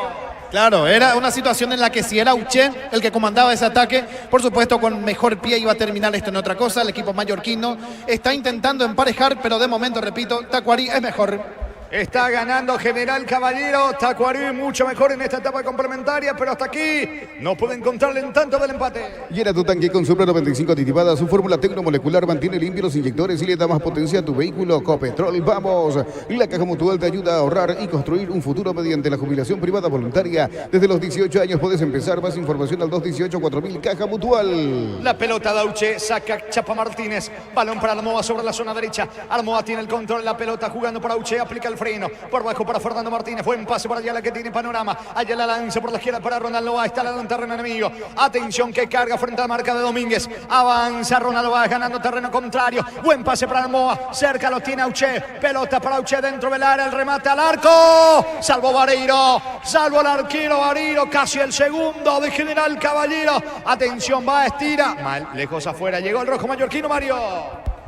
Claro, era una situación en la que si era Auche el que comandaba ese ataque, por supuesto con mejor pie iba a terminar esto en otra cosa. El equipo mallorquino está intentando emparejar, pero de momento, repito, Tacuary es mejor. Está ganando General Caballero. Tacuary mucho mejor en esta etapa complementaria, pero hasta aquí no puede encontrarle en tanto del empate. Llena tu tanque con Supra 95 aditivada. Su fórmula tecnomolecular mantiene limpios los inyectores y le da más potencia a tu vehículo. Copetrol, vamos. La Caja Mutual te ayuda a ahorrar y construir un futuro mediante la jubilación privada voluntaria. Desde los 18 años puedes empezar. Más información al 218-4000 Caja Mutual. La pelota de Auche, saca Chapa Martínez. Balón para Armoa sobre la zona derecha. Armoa tiene el control de la pelota jugando para Auche. Aplica el freno. Por bajo para Fernando Martínez. Buen pase para Ayala, que tiene panorama. Ayala lanza por la izquierda para Ronaldo. Va instalado en terreno enemigo. Atención, que carga frente a la marca de Domínguez. Avanza Ronaldo, va ganando terreno contrario. Buen pase para Armoa. Cerca lo tiene Auche. Pelota para Auche dentro del área. El remate al arco. Salvo Vareiro. Salvo al arquero Vareiro. Casi el segundo de General Caballero. Atención, va, estira. Mal, lejos afuera. Llegó el rojo mallorquino, Mario.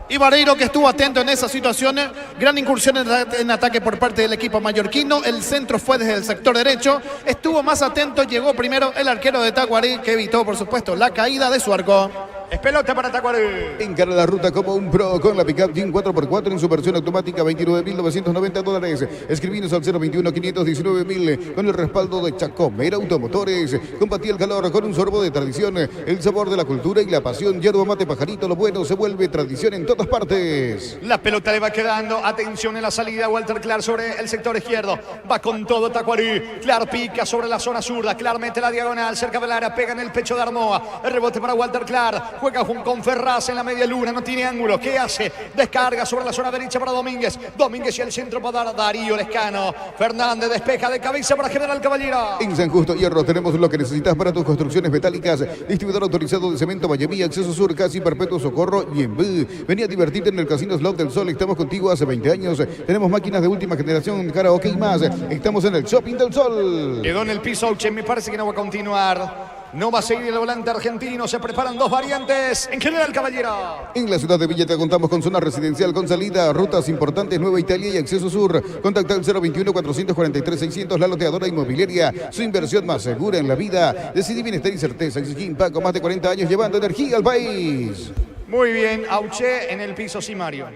Y Vareiro, que estuvo atento en esas situaciones. Gran incursión en ataque por parte del equipo mallorquino. El centro fue desde el sector derecho. Estuvo más atento, llegó primero el arquero de Tacuary, que evitó, por supuesto, la caída de su arco. Es pelota para Tacuary. Encara la ruta como un pro con la pickup Jeep 4x4 en su versión automática, $29.990. Escribinos al 021-519.000 con el respaldo de Chacomera Automotores. Combatí el calor con un sorbo de tradición, el sabor de la cultura y la pasión. Yerba mate pajarito, lo bueno se vuelve tradición en todas partes. La pelota le va quedando. Atención en la salida. Walter Clar sobre el sector izquierdo. Va con todo Tacuary. Clar pica sobre la zona zurda. Clar mete la diagonal cerca del área. Pega en el pecho de Armoa. El rebote para Walter Clar. Juega con Ferraz en la media luna, no tiene ángulo. ¿Qué hace? Descarga sobre la zona derecha para Domínguez. Domínguez y el centro para dar Darío Lescano. Fernández despeja de cabeza para General Caballero. En San Justo Hierro tenemos lo que necesitas para tus construcciones metálicas. Distribuidor autorizado de cemento Vallemí, Acceso Sur, Casi Perpetuo Socorro y Enví. Vení a divertirte en el Casino Slot del Sol. Estamos contigo hace 20 años. Tenemos máquinas de última generación, karaoke y más. Estamos en el Shopping del Sol. Quedó en el piso Auche, me parece que no va a continuar. No va a seguir el volante argentino. Se preparan dos variantes en General Caballero. En la ciudad de Villeta contamos con zona residencial con salida, rutas importantes, Nueva Italia y Acceso Sur. Contacta al 021-443-600, la loteadora inmobiliaria. Su inversión más segura en la vida. Decidí bienestar y certeza. Exigí Paco, más de 40 años llevando energía al país. Muy bien, Auche en el piso, sí, Mario.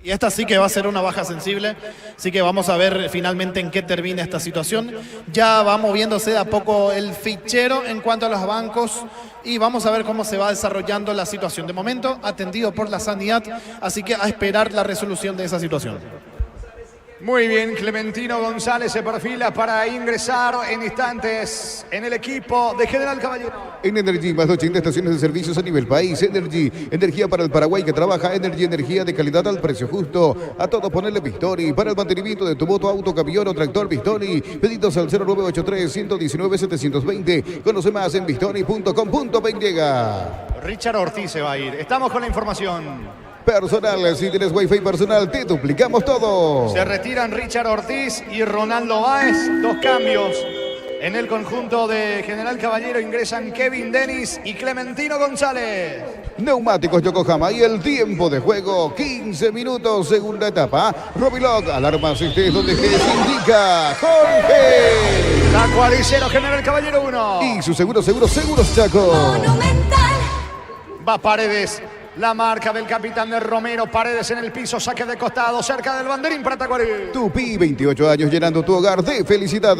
Y esta sí que va a ser una baja sensible, así que vamos a ver finalmente en qué termina esta situación. Ya va moviéndose de a poco el fichero en cuanto a los bancos y vamos a ver cómo se va desarrollando la situación. De momento, atendido por la sanidad, así que a esperar la resolución de esa situación. Muy bien, Clementino González se perfila para ingresar en instantes en el equipo de General Caballero. En Energy, más de 80 estaciones de servicios a nivel país. Energy, energía para el Paraguay que trabaja. Energy, energía de calidad al precio justo. A todos ponerle Pistori. Para el mantenimiento de tu moto, auto, camión o tractor, Pistori. Pedidos al 0983-119-720. Conoce más en pistori.com.py. Richard Ortiz se va a ir. Estamos con la información. personal. Si tienes Wi-Fi personal, te duplicamos todo. Se retiran Richard Ortiz y Ronaldo Báez. 2 cambios. En el conjunto de General Caballero ingresan Kevin Dennis y Clementino González. Neumáticos Yokohama y el tiempo de juego, 15 minutos, segunda etapa. Robilog, alarmas, este es donde se indica Jorge. Tacuarí 0, General Caballero 1. Y su seguros Chaco. Monumental. Va Paredes. La marca del capitán de Romero. Paredes en el piso, saque de costado, cerca del banderín para Tacuarí. Tupi, 28 años llenando tu hogar de felicidad.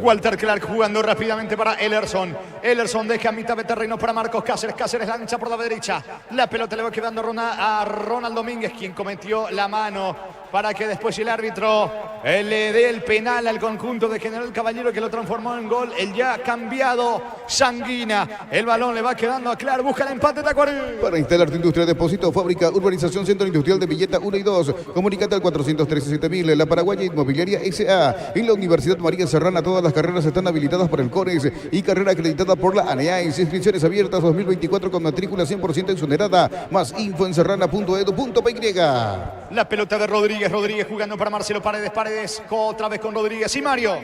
Walter Clark jugando rápidamente para Ellerson. Ellerson deja a mitad de terreno para Marcos Cáceres. Cáceres lanza por la derecha. La pelota le va quedando a Ronald Domínguez, quien cometió la mano para que después el árbitro le dé el penal al conjunto de General Caballero, que lo transformó en gol. El ya cambiado Sanguina. El balón le va quedando a Clark. Busca el empate Tacuarí. Para instalar tu industria, depósito, fábrica, urbanización, centro industrial de Villeta 1 y 2. Comunicate al 413-7000. La Paraguaya Inmobiliaria S.A. En la Universidad María Serrana todas las carreras están habilitadas por el CONES y carrera acreditada por la ANEAIS. Inscripciones abiertas 2024 con matrícula 100% exonerada. Más info en serrana.edu.py. La pelota de Rodríguez. Rodríguez jugando para Marcelo Paredes. Paredes otra vez con Rodríguez y Mario.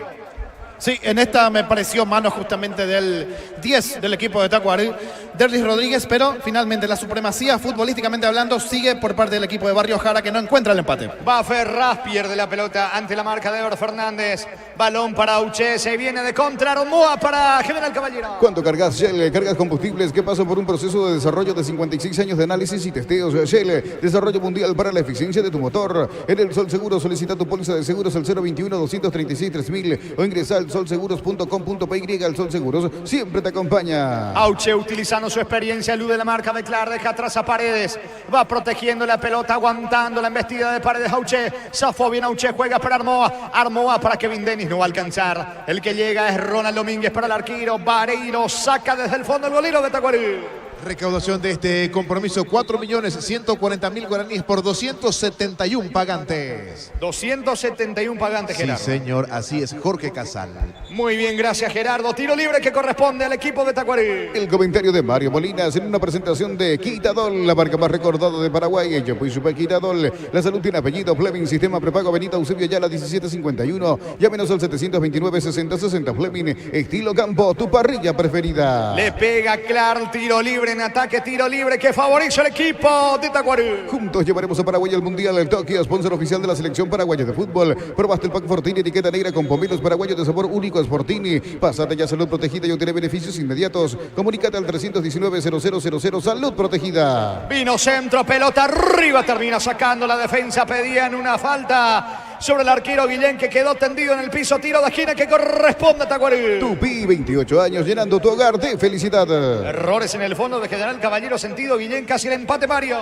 Sí, en esta me pareció mano justamente del 10 del equipo de Tacuarí, Derlis Rodríguez, pero finalmente la supremacía, futbolísticamente hablando, sigue por parte del equipo de Barrio Jara, que no encuentra el empate. Va Ferraz, pierde la pelota ante la marca de Ever Fernández. Balón para Auche, se viene de contra Armoa para General Caballero. Cuando cargas Shell, cargas combustibles que pasan por un proceso de desarrollo de 56 años de análisis y testeos. Shell, desarrollo mundial para la eficiencia de tu motor. En el Sol Seguro solicita tu póliza de seguros al 021-236-3000 o ingresa al solseguros.com.py. El Sol Seguros siempre te acompaña. Auche utilizando su experiencia, elude la marca de Clark, deja atrás a Paredes, va protegiendo la pelota, aguantando la embestida de Paredes. Auche, zafó bien Auche, juega para Armoa, Armoa para Kevin Dennis, no va a alcanzar. El que llega es Ronald Domínguez para el arquero, Vareiro saca desde el fondo el golero de Tacuarí. Recaudación de este compromiso, 4.140.000 guaraníes por 271 pagantes. 271 pagantes, Sí, Gerardo. señor, así es, Jorge Casal. Muy bien, gracias Gerardo. Tiro libre que corresponde al equipo de Tacuarí. El comentario de Mario Molinas en una presentación de Quitadol, la marca más recordada de Paraguay. Yopuy Super Quitadol, la salud tiene apellido. Fleming, sistema prepago Benita Eusebio Ayala 1751. Llámenos al 729-6060. Fleming, estilo campo, tu parrilla preferida. Le pega Clark, tiro libre en ataque, tiro libre que favoriza el equipo de Tacuarí. Juntos llevaremos a Paraguay al Mundial. El Tokio, sponsor oficial de la selección paraguaya de fútbol. Probaste el pack Fortini, etiqueta negra con pomelos paraguayos de sabor único. Sportini. Pásate ya salud protegida y obtiene beneficios inmediatos. Comunícate al 319-0000. Salud protegida. Vino centro, pelota arriba, termina sacando la defensa. Pedían una falta sobre el arquero Guillén, que quedó tendido en el piso. Tiro de esquina que corresponde a Tacuarí. Tupi, 28 años llenando tu hogar de felicidad. Errores en el fondo de General Caballero, sentido Guillén, casi el empate, Mario.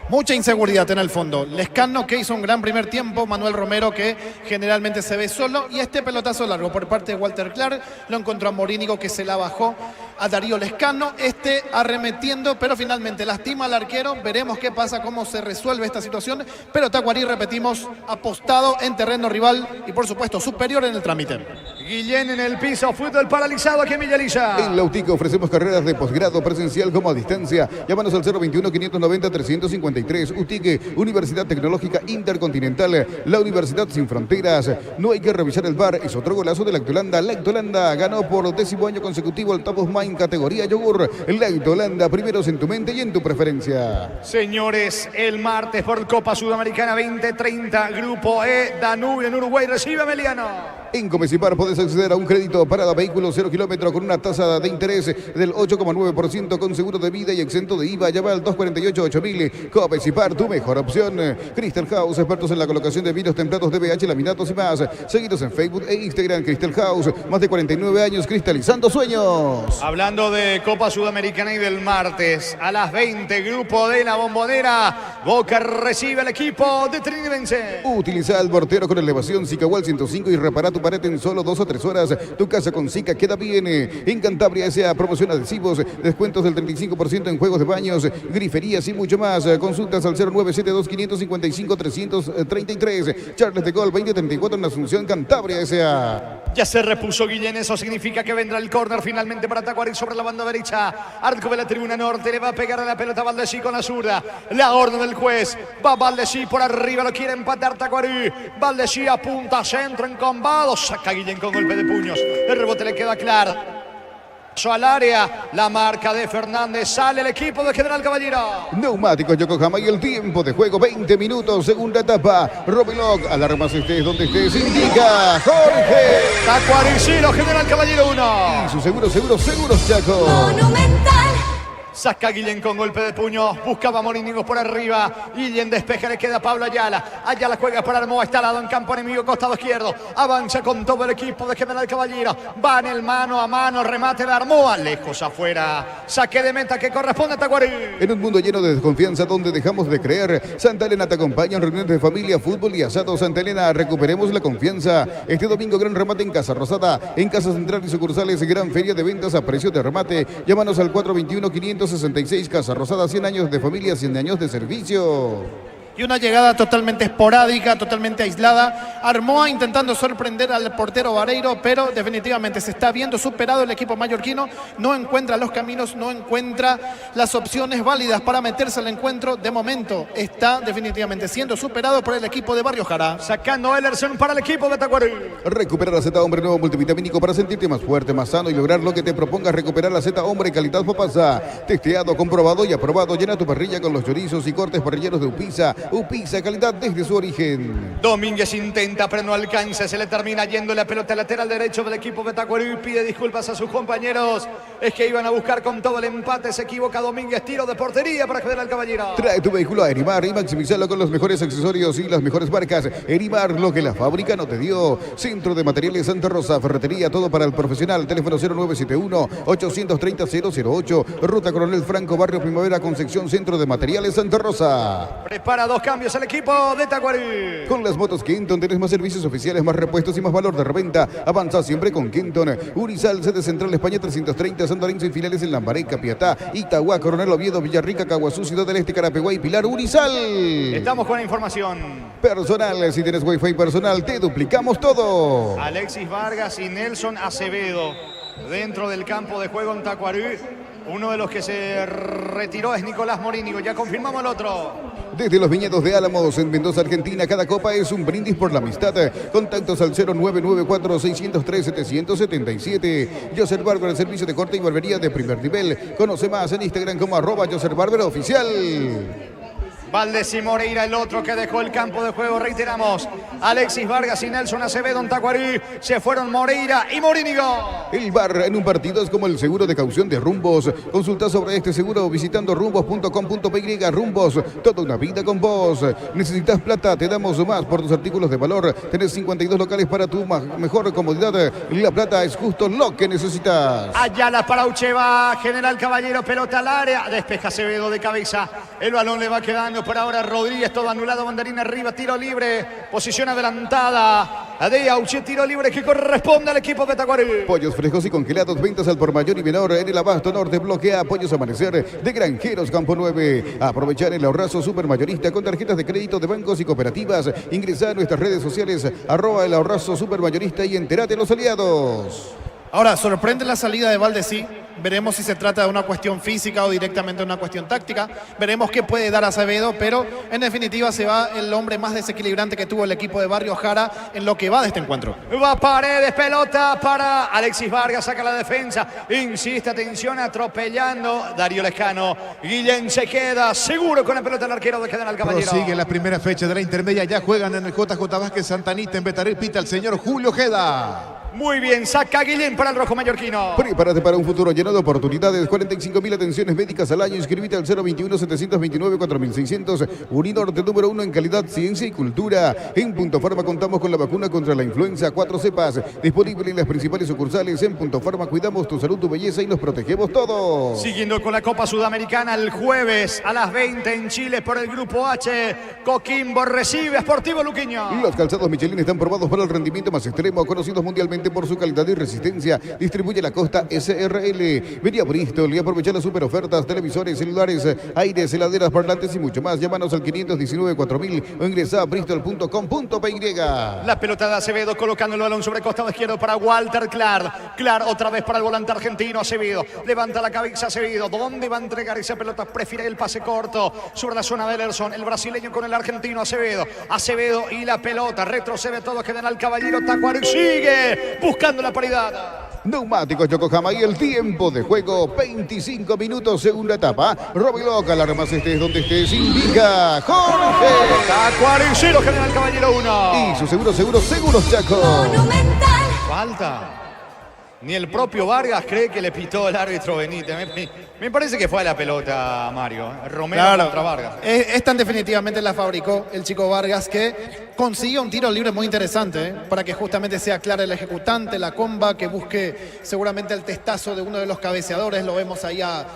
Mucha inseguridad en el fondo. Lescano, que hizo un gran primer tiempo. Manuel Romero, que generalmente se ve solo. Y este pelotazo largo por parte de Walter Clark lo encontró a Morínigo, que se la bajó a Darío Lescano. Arremetiendo, pero finalmente lastima al arquero. Veremos qué pasa, cómo se resuelve esta situación. Pero Tacuarí, repetimos, apostado en terreno rival y por supuesto superior en el trámite. Guillén en el piso, fútbol paralizado aquí en Villa Elisa. En la UTIC ofrecemos carreras de posgrado presencial como a distancia. Llámanos al 021-590-353. UTIC, Universidad Tecnológica Intercontinental, la Universidad Sin Fronteras. No hay que revisar el VAR, es otro golazo de Lactolanda. Lactolanda ganó por 10º año consecutivo el Top of Mind categoría yogur. Lactolanda, primeros en tu mente y en tu preferencia. Señores, el martes por Copa Sudamericana 2030, Grupo E, Danubio en Uruguay, recibe a Meliano. En Comecipar podés acceder a un crédito para vehículos 0 kilómetros con una tasa de interés del 8,9% con seguro de vida y exento de IVA. Llama al 248-8000. Comecipar, tu mejor opción. Crystal House, expertos en la colocación de vinos templados, DBH, laminatos y más. Seguidos en Facebook e Instagram. Crystal House, más de 49 años cristalizando sueños. Hablando de Copa Sudamericana y del martes, a las 20, Grupo de la Bombonera, Boca recibe al equipo de Trinidense. Utiliza el mortero con elevación Sicahual 105 y repara tu pared en solo 2 o 3 horas. Tu casa con Sica queda bien. En Cantabria S.A. promoción adhesivos, descuentos del 35% en juegos de baños, griferías y mucho más. Consultas al 0972-555-333. Charles de Gaulle 2034 en Asunción, Cantabria S.A. Ya se repuso Guillén, eso significa que vendrá el córner finalmente para Tacuarí sobre la banda derecha. Arco de la tribuna norte, le va a pegar a la pelota Valdesí con la zurda. La orden del juez, va Valdesí por arriba, lo quiere empatar Tacuarí. Valdesí apunta, centro encombado, saca Guillén con golpe de puños. El rebote le queda claro. Al área, la marca de Fernández, sale el equipo de General Caballero. Neumáticos Yokohama y el tiempo de juego 20 minutos, segunda etapa. Robiloc, alarmas estés donde estés, indica Jorge. Tacuarí 0, General Caballero 1. Y su seguros Chaco. Monumental. Saca Guillén con golpe de puño, buscaba Morínigo por arriba. Guillén despeja, le queda Pablo Ayala. Ayala juega para Armoa, está al lado en campo enemigo, costado izquierdo. Avanza con todo el equipo de General Caballero. Va en el mano a mano, remate de Armoa, lejos afuera. Saque de meta que corresponde a Tacuarí. En un mundo lleno de desconfianza donde dejamos de creer, Santa Elena te acompaña en reuniones de familia, fútbol y asado. Santa Elena, recuperemos la confianza. Este domingo gran remate en Casa Rosada, en Casa Central y sucursales, gran feria de ventas a precio de remate. Llámanos al 421-566, Casa Rosada, 100 años de familia, 100 años de servicio. Y una llegada totalmente esporádica, totalmente aislada. Armoa intentando sorprender al portero Vareiro, pero definitivamente se está viendo superado el equipo mallorquino. No encuentra los caminos, no encuentra las opciones válidas para meterse al encuentro. De momento está definitivamente siendo superado por el equipo de Barrio Jara. Sacando Ellerson para el equipo de Tacuarí. Recupera la Z Hombre nuevo multivitamínico para sentirte más fuerte, más sano y lograr lo que te propongas. Recuperar la Z Hombre calidad Popasa. Testeado, comprobado y aprobado. Llena tu parrilla con los chorizos y cortes parrilleros de Upisa. Upisa, calidad desde su origen. Domínguez intenta, pero no alcanza. Se le termina yendo la pelota lateral derecho del equipo de Tacuarí. Pide disculpas a sus compañeros. Es que iban a buscar con todo el empate. Se equivoca Domínguez. Tiro de portería para General Caballero. Trae tu vehículo a Erimar y maximizarlo con los mejores accesorios y las mejores marcas. Erimar, lo que la fábrica no te dio. Centro de Materiales Santa Rosa. Ferretería, todo para el profesional. Teléfono 0971-830-008. Ruta Coronel Franco, Barrio Primavera, Concepción, Centro de Materiales Santa Rosa. Prepara dos cambios al equipo de Tacuarí. Con las motos Kenton tenés más servicios oficiales, más repuestos y más valor de reventa. Avanza siempre con Kenton. Urizal, sede central España 330, San Lorenzo y filiales en Lambaré, Capiatá, Itagua, Coronel Oviedo, Villarrica, Caguazú, Ciudad del Este, Carapeguá y Pilar. Urizal. Estamos con la información. Personal, si tienes wifi personal, te duplicamos todo. Alexis Vargas y Nelson Acevedo dentro del campo de juego en Tacuarí. Uno de los que se retiró es Nicolás Morínigo. Ya confirmamos el otro. Desde los viñedos de Álamos, en Mendoza, Argentina, cada copa es un brindis por la amistad. Contactos al 0994-603-777. Joseph Barber, el servicio de corte y barbería de primer nivel. Conoce más en Instagram como @JosepHBarberOficial. Valdés y Moreira, el otro que dejó el campo de juego. Reiteramos, Alexis Vargas y Nelson Acevedo en Tacuarí. Se fueron Moreira y Morínigo. El VAR en un partido es como el seguro de caución de Rumbos. Consulta sobre este seguro visitando rumbos.com.py. Rumbos, toda una vida con vos. ¿Necesitas plata? Te damos más por tus artículos de valor. Tenés 52 locales para tu mejor comodidad. La plata es justo lo que necesitas. Ayala para Ucheva, General Caballero, pelota al área. Despeja Acevedo de cabeza. El balón le va quedando por ahora Rodríguez, todo anulado, banderín arriba, tiro libre, posición adelantada de Auche, tiro libre que corresponde al equipo de Tacuarí. Pollos frescos y congelados, ventas al por mayor y menor en el Abasto Norte, bloque A, Pollos Amanecer de Granjeros Campo 9. Aprovechar el ahorrazo supermayorista con tarjetas de crédito de bancos y cooperativas. Ingresa a nuestras redes sociales, @el ahorrazo supermayorista y entérate los aliados. Ahora, sorprende la salida de Valdesí. Veremos si se trata de una cuestión física o directamente de una cuestión táctica. Veremos qué puede dar Acevedo, pero en definitiva se va el hombre más desequilibrante que tuvo el equipo de Barrio Jara en lo que va de este encuentro. Va Paredes, pelota para Alexis Vargas, saca la defensa, insiste, atención, atropellando Darío Lescano. Guillén se queda seguro con la pelota el arquero de General Caballero. Prosigue la primera fecha de la intermedia, ya juegan en el JJ Vázquez Santanita en Betaril, pita el señor Julio Ojeda. Muy bien, saca Guillén para el rojo mallorquino. Prepárate para un futuro lleno de oportunidades. 45.000 atenciones médicas al año. Inscríbete al 021-729-4600. Uninorte número 1 en calidad, ciencia y cultura. En Punto Farma contamos con la vacuna contra la influenza 4 cepas. Disponible en las principales sucursales. En Punto Farma cuidamos tu salud, tu belleza y nos protegemos todos. Siguiendo con la Copa Sudamericana el jueves a las 20 en Chile por el Grupo H. Coquimbo recibe a Sportivo Luqueño. Los calzados Michelin están probados para el rendimiento más extremo, conocidos mundialmente por su calidad y resistencia. Distribuye la Costa SRL. Vení a Bristol y aprovecha las super ofertas: televisores, celulares, aires, heladeras, parlantes y mucho más. Llámanos al 519-4000 o ingresa a bristol.com.py. La pelota de Acevedo colocando el balón sobre el costado izquierdo para Walter Clark. Clark otra vez para el volante argentino Acevedo. Levanta la cabeza Acevedo. ¿Dónde va a entregar esa pelota? Prefiere el pase corto sobre la zona de Elerson. El brasileño con el argentino Acevedo. Acevedo y la pelota. Retrocede todo. General Caballero. Tacuari sigue buscando la paridad. Neumáticos Yokohama y el tiempo de juego, 25 minutos, segunda etapa. Robiloc, alarmas estés donde estés, indica Jorge. Tacuari 0, General Caballero 1. Y su seguros Chaco. Falta. Ni el propio Vargas cree que le pitó el árbitro Benítez. Me parece que fue a la pelota, Mario. Romero contra Vargas. Esta definitivamente la fabricó el chico Vargas, que consiguió un tiro libre muy interesante, para que justamente sea clara el ejecutante, la comba, que busque seguramente el testazo de uno de los cabeceadores. Lo vemos ahí a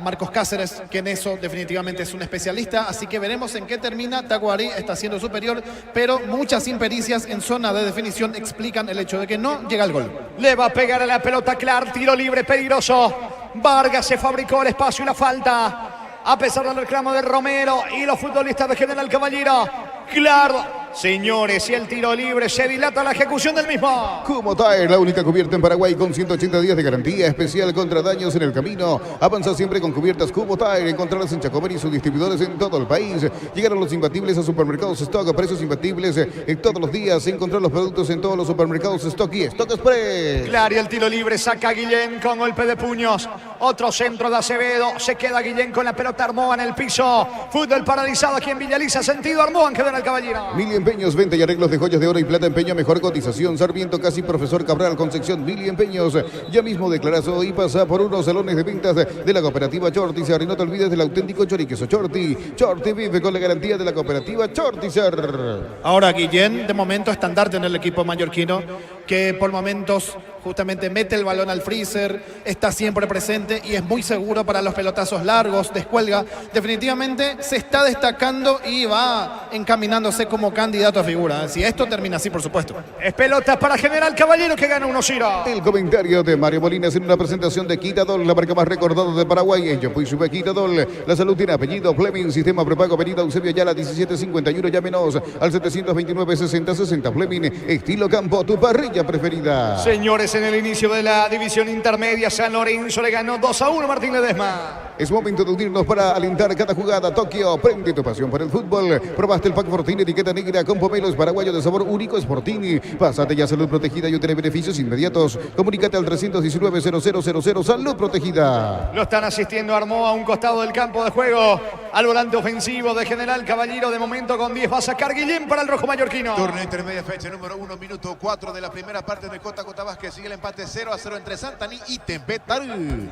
Marcos Cáceres, que en eso definitivamente es un especialista. Así que veremos en qué termina. Tacuari está siendo superior, pero muchas impericias en zona de definición explican el hecho de que no llega al gol. Le va a pegar a la pelota Clark, tiro libre peligroso. Vargas se fabricó el espacio y la falta, a pesar del reclamo de Romero y los futbolistas de General Caballero. Claro, señores, y el tiro libre, se dilata la ejecución del mismo. Como Tire, la única cubierta en Paraguay con 180 días de garantía especial contra daños en el camino. Avanza siempre con cubiertas Cubo Tire. Encontrarlas en Chacomer y sus distribuidores en todo el país. Llegaron los imbatibles a supermercados Stock a precios imbatibles en todos los días. Encontrar los productos en todos los supermercados Stock y Stock Express. Claro, y el tiro libre saca a Guillén con golpe de puños. Otro centro de Acevedo. Se queda Guillén con la pelota. Armoan en el piso. Fútbol paralizado aquí en Villaliza. Sentido Armoan, General Caballero. Mili Empeños, venta y arreglos de joyas de oro y plata, empeño a mejor cotización. Sarmiento Casi, Profesor Cabral, Concepción. Mili Empeños, ya mismo declaras hoy, pasa por unos salones de ventas de la cooperativa Chortizer. Y no te olvides del auténtico choriqueso Chorti. Chorti vive con la garantía de la cooperativa Chortizer. Ahora Guillén, de momento estandarte en el equipo mallorquino, que por momentos justamente mete el balón al freezer, está siempre presente y es muy seguro para los pelotazos largos, descuelga. Definitivamente se está destacando y va encaminándose como candidato a figura. Si esto termina así, por supuesto. Es pelota para General Caballero, que gana 1-0. El comentario de Mario Molinas en una presentación de Quitadol, la marca más recordada de Paraguay. En Yo Sube Quitadol. La salud tiene apellido. Fleming, sistema prepago, avenida Eusebio Ayala 1751. Llámenos al 729-6060. Fleming, estilo campo, tu parrilla preferida. Señores, en el inicio de la división intermedia, San Lorenzo le ganó 2-1 Martín Ledesma. Es momento de unirnos para alentar cada jugada. Tokio, prende tu pasión por el fútbol. Probaste el Pack Fortini, etiqueta negra con pomelos paraguayos de sabor único Sportini. Pásate ya Salud Protegida y obtener beneficios inmediatos. Comunícate al 319-0000 Salud Protegida. Lo están asistiendo Armó a un costado del campo de juego. Al volante ofensivo de General Caballero, de momento con 10 va a sacar Guillén para el rojo mallorquino. Turno intermedia, fecha número 1, minuto 4 de la primera parte de Cota Vázquez. Sigue el empate 0-0 entre Santaní y Tempetar.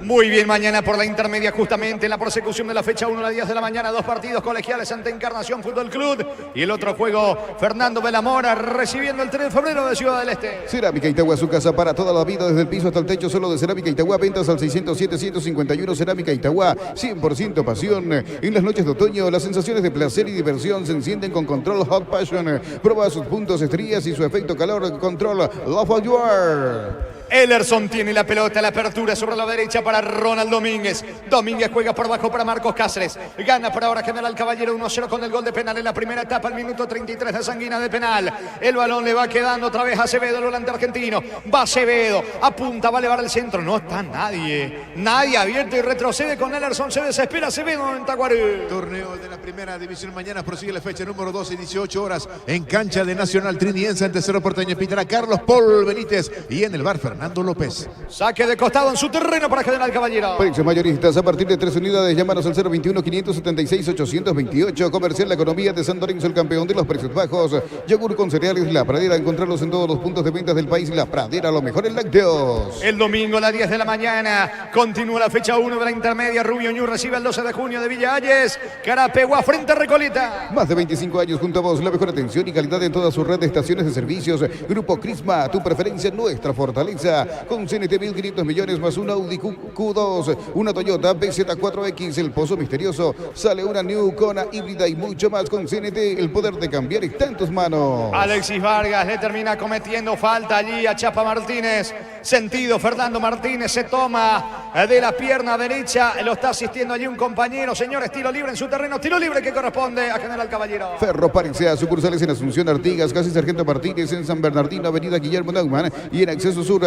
Muy bien, mañana por la intermedia, justamente en la persecución de la fecha 1 a las 10 de la mañana, dos partidos colegiales ante Encarnación Fútbol Club y el otro juego Fernando Belamora recibiendo el 3 de febrero de Ciudad del Este. Cerámica Itagua, su casa para toda la vida, desde el piso hasta el techo, solo de Cerámica Itagua. Ventas al 607-151. Cerámica Itagua, 100% pasión. En las noches de otoño, las sensaciones de placer y diversión se encienden con Control Hot Passion. Prueba sus puntos estrías y su efecto calor. Control Love of Your. Elerson tiene la pelota, la apertura sobre la derecha para Ronald Domínguez. Domínguez juega por abajo para Marcos Cáceres. Gana por ahora General Caballero 1-0 con el gol de penal en la primera etapa, al minuto 33 de Sanguina de penal. El balón le va quedando otra vez a Acevedo, el volante argentino. Va Acevedo, apunta, va a elevar el centro. No está nadie. Nadie abierto y retrocede con Elerson. Se desespera Acevedo en Tacuarí. Torneo de la primera división mañana prosigue la fecha número 12, 18 horas en cancha de Nacional Triniense ante Cerro Porteño. Pitará Carlos Paul Benítez y en el bar Fernando López. Saque de costado en su terreno para General Caballero. Precios mayoristas a partir de 3 unidades. Llámanos al 021-576-828. Comercial La Economía de San Lorenzo, el campeón de los precios bajos. Yogur con cereales La Pradera. Encontrarlos en todos los puntos de ventas del país. La Pradera, lo mejor en lácteos. El domingo a las 10 de la mañana continúa la fecha 1 de la intermedia. Rubio Ñu recibe el 12 de junio de Villa Hayes. Carapegua frente a Recoleta. Más de 25 años junto a vos. La mejor atención y calidad en toda su red de estaciones de servicios. Grupo Crisma, tu preferencia, nuestra fortaleza. Con CNT 1.500 millones más un Audi Q2, una Toyota BZ4X, el Pozo Misterioso. Sale una New Kona híbrida y mucho más. Con CNT, el poder de cambiar está en tus manos. Alexis Vargas le termina cometiendo falta allí a Chapa Martínez. Sentido, Fernando Martínez se toma de la pierna derecha. Lo está asistiendo allí un compañero. Señores, tiro libre en su terreno. Tiro libre que corresponde a General Caballero. Ferropar S.A. sucursales en Asunción Artigas, casi Sargento Martínez, en San Bernardino, Avenida Guillermo Neumann y en Acceso Sur,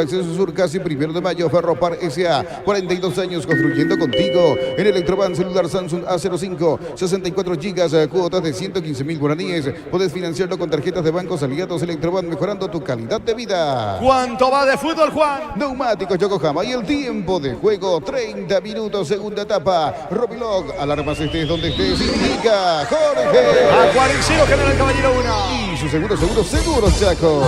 casi 1 de mayo. Ferropar S.A. 42 años construyendo contigo. En Electroban celular Samsung A05, 64 GB, cuotas de 115.000 guaraníes. Podés financiarlo con tarjetas de bancos aliados. Electroban, mejorando tu calidad de vida. ¿Cuánto va de fútbol, Juan? Neumáticos Yokohama y el tiempo de juego, 30 minutos, segunda etapa. Robilog, alarmas estés donde estés, indica Jorge. Acuaricero, General Caballero 1. Y su seguro Chaco.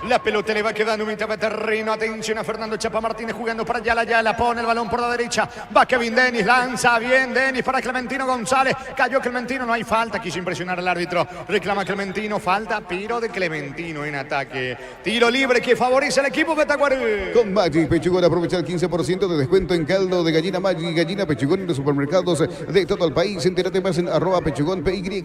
La pelota le va quedando mitad de terreno. Atención a Fernando Chapa Martínez jugando para Yala. Pone el balón por la derecha. Va Kevin Denis. Lanza bien Denis para Clementino González. Cayó Clementino. No hay falta. Quiso impresionar al árbitro. Reclama Clementino. Falta. Tiro de Clementino en ataque. Tiro libre que favorece al equipo de Tacuarú. Con Maggi Pechugón aprovecha el 15% de descuento en caldo de gallina Maggi. Gallina Pechugón en los supermercados de todo el país. Entérate más en @pechugón.py.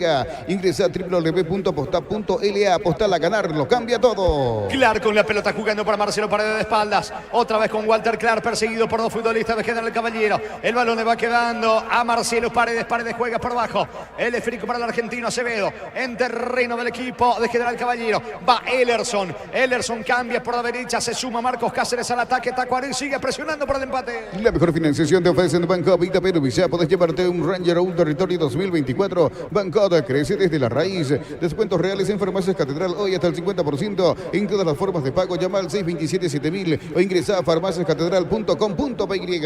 Ingresa a www.aposta.la. Apostar a ganar. Lo cambia todo. Clark con la pelota jugando para Marcelo Paredes de espaldas. Otra vez con Walter Clark perseguido por dos futbolistas de General Caballero. El balón le va quedando a Marcelo Paredes. Paredes juega por abajo. El esférico para el argentino Acevedo. En terreno del equipo de General Caballero. Va Ellerson. Ellerson cambia por la derecha. Se suma Marcos Cáceres al ataque. Tacuarú sigue presionando por el empate. La mejor financiación te ofrecen Banco Vita Perú Visa. Podés llevarte un Ranger o un Territorio 2024. Banco crece desde la raíz. Descuentos reales en Farmacias Catedral. Hoy hasta el 50% en todas las formas de pago. Llama al 627-7000 o ingresa a farmaciascatedral.com.py.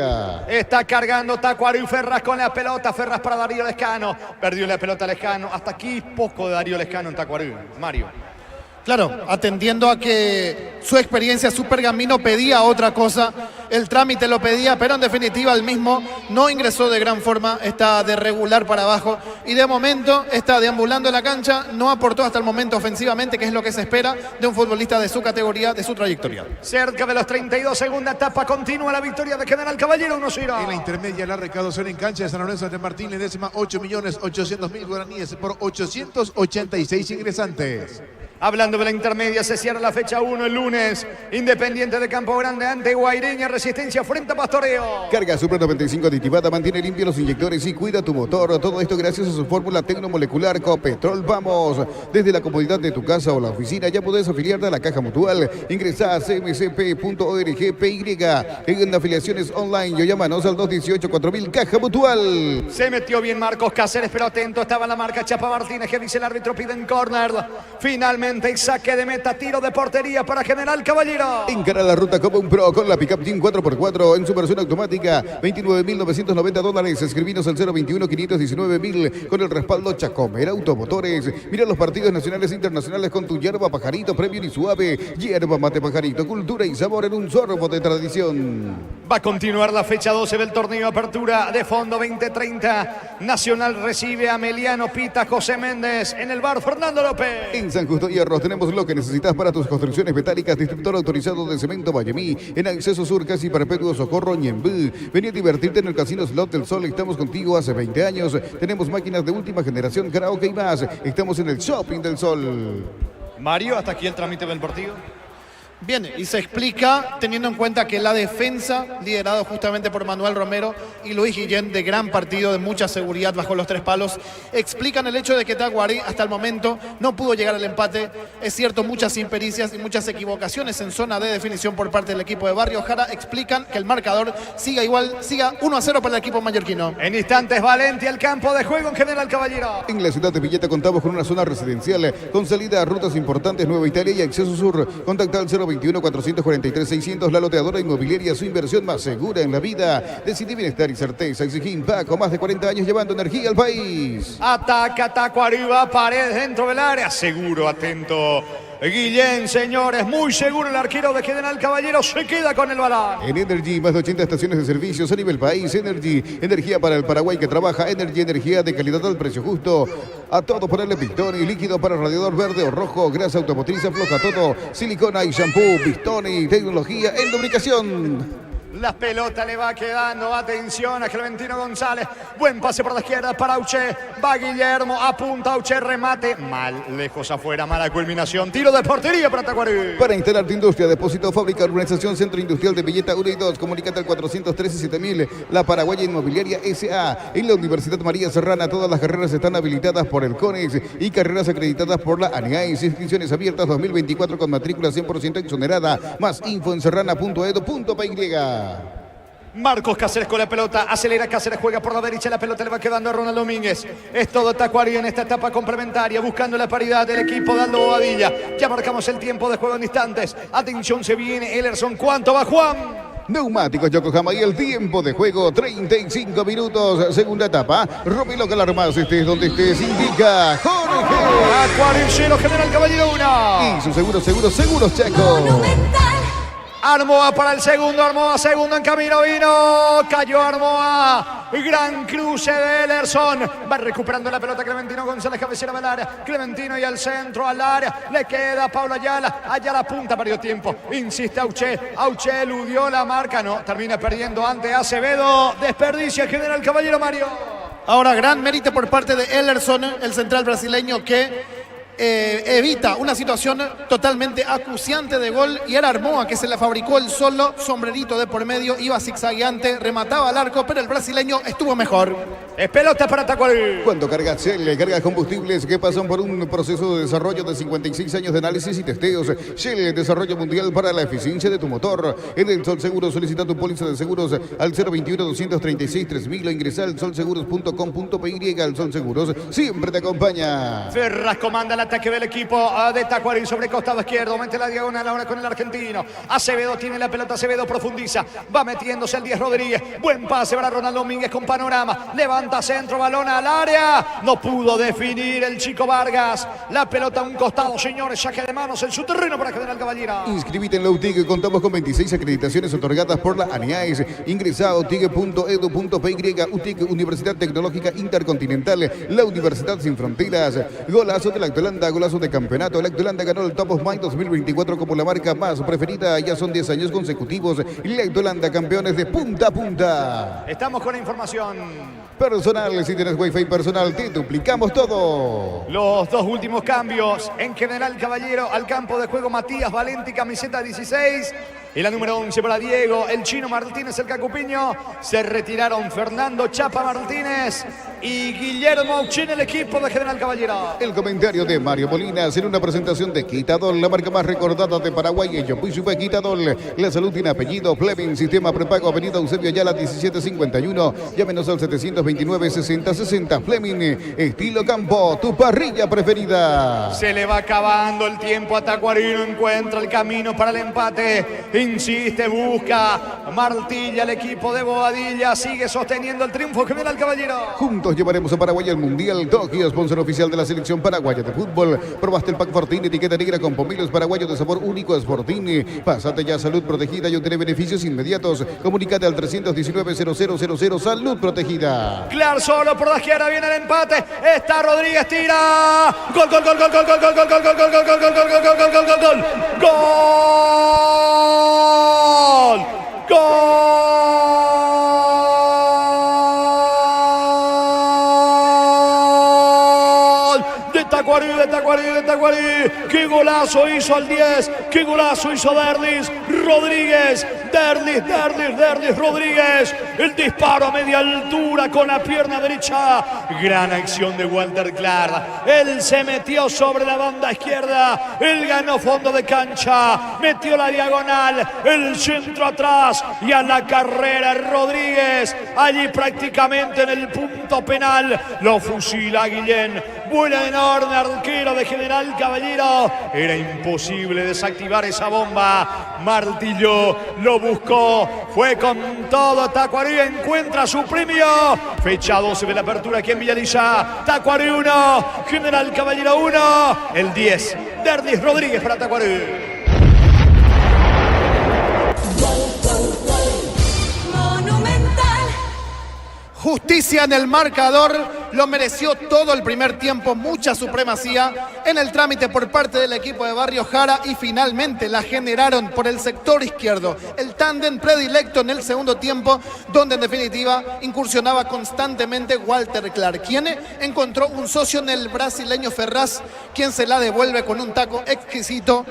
Está cargando Tacuarú y Ferraz con la pelota. Ferraz para Darío Lescano. Perdió la pelota Lescano. Hasta aquí poco de Darío Lescano en Tacuarú. Mario. Claro, atendiendo a que su experiencia, su pergamino pedía otra cosa, el trámite lo pedía, pero en definitiva el mismo no ingresó de gran forma, está de regular para abajo y de momento está deambulando en la cancha, no aportó hasta el momento ofensivamente, que es lo que se espera de un futbolista de su categoría, de su trayectoria. Cerca de los 32, segunda etapa, continúa la victoria de General Caballero 1-0. En la intermedia, la recaudación en cancha de San Lorenzo de Martín le décima 8.800.000 guaraníes por 886 ingresantes. Hablando de la intermedia, se cierra la fecha 1 el lunes. Independiente de Campo Grande ante Guaireña, Resistencia frente a Pastoreo. Carga Super 95 aditivada, mantiene limpio los inyectores y cuida tu motor. Todo esto gracias a su fórmula tecnomolecular Copetrol. Vamos, desde la comodidad de tu casa o la oficina ya podés afiliarte a la Caja Mutual. Ingresa a cmcp.org.py. En afiliaciones online, llámanos al 218-4000 Caja Mutual. Se metió bien Marcos Cáceres, pero atento estaba la marca Chapa Martínez, que dice el árbitro, piden córner. Finalmente y saque de meta, tiro de portería para General Caballero. Encara la ruta como un pro con la Pickup Team 4x4 en su versión automática, $29.990. Escribinos al 021-519.000 con el respaldo Chacomer Automotores. Mira los partidos nacionales e internacionales con tu yerba Pajarito Premium y Suave. Yerba Mate Pajarito, cultura y sabor en un sorbo de tradición. Va a continuar la fecha 12 del torneo Apertura de Fondo 2030. Nacional recibe a Meliano Pita José Méndez en el bar Fernando López. En San Justo Hierros tenemos lo que necesitas para tus construcciones metálicas. Distribuidor autorizado de cemento Vallemí. En Acceso Sur, casi Perpetuo Socorro, Ñembú. Vení a divertirte en el Casino Slot del Sol. Estamos contigo hace 20 años. Tenemos máquinas de última generación, karaoke y más. Estamos en el Shopping del Sol. Mario, hasta aquí el trámite del partido. Bien, y se explica teniendo en cuenta que la defensa, liderado justamente por Manuel Romero y Luis Guillén, de gran partido, de mucha seguridad bajo los tres palos, explican el hecho de que Tacuarí hasta el momento no pudo llegar al empate. Es cierto, muchas impericias y muchas equivocaciones en zona de definición por parte del equipo de Barrio Jara explican que el marcador siga igual, siga 1-0 para el equipo mallorquino. En instantes, Valente al campo de juego en General Caballero. En la ciudad de Villeta contamos con una zona residencial con salida a rutas importantes, Nueva Italia y Acceso Sur. Contacta al 021-443-600. La Loteadora Inmobiliaria, su inversión más segura en la vida. Decidí bienestar y certeza. Exigí Impaco, más de 40 años llevando energía al país. Ataca, Taco arriba, pared dentro del área. Seguro, atento. Guillén, señores, muy seguro el arquero de General Caballero, se queda con el balón. En Energy, más de 80 estaciones de servicios a nivel país. Energy, energía para el Paraguay que trabaja. Energy, energía de calidad al precio justo. A todo ponerle Pistoni, líquido para radiador verde o rojo, grasa automotriz, afloja todo, silicona y shampoo, Pistoni, tecnología en lubricación. La pelota le va quedando, atención a Clementino González, buen pase por la izquierda para Auché, va Guillermo, apunta Auché, remate, mal, lejos afuera, mala culminación, tiro de portería para Tacuarí. Para instalar tu industria, depósito, fábrica, urbanización, centro industrial de Villeta 1 y 2, comunicate al 413-7000, la Paraguaya Inmobiliaria S.A. En la Universidad María Serrana, todas las carreras están habilitadas por el CONEX y carreras acreditadas por la ANIAIS, inscripciones abiertas 2024 con matrícula 100% exonerada, más info en serrana.edu.py. Marcos Cáceres con la pelota, acelera Cáceres, juega por la derecha, la pelota le va quedando a Ronald Domínguez. Es todo Tacuarí en esta etapa complementaria, buscando la paridad del equipo de Aldo Bobadilla. Ya marcamos el tiempo de juego en instantes. Atención, se viene Ellerson. ¿Cuánto va, Juan? Neumáticos Yokohama y el tiempo de juego 35 minutos, segunda etapa. Romelo Calarmas, estés donde estés, indica Jorge. Tacuarí 0, General Caballero 1. Y su seguros Chaco. Armoa para el segundo, Armoa segundo en camino vino, cayó Armoa, gran cruce de Ellerson, va recuperando la pelota Clementino González, cabecera del área, Clementino y al centro al área, le queda Pablo Ayala, Ayala punta, perdió tiempo, insiste Auché, Auché eludió la marca, no, termina perdiendo ante Acevedo, desperdicia General Caballero Mario. Ahora, gran mérito por parte de Ellerson, el central brasileño que evita una situación totalmente acuciante de gol, y era Armoa que se la fabricó el solo, sombrerito de por medio, iba zigzagueante, remataba al arco, pero el brasileño estuvo mejor. Es pelota para Tacuarí. Cuando cargas Shell, cargas combustibles que pasan por un proceso de desarrollo de 56 años de análisis y testeos. Shell, desarrollo mundial para la eficiencia de tu motor. En el Sol Seguros solicita tu póliza de seguros al 021-236-3000 o ingresa al solseguros.com.py. Al Sol Seguros siempre te acompaña. Ferraz comanda el ataque del equipo de Tacuarí sobre costado izquierdo, mete la diagonal ahora con el argentino. Acevedo tiene la pelota, Acevedo profundiza, va metiéndose el 10 Rodríguez, buen pase para Ronald Domínguez con panorama, levanta centro, balón al área, no pudo definir el chico Vargas, la pelota a un costado, señores, saque de manos en su terreno para General Caballero. Inscribite en la UTIC, contamos con 26 acreditaciones otorgadas por la ANIAIS. Ingresa a utic.edu.py. UTIC, Universidad Tecnológica Intercontinental, la Universidad Sin Fronteras. Golazo de Lactolanda, golazo de campeonato. Lactolanda ganó el Top of Mind 2024 como la marca más preferida, ya son 10 años consecutivos. Lactolanda, campeones de punta a punta. Estamos con la información. Personal, si tienes Wi-Fi personal, te duplicamos todo. Los dos últimos cambios en General Caballero, al campo de juego Matías Valenti, camiseta 16. Y la número 11 para Diego, el Chino Martínez, el Cacupiño. Se retiraron Fernando Chapa Martínez y Guillermo Auché en el equipo de General Caballero. El comentario de Mario Molinas en una presentación de Quitadol, la marca más recordada de Paraguay. Yo fui Quitadol, la salud tiene apellido. Fleming, sistema prepago, avenida Eusebio Ayala 1751. Llámenos al 729-6060. Fleming, estilo campo, tu parrilla preferida. Se le va acabando el tiempo a Tacuarí, no encuentra el camino para el empate. Insiste, busca Martilla, el equipo de Bobadilla sigue sosteniendo el triunfo General Caballero. Juntos llevaremos a Paraguay al Mundial. Tokio, sponsor oficial de la selección paraguaya de fútbol. Probaste el pack Fortini, etiqueta negra con pomilos paraguayos de sabor único. Fortini. Pásate ya a Salud Protegida y obtener beneficios inmediatos. Comunicate al 319-0000. Salud Protegida. Clar solo por la izquierda, viene el empate. Está Rodríguez, tira. Gol, gol, gol, gol, gol, gol, gol, gol, gol, gol, gol, gol, gol, gol, gol, gol, gol, gol, gol, gol. De Tacuarí, qué golazo hizo al 10, qué golazo hizo Derlis Rodríguez, Derlis Rodríguez, el disparo a media altura con la pierna derecha, gran acción de Walter Clark, él se metió sobre la banda izquierda, él ganó fondo de cancha, metió la diagonal, el centro atrás y a la carrera Rodríguez, allí prácticamente en el punto penal, lo fusila Guillén, Vuela enorme, arquero de General Caballero. Era imposible desactivar esa bomba. Martillo lo buscó. Fue con todo. Tacuarí encuentra su premio. Fecha 12 de la apertura aquí en Villarilla. Tacuarí 1, General Caballero 1. El 10, Derdis Rodríguez para Tacuarí. Justicia en el marcador, lo mereció todo el primer tiempo, mucha supremacía en el trámite por parte del equipo de Barrio Jara y finalmente la generaron por el sector izquierdo. El tándem predilecto en el segundo tiempo, donde en definitiva incursionaba constantemente Walter Clark, quien encontró un socio en el brasileño Ferraz, quien se la devuelve con un taco exquisito.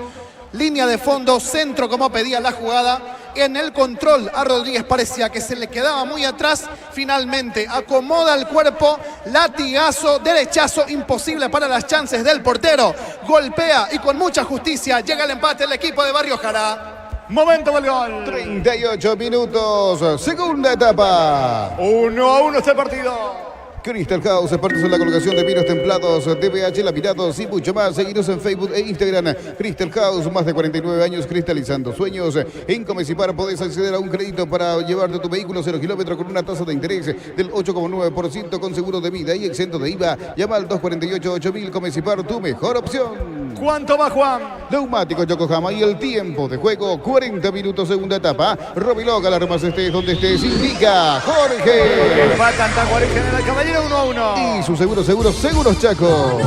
Línea de fondo, centro como pedía la jugada. En el control a Rodríguez parecía que se le quedaba muy atrás. Finalmente acomoda el cuerpo, latigazo, derechazo, imposible para las chances del portero. Golpea y con mucha justicia llega el empate del equipo de Barrio Jara. Momento del gol. 38 minutos, segunda etapa. 1-1 este partido. Crystal House, expertos en la colocación de vinos templados, DBH, laminados y mucho más. Seguinos en Facebook e Instagram. Crystal House, más de 49 años cristalizando sueños. En Comecipar podés acceder a un crédito para llevarte tu vehículo 0 kilómetros con una tasa de interés del 8,9% con seguro de vida y exento de IVA. Llama al 248-8000. Comecipar, tu mejor opción. ¿Cuánto va, Juan? Neumático Yokohama y el tiempo de juego, 40 minutos, segunda etapa. Robiloga, alarmas estés donde estés, indica Jorge. Empatan Tacuarí, General Caballero 1-1. Y su Seguros Chaco.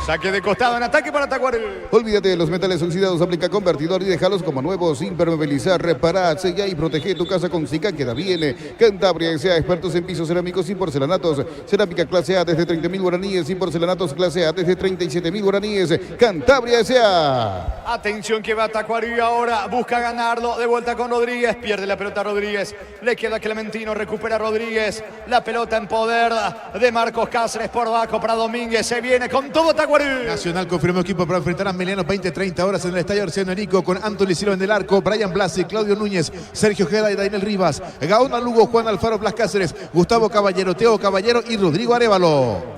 Saque de costado en ataque para Tacuarí. Olvídate de los metales oxidados, aplica convertidor y déjalos como nuevos. Impermeabilizar, reparar, sella y protege tu casa con Sica, queda bien. Cantabria S.A., expertos en pisos cerámicos y porcelanatos. Cerámica clase A desde 30.000 guaraníes y porcelanatos clase A desde 37.000 guaraníes. Cantabria S.A. Atención que va Tacuarí ahora, busca ganarlo, de vuelta con Rodríguez, pierde la pelota Rodríguez, le queda Clementino, recupera Rodríguez, la pelota en poder de Marcos Cáceres por abajo para Domínguez, se viene con todo Tacuarí. Nacional confirmó equipo para enfrentar a Melianos 20-30 horas en el Estadio Arsenio Nico con Anthony Silva en el arco, Brian Blasi, Claudio Núñez, Sergio Ojeda y Daniel Rivas, Gaona Lugo, Juan Alfaro Blas Cáceres, Gustavo Caballero, Teo Caballero y Rodrigo Arévalo.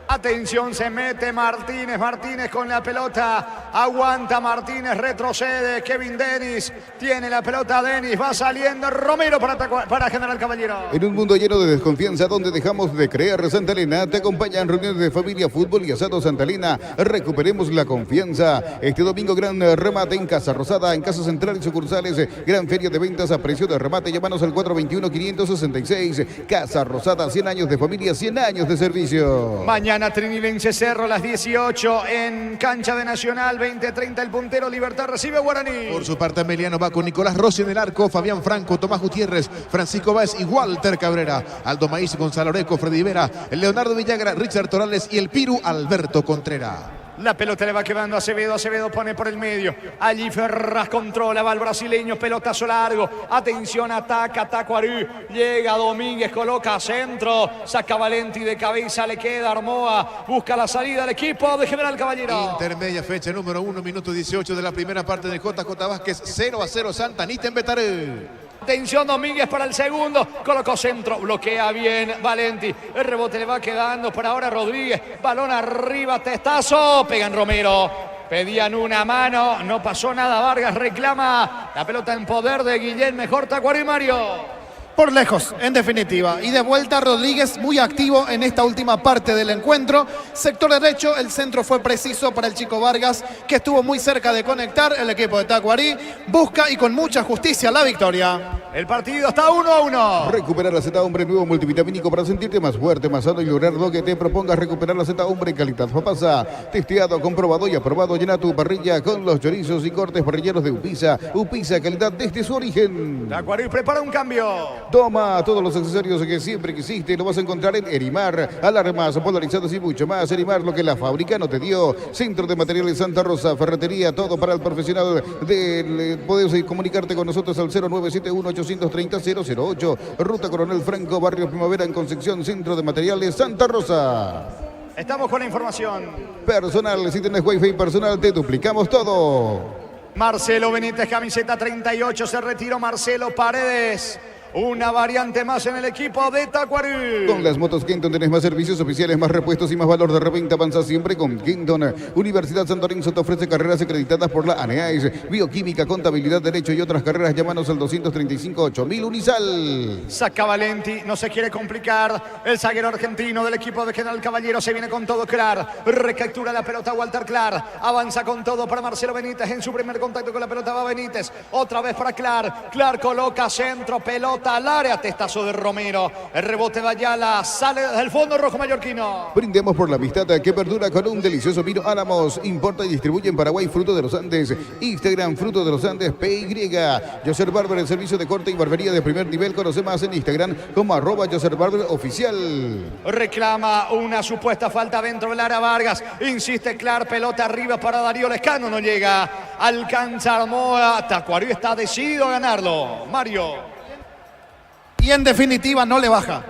Atención, se mete Martínez con la pelota, aguanta Martínez, retrocede, Kevin Denis, tiene la pelota Denis, va saliendo Romero para General Caballero. En un mundo lleno de desconfianza donde dejamos de creer, Santa Elena te acompaña en reuniones de familia, fútbol y asado. Santa Elena, recuperemos la confianza. Este domingo gran remate en Casa Rosada, en Casa Central y sucursales, gran feria de ventas a precio de remate, llámanos al 421-566, Casa Rosada, 100 años de familia, 100 años de servicio. Mañana Trinilense Cerro a las 18 en cancha de Nacional, 20-30 el puntero, Libertad recibe a Guaraní. Por su parte Meliano va con Nicolás Rossi en el arco, Fabián Franco, Tomás Gutiérrez, Francisco Báez y Walter Cabrera, Aldo Maíz, Gonzalo Oreco, Freddy Vera, Leonardo Villagra, Richard Torales y el Piru Alberto Contreras. La pelota le va quedando a Acevedo, Acevedo pone por el medio, allí Ferraz controla, va el brasileño, pelotazo largo, atención, ataca Tacuarí, llega Domínguez, coloca centro, saca Valenti de cabeza, le queda Armoa, busca la salida del equipo de General Caballero. Intermedia fecha número 1, minuto 18 de la primera parte de JJ Vázquez, 0-0 Santa Anita en Betaré. Atención Domínguez para el segundo, colocó centro, bloquea bien Valenti, el rebote le va quedando por ahora Rodríguez, balón arriba, testazo, pegan Romero, pedían una mano, no pasó nada, Vargas reclama la pelota en poder de Guillén, mejor Tacuarí Mario. Por lejos, en definitiva. Y de vuelta Rodríguez muy activo en esta última parte del encuentro. Sector derecho, el centro fue preciso para el chico Vargas, que estuvo muy cerca de conectar. El equipo de Tacuarí busca y con mucha justicia la victoria. El partido está 1-1. Recuperar la Z Hombre nuevo multivitamínico para sentirte más fuerte, más sano y lograr lo que te propongas. Recuperar la Z Hombre en calidad Papasa. Testeado, comprobado y aprobado. Llena tu parrilla con los chorizos y cortes parrilleros de Upisa. Upisa, calidad desde su origen. Tacuarí prepara un cambio. Toma todos los accesorios que siempre quisiste, lo vas a encontrar en Erimar. Alarmas, polarizados y mucho más. Erimar, lo que la fábrica no te dio. Centro de Materiales Santa Rosa, ferretería, todo para el profesional. Podés comunicarte con nosotros al 0971-830-008. Ruta Coronel Franco, Barrio Primavera en Concepción, Centro de Materiales Santa Rosa. Estamos con la información. Personal, si tenés wifi personal, te duplicamos todo. Marcelo Benítez, camiseta 38, se retiró Marcelo Paredes. Una variante más en el equipo de Tacuarí. Con las motos Kenton tenés más servicios oficiales, más repuestos y más valor de reventa. Avanza siempre con Kenton. Universidad Santo Lorenzo te ofrece carreras acreditadas por la ANEAIS, bioquímica, contabilidad, derecho y otras carreras. Llámanos al 235-8000 Unisal. Saca Valenti, no se quiere complicar. El zaguero argentino del equipo de General Caballero se viene con todo. Clar recaptura la pelota Walter Clar. Avanza con todo para Marcelo Benítez. En su primer contacto con la pelota va Benítez. Otra vez para Clar. Clar coloca centro, pelota al área, testazo de Romero, el rebote de Ayala, sale desde el fondo rojo mallorquino. Brindemos por la amistad que perdura con un delicioso vino Álamos. Importa y distribuye en Paraguay Fruto de los Andes. Instagram Fruto de los Andes PY. Joser Barber, el servicio de corte y barbería de primer nivel. Conoce más en Instagram como @JoserBarberOficial. Reclama una supuesta falta dentro del área Vargas. Insiste Clar, pelota arriba para Darío Lescano, no llega. Alcanza Armoa. Tacuarí está decidido a ganarlo. Mario. Y en definitiva no le baja.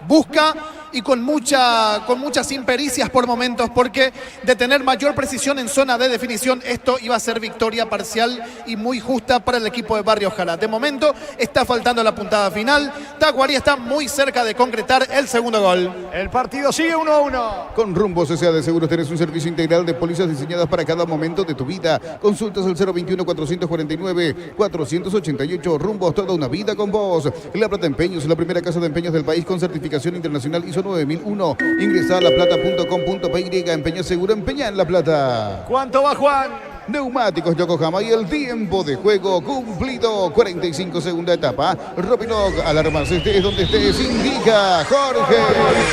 Busca y con muchas impericias por momentos, porque de tener mayor precisión en zona de definición, esto iba a ser victoria parcial y muy justa para el equipo de Barrio Jara. De momento está faltando la puntada final. Tacuarí está muy cerca de concretar el segundo gol. El partido sigue 1-1. Con Rumbos S.A. de Seguros tenés un servicio integral de pólizas diseñadas para cada momento de tu vida. Consultas al 021-449-488. Rumbos, toda una vida con vos. La Plata Empeños, la primera casa de empeños del país con certificación internacional ISO 9001. Ingresa a laplata.com.py. Empeña seguro, empeña en La Plata. ¿Cuánto va Juan? Neumáticos Yokohama y el tiempo de juego cumplido. 45 segunda etapa. Ropilog, alarmas estés donde estés, indica Jorge.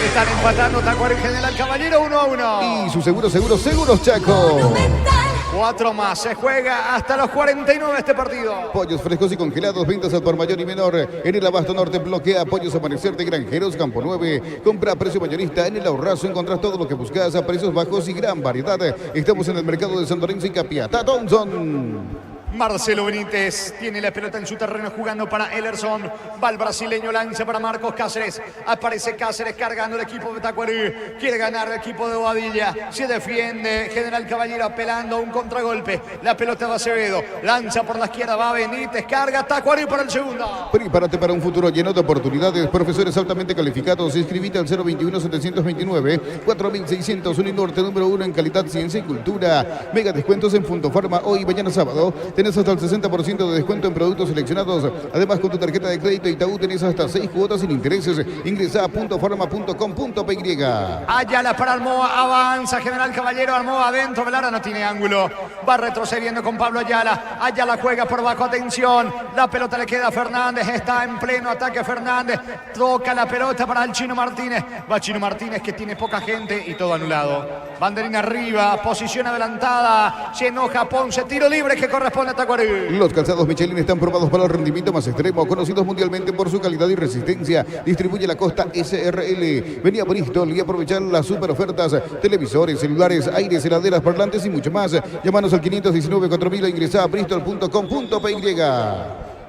Están empatando Tacuarí General Caballero 1-1. Y su seguros Chaco. 4 más, se juega hasta los 49 este partido. Pollos frescos y congelados, ventas al por mayor y menor. En el Abasto Norte bloquea Pollos Amanecer de Granjeros Campo 9. Compra a precio mayorista en el Ahorrazo. Encontrás todo lo que buscas a precios bajos y gran variedad. Estamos en el mercado de San Lorenzo y Capiatá Thompson. Marcelo Benítez tiene la pelota en su terreno jugando para Ellerson. Va el brasileño, lanza para Marcos Cáceres. Aparece Cáceres cargando el equipo de Tacuarí. Quiere ganar el equipo de Bobadilla. Se defiende General Caballero apelando a un contragolpe. La pelota va Acevedo. Lanza por la izquierda, va Benítez. Carga Tacuarí para el segundo. Prepárate para un futuro lleno de oportunidades. Profesores altamente calificados. Inscribite al 021-729-4600. Uninorte número 1 en calidad, ciencia y cultura. Mega descuentos en Punto Farma hoy y mañana sábado. Tenés hasta el 60% de descuento en productos seleccionados. Además, con tu tarjeta de crédito Itaú tenés hasta 6 cuotas sin intereses. Ingresa a puntofarma.com.py. Ayala para Armoa, avanza General Caballero. Armoa adentro del área, no tiene ángulo. Va retrocediendo con Pablo Ayala. Ayala juega por bajo, atención. La pelota le queda a Fernández. Está en pleno ataque Fernández. Toca la pelota para el Chino Martínez. Va Chino Martínez, que tiene poca gente y todo anulado. Banderina arriba, posición adelantada. Se enoja Ponce, tiro libre que corresponde a Tacuarí. Los calzados Michelin están probados para el rendimiento más extremo, conocidos mundialmente por su calidad y resistencia. Distribuye la Costa SRL. Venía a Bristol y aprovechar las super ofertas. Televisores, celulares, aires, heladeras, parlantes y mucho más. Llámanos al 519-4000 e ingresa a bristol.com.py.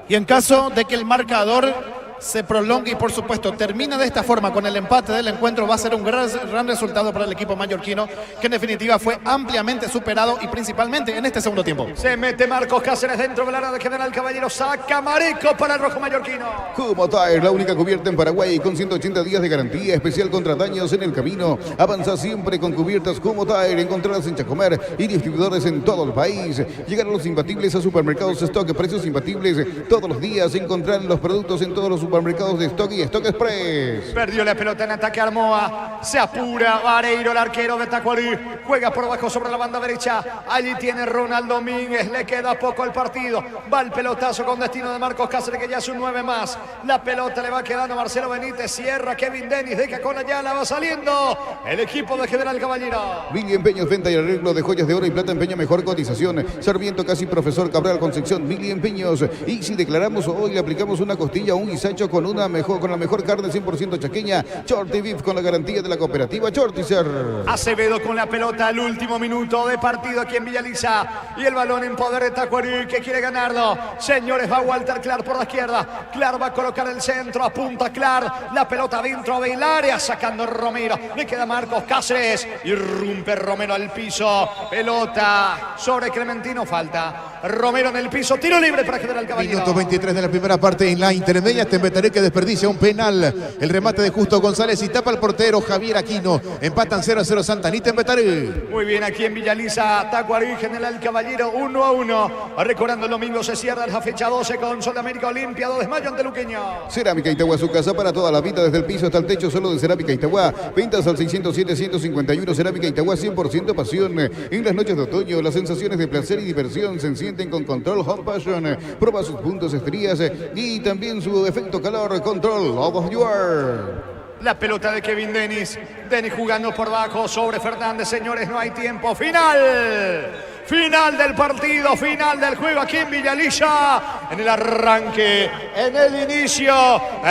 Y en caso de que el marcador se prolongue y por supuesto termina de esta forma con el empate del encuentro, va a ser un gran resultado para el equipo mallorquino, que en definitiva fue ampliamente superado y principalmente en este segundo tiempo. Se mete Marcos Cáceres dentro del área de General Caballero. Saca Mareco para el rojo mallorquino. Como Tire, la única cubierta en Paraguay con 180 días de garantía especial contra daños en el camino. Avanza siempre con cubiertas Como Tire, encontradas en Chacomer y distribuidores en todo el país. Llegaron los imbatibles a supermercados Stock, precios imbatibles todos los días. Encontrar los productos en todos los supermercados de Stock y Stock Express. Perdió la pelota en ataque Armoa. Se apura Vareiro, el arquero de Tacuarí. Juega por abajo sobre la banda derecha. Allí tiene Ronald Domínguez. Le queda poco al partido. Va el pelotazo con destino de Marcos Cáceres, que ya es un 9 más. La pelota le va quedando a Marcelo Benítez. Cierra Kevin Dennis. Deja con Ayala. Va saliendo el equipo de General Caballero. Billy Empeños, venta y arreglo de joyas de oro y plata. Empeña mejor cotización. Sarmiento casi Profesor Cabral Concepción. Billy Empeños. Y si declaramos hoy, le aplicamos una costilla o un guisacho con la mejor carne 100% chaqueña. Shorty Beef con la garantía de la cooperativa Shortizer. Acevedo con la pelota al último minuto de partido aquí en Villaliza. Y el balón en poder de Tacuarí, que quiere ganarlo. Señores, va Walter Clar por la izquierda. Clar va a colocar el centro. Apunta Clar. La pelota dentro del área. Sacando Romero. Le queda Marcos Cáceres. Irrumpe Romero al piso. Pelota sobre Clementino. Falta. Romero en el piso. Tiro libre para General Caballero. Minuto 23 de la primera parte en la intermedia. Este Betaré que desperdicia un penal. El remate de Justo González y tapa al portero Javier Aquino. Empatan 0-0 Santa Anita en Betaré. Muy bien, aquí en Villaliza, Tacuarí, General Caballero 1-1. Recordando el domingo se cierra la fecha 12 con Sol América Olimpia, 2 de mayo ante Luqueño. Cerámica Itagua, su casa para toda la vida, desde el piso hasta el techo, solo de Cerámica Itagua. Ventas al 607-151. Cerámica Itagua, 100% pasión. En las noches de otoño, las sensaciones de placer y diversión se sienten con Control Hot Passion. Prueba sus puntos estrías y también su efecto calor. Control Love of Your. La pelota de Kevin Denis. Denis jugando por bajo sobre Fernández. Señores, no hay tiempo. Final. Final del partido, final del juego aquí en Villaliza. En el arranque, en el inicio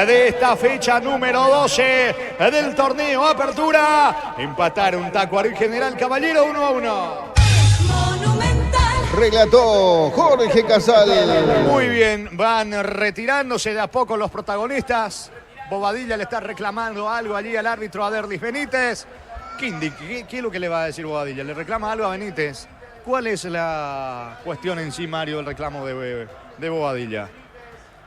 de esta fecha número 12 del torneo Apertura. Empataron Tacuarí General Caballero 1-1. Relató Jorge Casal. Muy bien, van retirándose de a poco los protagonistas. Bobadilla le está reclamando algo allí al árbitro Aderlis Benítez. ¿Qué es lo que le va a decir Bobadilla? ¿Le reclama algo a Benítez? ¿Cuál es la cuestión en sí, Mario, del reclamo de Bobadilla?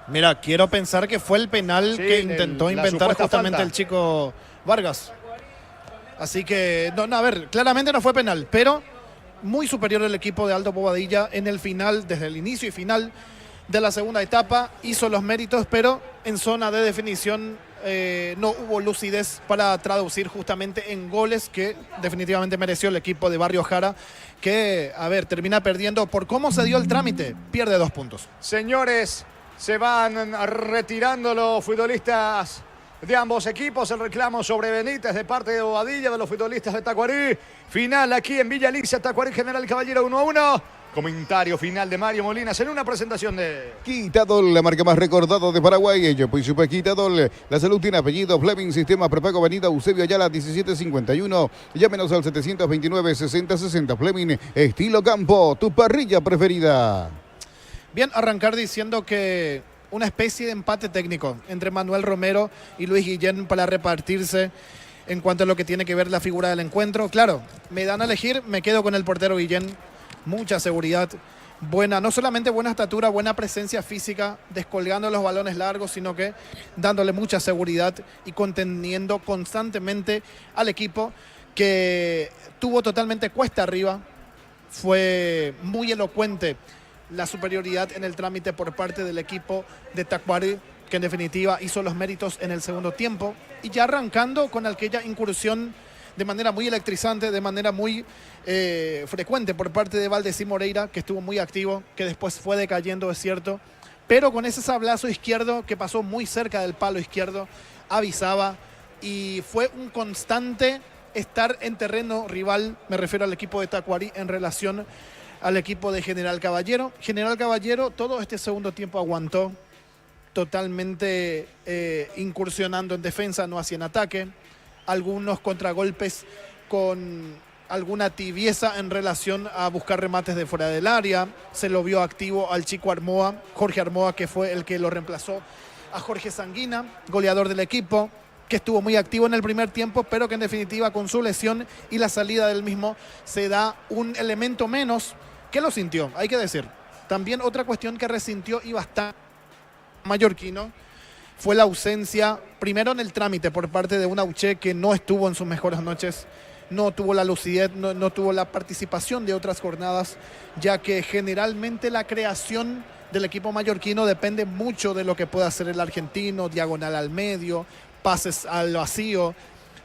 Mira, quiero pensar que fue el penal que intentó inventar justamente el chico Vargas. Así que, no, a ver, claramente no fue penal, pero muy superior el equipo de Aldo Bobadilla en el final, desde el inicio y final de la segunda etapa. Hizo los méritos, pero en zona de definición no hubo lucidez para traducir justamente en goles que definitivamente mereció el equipo de Barrio Jara, que, a ver, termina perdiendo por cómo se dio el trámite, pierde 2 puntos. Señores, se van retirando los futbolistas de ambos equipos. El reclamo sobre Benítez de parte de Bobadilla, de los futbolistas de Tacuarí. Final aquí en Villaliza, Tacuarí General Caballero 1-1. Comentario final de Mario Molinas en una presentación de Quitadol, la marca más recordada de Paraguay. Ello, pues super Quitadol. La salud tiene apellido. Fleming, Sistema Prepago, Avenida Eusebio Ayala 1751. Llámenos al 729-6060. Fleming, estilo campo, tu parrilla preferida. Bien, arrancar diciendo que una especie de empate técnico entre Manuel Romero y Luis Guillén para repartirse en cuanto a lo que tiene que ver la figura del encuentro. Claro, me dan a elegir, me quedo con el portero Guillén. Mucha seguridad, buena, no solamente buena estatura, buena presencia física, descolgando los balones largos, sino que dándole mucha seguridad y conteniendo constantemente al equipo, que tuvo totalmente cuesta arriba. Fue muy elocuente la superioridad en el trámite por parte del equipo de Tacuarí, que en definitiva hizo los méritos en el segundo tiempo, y ya arrancando con aquella incursión de manera muy electrizante, de manera muy frecuente por parte de Valdecín Moreira, que estuvo muy activo, que después fue decayendo, es cierto, pero con ese sablazo izquierdo que pasó muy cerca del palo izquierdo, avisaba, y fue un constante estar en terreno rival, me refiero al equipo de Tacuarí en relación al equipo de General Caballero. General Caballero todo este segundo tiempo aguantó, totalmente incursionando en defensa, no hacía en ataque. Algunos contragolpes con alguna tibieza en relación a buscar remates de fuera del área. Se lo vio activo al chico Armoa, Jorge Armoa, que fue el que lo reemplazó a Jorge Sanguina, goleador del equipo, que estuvo muy activo en el primer tiempo, pero que en definitiva con su lesión y la salida del mismo se da un elemento menos que lo sintió, hay que decir. También otra cuestión que resintió y bastante mallorquino fue la ausencia, primero en el trámite por parte de un Auché que no estuvo en sus mejores noches, no tuvo la lucidez, no tuvo la participación de otras jornadas, ya que generalmente la creación del equipo mallorquino depende mucho de lo que pueda hacer el argentino, diagonal al medio, pases al vacío,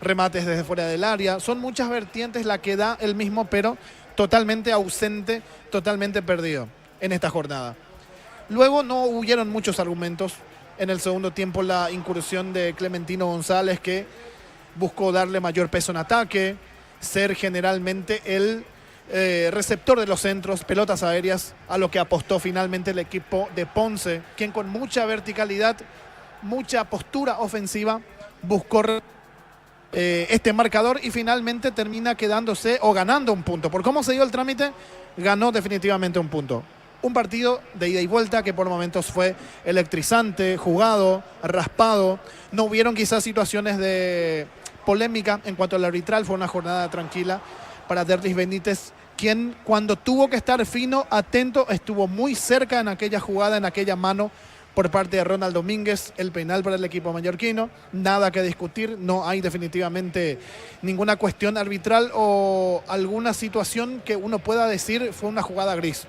remates desde fuera del área. Son muchas vertientes la que da el mismo, pero totalmente ausente, totalmente perdido en esta jornada. Luego no hubieron muchos argumentos. En el segundo tiempo la incursión de Clementino González, que buscó darle mayor peso en ataque, ser generalmente el receptor de los centros, pelotas aéreas, a lo que apostó finalmente el equipo de Ponce, quien con mucha verticalidad, mucha postura ofensiva, buscó este marcador y finalmente termina quedándose o ganando un punto. Por cómo se dio el trámite, ganó definitivamente un punto. Un partido de ida y vuelta que por momentos fue electrizante, jugado, raspado. No hubieron quizás situaciones de polémica en cuanto al arbitral. Fue una jornada tranquila para Aderlis Benítez, quien cuando tuvo que estar fino, atento, estuvo muy cerca en aquella jugada, en aquella mano por parte de Ronald Domínguez, el penal para el equipo mallorquino. Nada que discutir, no hay definitivamente ninguna cuestión arbitral o alguna situación que uno pueda decir fue una jugada gris.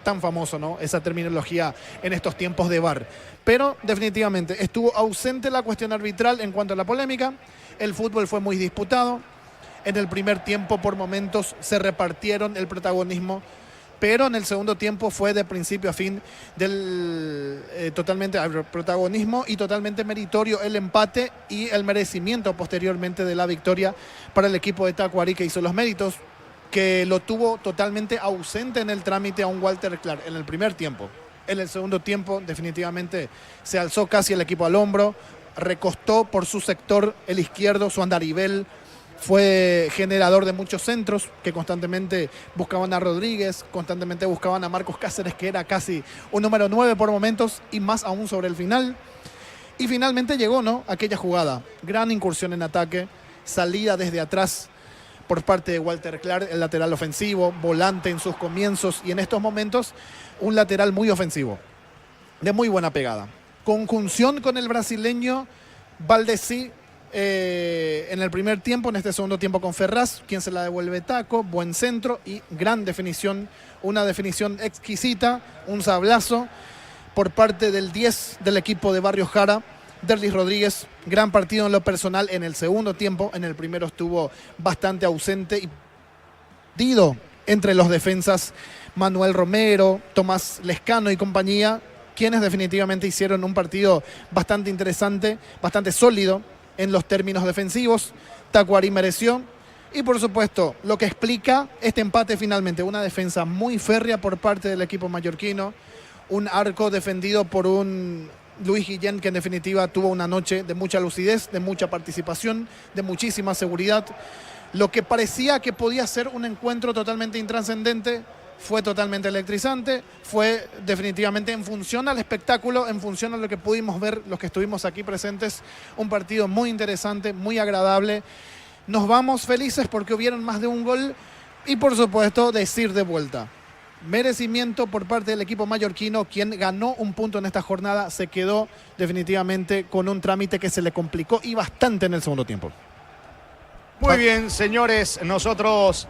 Tan famoso, ¿no? Esa terminología en estos tiempos de VAR. Pero definitivamente estuvo ausente la cuestión arbitral en cuanto a la polémica. El fútbol fue muy disputado. En el primer tiempo, por momentos, se repartieron el protagonismo, pero en el segundo tiempo fue de principio a fin totalmente al protagonismo y totalmente meritorio el empate y el merecimiento posteriormente de la victoria para el equipo de Tacuarí, que hizo los méritos, que lo tuvo totalmente ausente en el trámite a un Walter Clark en el primer tiempo. En el segundo tiempo definitivamente se alzó casi el equipo al hombro, recostó por su sector el izquierdo, su andarivel, fue generador de muchos centros que constantemente buscaban a Rodríguez, constantemente buscaban a Marcos Cáceres, que era casi un número 9 por momentos y más aún sobre el final. Y finalmente llegó, ¿no?, aquella jugada, gran incursión en ataque, salida desde atrás por parte de Walter Clark, el lateral ofensivo, volante en sus comienzos y en estos momentos un lateral muy ofensivo, de muy buena pegada. Conjunción con el brasileño Valdesí en el primer tiempo, en este segundo tiempo con Ferraz, quien se la devuelve Taco, buen centro y gran definición, una definición exquisita, un sablazo por parte del 10 del equipo de Barrios Jara, Derlis Rodríguez. Gran partido en lo personal en el segundo tiempo, en el primero estuvo bastante ausente y dividido entre los defensas Manuel Romero, Tomás Lescano y compañía, quienes definitivamente hicieron un partido bastante interesante, bastante sólido en los términos defensivos. Tacuarí mereció. Y por supuesto, lo que explica este empate finalmente, una defensa muy férrea por parte del equipo mallorquino, un arco defendido por un Luis Guillén que en definitiva tuvo una noche de mucha lucidez, de mucha participación, de muchísima seguridad. Lo que parecía que podía ser un encuentro totalmente intrascendente fue totalmente electrizante, fue definitivamente en función al espectáculo, en función a lo que pudimos ver los que estuvimos aquí presentes, un partido muy interesante, muy agradable. Nos vamos felices porque hubieron más de un gol y por supuesto decir de vuelta, merecimiento por parte del equipo mallorquino, quien ganó un punto en esta jornada, se quedó definitivamente con un trámite que se le complicó y bastante en el segundo tiempo. Muy bien, señores, nosotros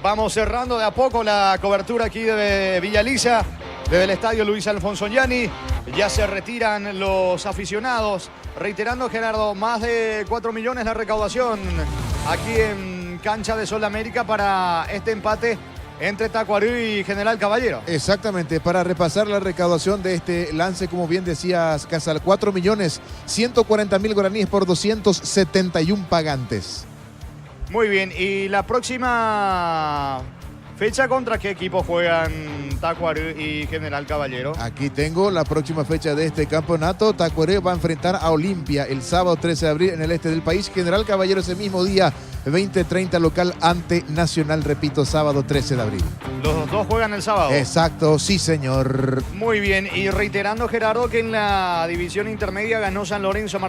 vamos cerrando de a poco la cobertura aquí de Villa Elisa, desde el estadio Luis Alfonso Gianni. Ya se retiran los aficionados. Reiterando, Gerardo, más de 4 millones la recaudación aquí en Cancha de Sol América para este empate entre Tacuarí y General Caballero. Exactamente, para repasar la recaudación de este lance, como bien decías, Casal, 4.140.000 guaraníes por 271 pagantes. Muy bien, y la próxima fecha, ¿contra qué equipo juegan Tacuarí y General Caballero? Aquí tengo la próxima fecha de este campeonato. Tacuarí va a enfrentar a Olimpia el sábado 13 de abril en el este del país. General Caballero ese mismo día, 20:30 local ante Nacional, repito, sábado 13 de abril. Los dos juegan el sábado. Exacto, sí señor. Muy bien, y reiterando, Gerardo, que en la división intermedia ganó San Lorenzo Martín.